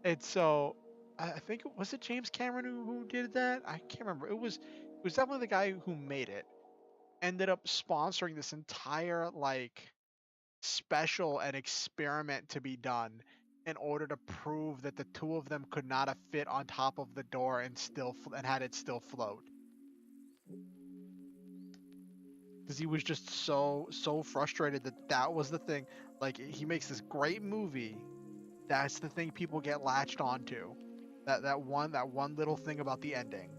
And so I think was it James Cameron who did that? I can't remember. It was definitely the guy who made it. Ended up sponsoring this entire like special and experiment to be done in order to prove that the two of them could not have fit on top of the door and and had it still float. Because he was just so frustrated that that was the thing. Like he makes this great movie, that's the thing people get latched onto. That one little thing about the ending.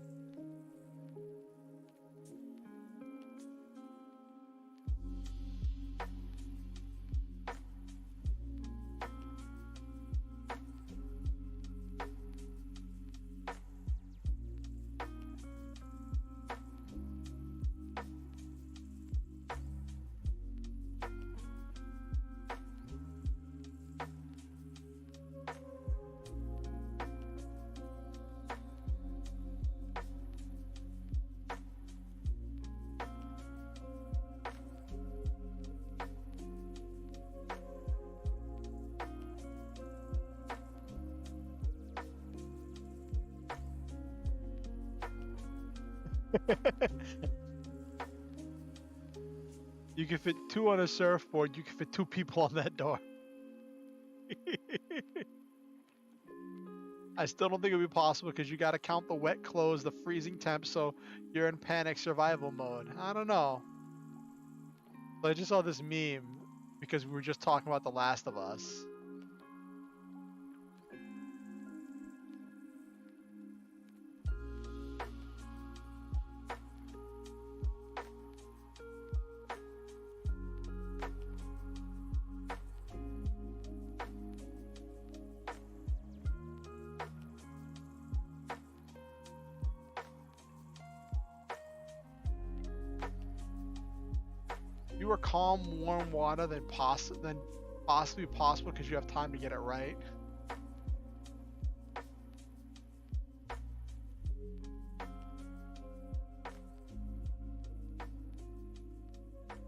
You can fit 2 on a surfboard. You can fit 2 people on that door. I still don't think it would be possible because you got to count the wet clothes, the freezing temps, so you're in panic survival mode. I don't know. But I just saw this meme because we were just talking about The Last of Us. Fewer calm, warm water than possibly possible because you have time to get it right.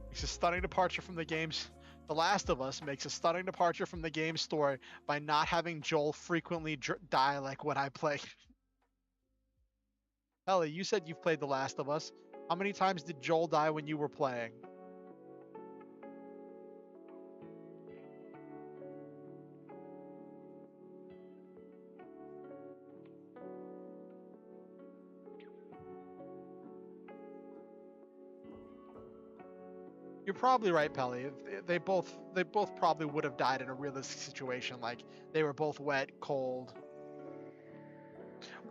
Makes a stunning departure from the game's. The Last of Us makes a stunning departure from the game's story by not having Joel frequently die like when I play. Ellie, you said you've played The Last of Us. How many times did Joel die when you were playing? You're probably right, Pelly. They both probably would have died in a realistic situation, like they were both wet, cold.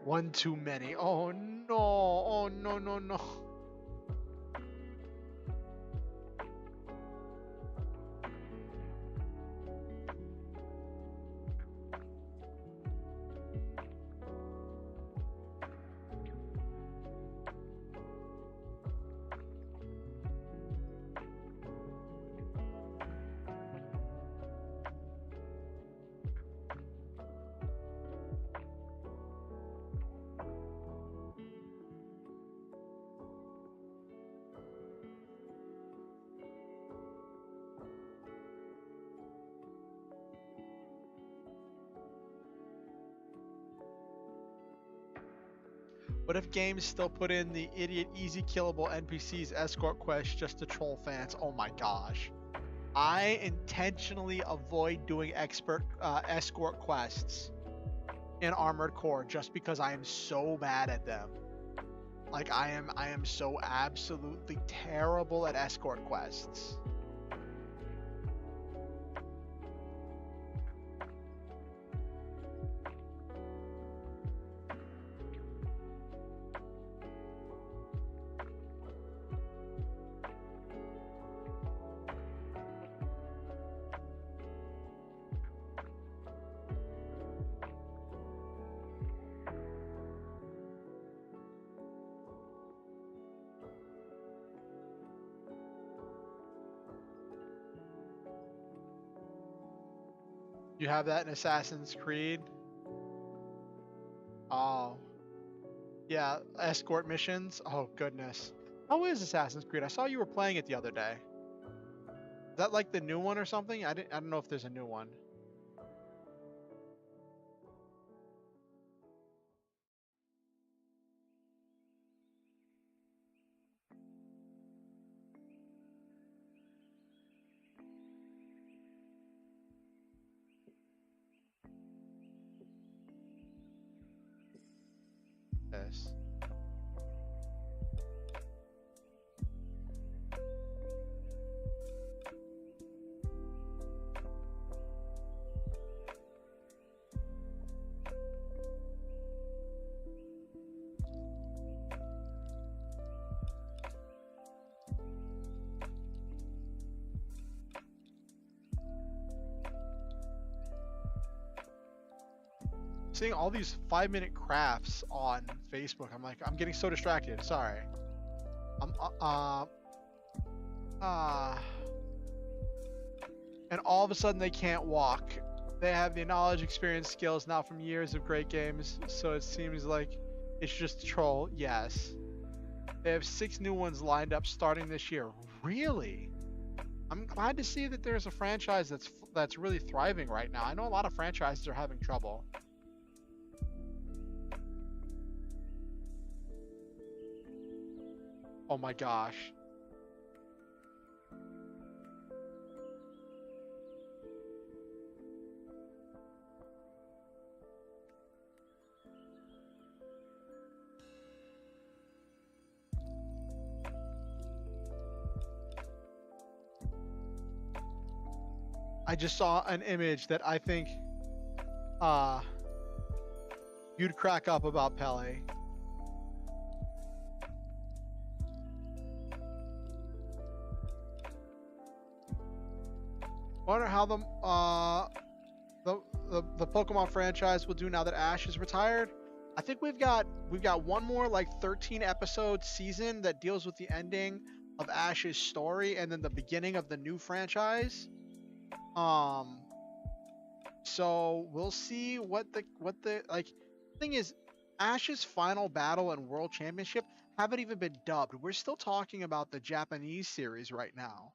One too many. Oh no! Oh no no no! What if games still put in the idiot easy killable NPCs escort quest just to troll fans? Oh my gosh. I intentionally avoid doing escort quests in Armored Core just because I am so bad at them. Like I am so absolutely terrible at escort quests. You have that in Assassin's Creed? Oh. Yeah, escort missions? Oh goodness. How is Assassin's Creed? I saw you were playing it the other day. Is that like the new one or something? I don't know if there's a new one. Yes. Seeing all these 5-minute crafts on Facebook, I'm like, I'm getting so distracted. Sorry. And all of a sudden they can't walk. They have the knowledge, experience, skills now from years of great games, so it seems like it's just a troll. Yes. They have 6 new ones lined up starting this year. Really? I'm glad to see that there's a franchise that's really thriving right now. I know a lot of franchises are having trouble. Oh my gosh. I just saw an image that I think uh you'd crack up about Pele. Wonder how the Pokemon franchise will do now that Ash is retired. I think we've got one more like 13 episode season that deals with the ending of Ash's story and then the beginning of the new franchise. So we'll see what the like thing is. Ash's final battle and world championship haven't even been dubbed. We're still talking about the Japanese series right now.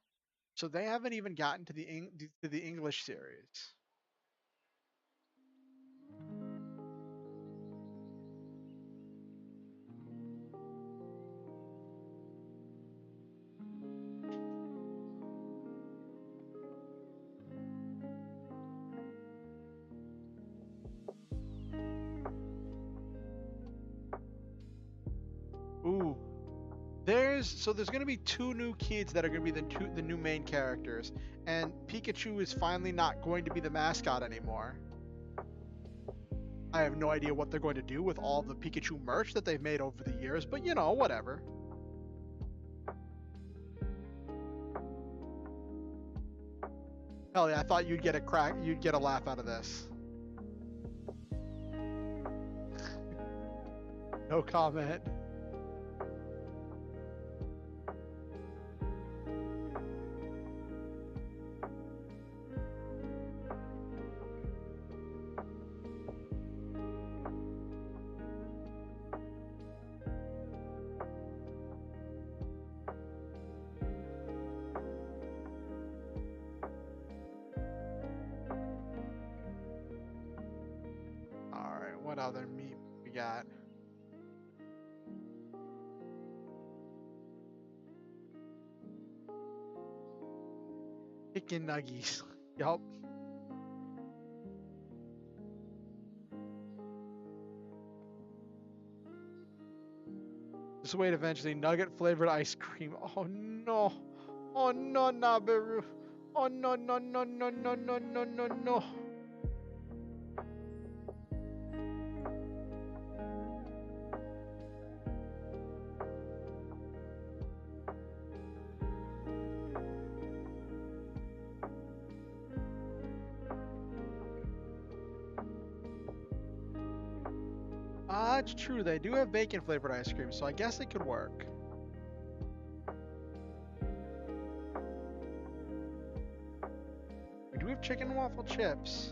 So they haven't even gotten to the English series. Ooh. There's gonna be two new kids that are gonna be the new main characters, and Pikachu is finally not going to be the mascot anymore. I have no idea what they're going to do with all the Pikachu merch that they've made over the years, but you know, whatever. Hell yeah, I thought you'd get a laugh out of this. No comment. Alright, what other meat we got? Chicken nuggies. Yup. Just wait eventually. Nugget flavored ice cream. Oh no. Oh no, Naberu. Oh no, no, no, no, no, no, no, no, no. It's true. They do have bacon flavored ice cream, so I guess it could work. We do have chicken and waffle chips.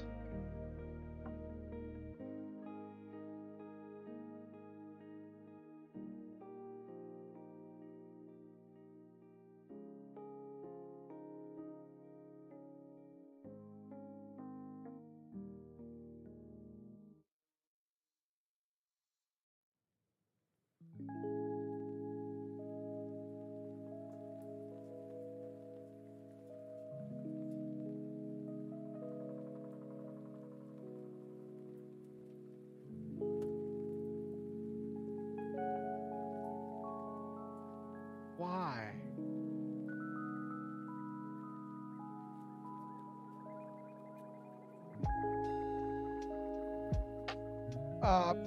Why?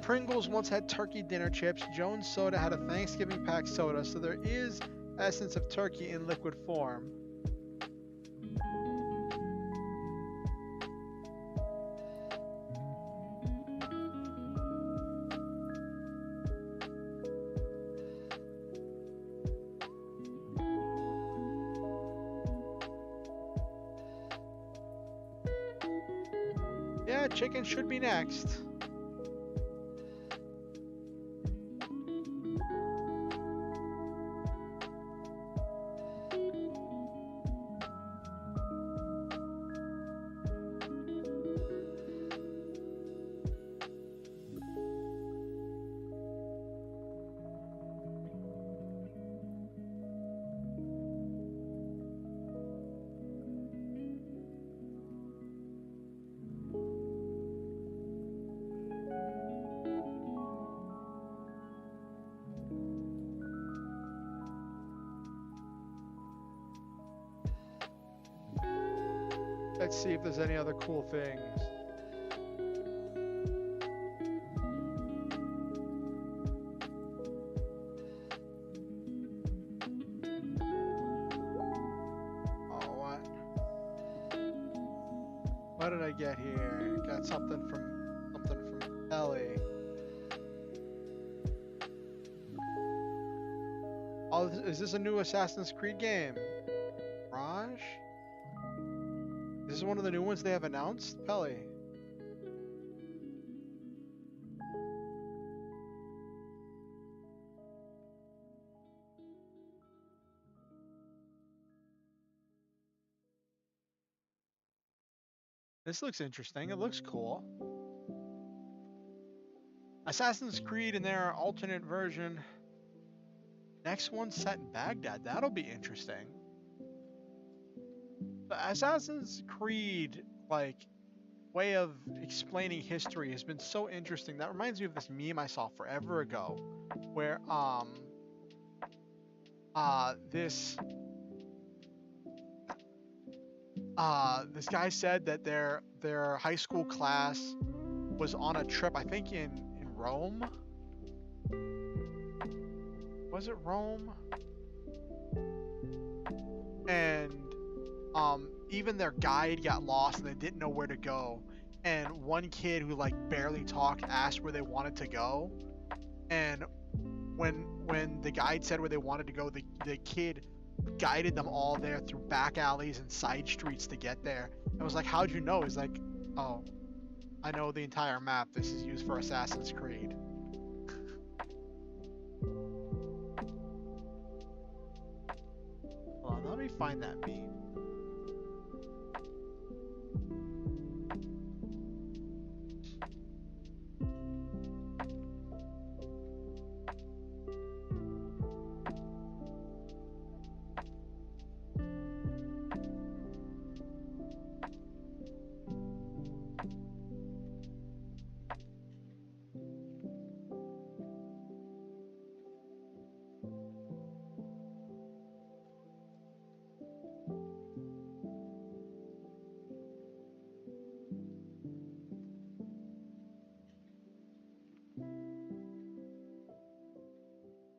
Pringles once had turkey dinner chips. Jones Soda had a Thanksgiving pack soda, so there is essence of turkey in liquid form. Yeah, chicken should be next. Let's see if there's any other cool things. What did I get here? Got something from Ellie. Oh, is this a new Assassin's Creed game? Raj? This is one of the new ones they have announced? Pelly. This looks interesting. It looks cool. Assassin's Creed in their alternate version. Next one set in Baghdad. That'll be interesting. The Assassin's Creed, like, way of explaining history has been so interesting. That reminds me of this meme I saw forever ago, where this guy said that their high school class was on a trip, I think in Rome. Was it Rome? And even their guide got lost and they didn't know where to go. And one kid who like barely talked asked where they wanted to go. And when the guide said where they wanted to go, the kid guided them all there through back alleys and side streets to get there. And was like, how'd you know? He's like, oh, I know the entire map. This is used for Assassin's Creed. Hold on, let me find that meme.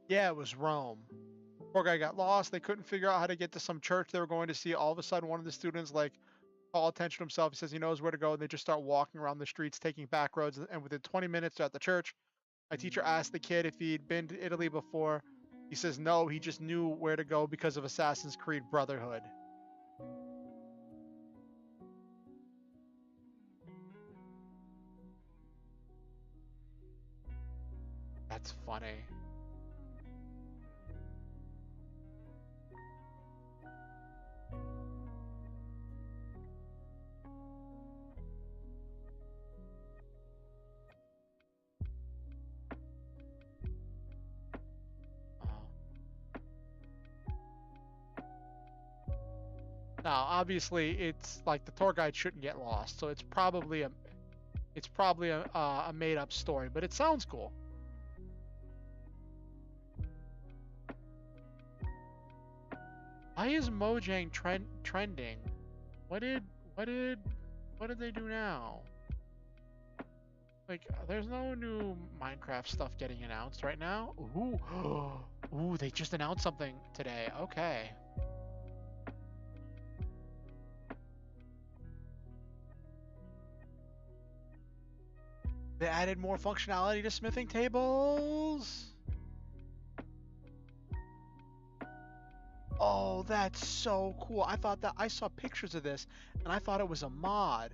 Yeah, it was Rome. Poor guy got lost. They couldn't figure out how to get to some church they were going to see. All of a sudden, one of the students like call attention to himself. He says he knows where to go. And they just start walking around the streets, taking back roads. And within 20 minutes, they're at the church. My teacher asked the kid if he'd been to Italy before. He says no. He just knew where to go because of Assassin's Creed Brotherhood. That's funny. Now, obviously, it's like the tour guide shouldn't get lost, so it's probably a made-up story, but it sounds cool. Why is Mojang trending? What did they do now? Like, there's no new Minecraft stuff getting announced right now. Ooh, ooh, they just announced something today. Okay. They added more functionality to smithing tables. Oh, that's so cool. I saw pictures of this and I thought it was a mod.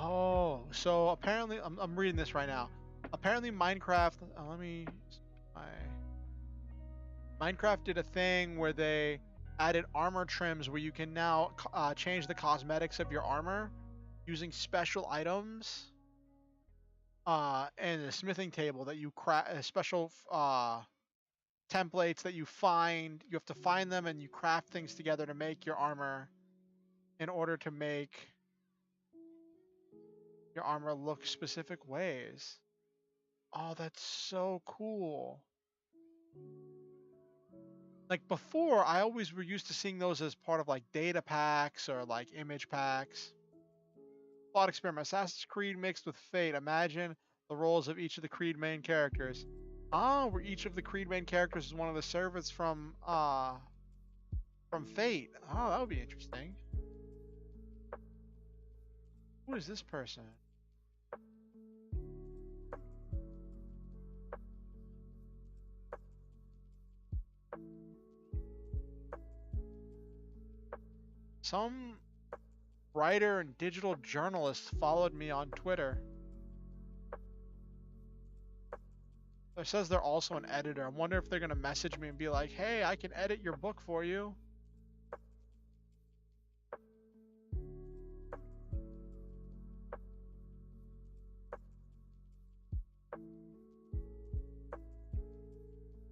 Oh, so apparently, I'm reading this right now. apparently Minecraft. Minecraft did a thing where they added armor trims where you can now change the cosmetics of your armor using special items and a smithing table that you craft, special templates that you find. You have to find them and you craft things together to make your armor in order to make your armor look specific ways. Oh, that's so cool. Like before, I always were used to seeing those as part of like data packs or like image packs. Thought experiment: Assassin's Creed mixed with Fate. Imagine the roles of each of the Creed main characters. Ah, where each of the Creed main characters is one of the servants from Fate. Oh, that would be interesting. Who is this person? Some writer and digital journalist followed me on Twitter. It says they're also an editor. I wonder if they're going to message me and be like, hey, I can edit your book for you.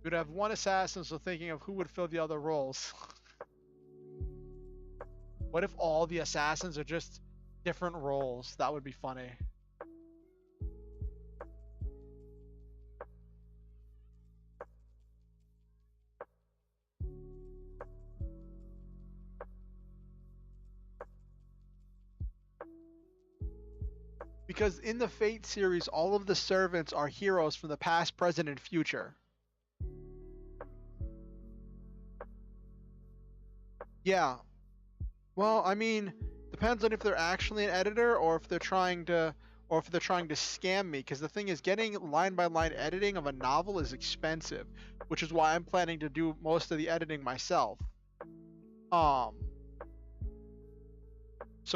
You'd have one assassin, so thinking of who would fill the other roles. What if all the assassins are just different roles? That would be funny. Because in the Fate series, all of the servants are heroes from the past, present, and future. Yeah. Well, I mean, depends on if they're actually an editor or if they're trying to scam me. Because the thing is, getting line by line editing of a novel is expensive, which is why I'm planning to do most of the editing myself. So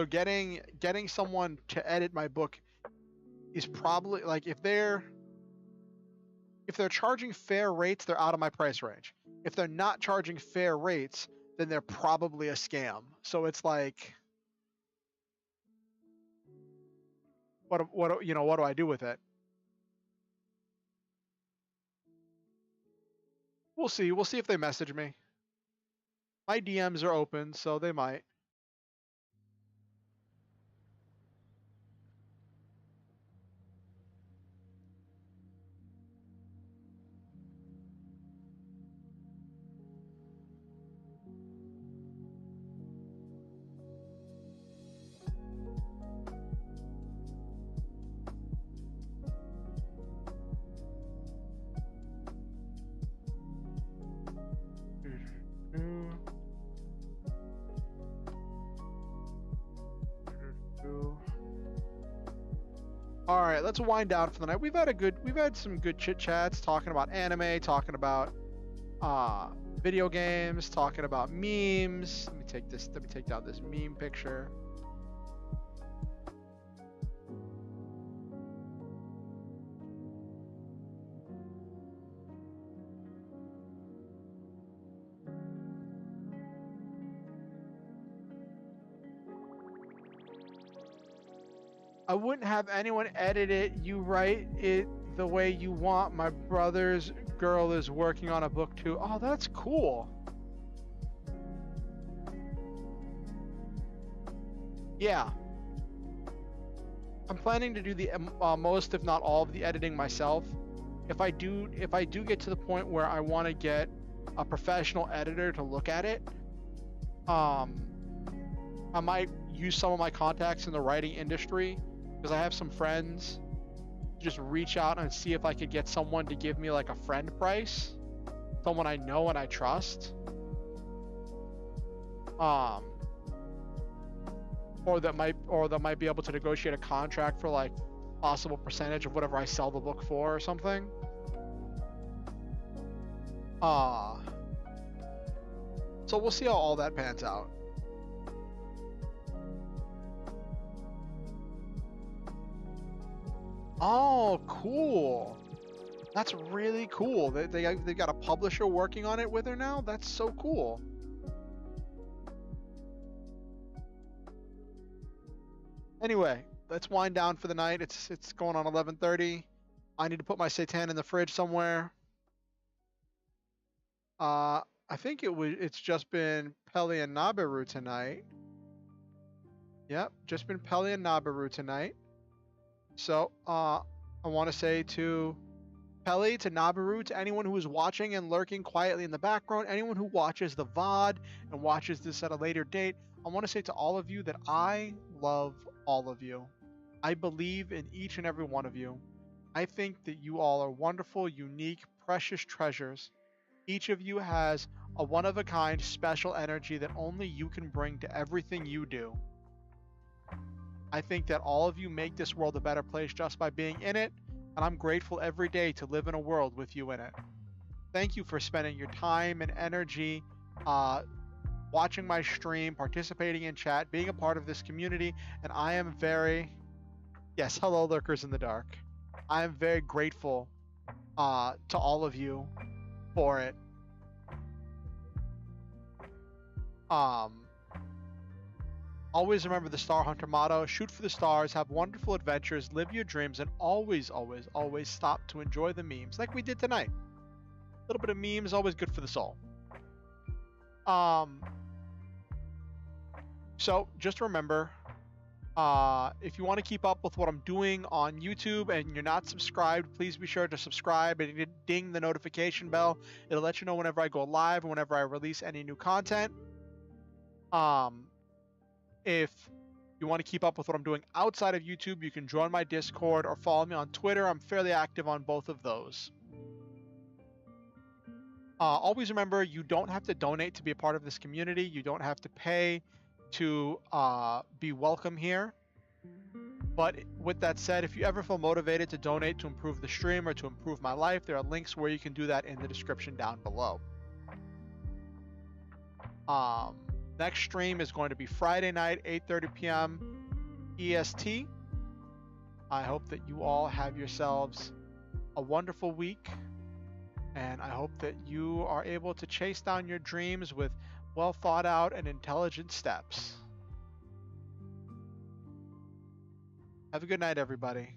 getting someone to edit my book is probably like if they're charging fair rates, they're out of my price range. If they're not charging fair rates, then they're probably a scam. So it's like, what do I do with it? We'll see. We'll see if they message me. My DMs are open, so they might. All right, let's wind down for the night. We've had some good chit chats, talking about anime, talking about video games, talking about memes. Let me take down this meme picture. I wouldn't have anyone edit it. You write it the way you want. My brother's girl is working on a book too. Oh, that's cool. Yeah. I'm planning to do the most, if not all, of the editing myself. If I do get to the point where I want to get a professional editor to look at it, I might use some of my contacts in the writing industry, because I have some friends. Just reach out and see if I could get someone to give me like a friend price, someone I know and I trust, or that might be able to negotiate a contract for like possible percentage of whatever I sell the book for or something. So we'll see how all that pans out. Oh, cool. That's really cool. They got a publisher working on it with her now. That's so cool. Anyway, let's wind down for the night. It's going on 11:30. I need to put my seitan in the fridge somewhere. I think it's just been Peli and Nabaru tonight. Yep, just been Peli and Nabaru tonight. So, I want to say to Peli, to Nabaru, to anyone who is watching and lurking quietly in the background, anyone who watches the VOD and watches this at a later date, I want to say to all of you that I love all of you. I believe in each and every one of you. I think that you all are wonderful, unique, precious treasures. Each of you has a one-of-a-kind special energy that only you can bring to everything you do. I think that all of you make this world a better place just by being in it, and I'm grateful every day to live in a world with you in it. Thank you for spending your time and energy watching my stream, participating in chat, being a part of this community, and I am very... Yes, hello, lurkers in the dark. I am very grateful to all of you for it. Always remember the Star Hunter motto: shoot for the stars, have wonderful adventures, live your dreams, and always, always, always stop to enjoy the memes, like we did tonight. A little bit of memes, always good for the soul. So just remember, if you want to keep up with what I'm doing on YouTube and you're not subscribed, please be sure to subscribe and ding the notification bell. It'll let you know whenever I go live and whenever I release any new content. If you want to keep up with what I'm doing outside of YouTube, you can join my Discord or follow me on Twitter. I'm fairly active on both of those. Always remember, you don't have to donate to be a part of this community. You don't have to pay to be welcome here. But with that said, if you ever feel motivated to donate to improve the stream or to improve my life, there are links where you can do that in the description down below. Next stream is going to be Friday night, 8:30 p.m. EST. I hope that you all have yourselves a wonderful week, and I hope that you are able to chase down your dreams with well thought out and intelligent steps. Have a good night, everybody.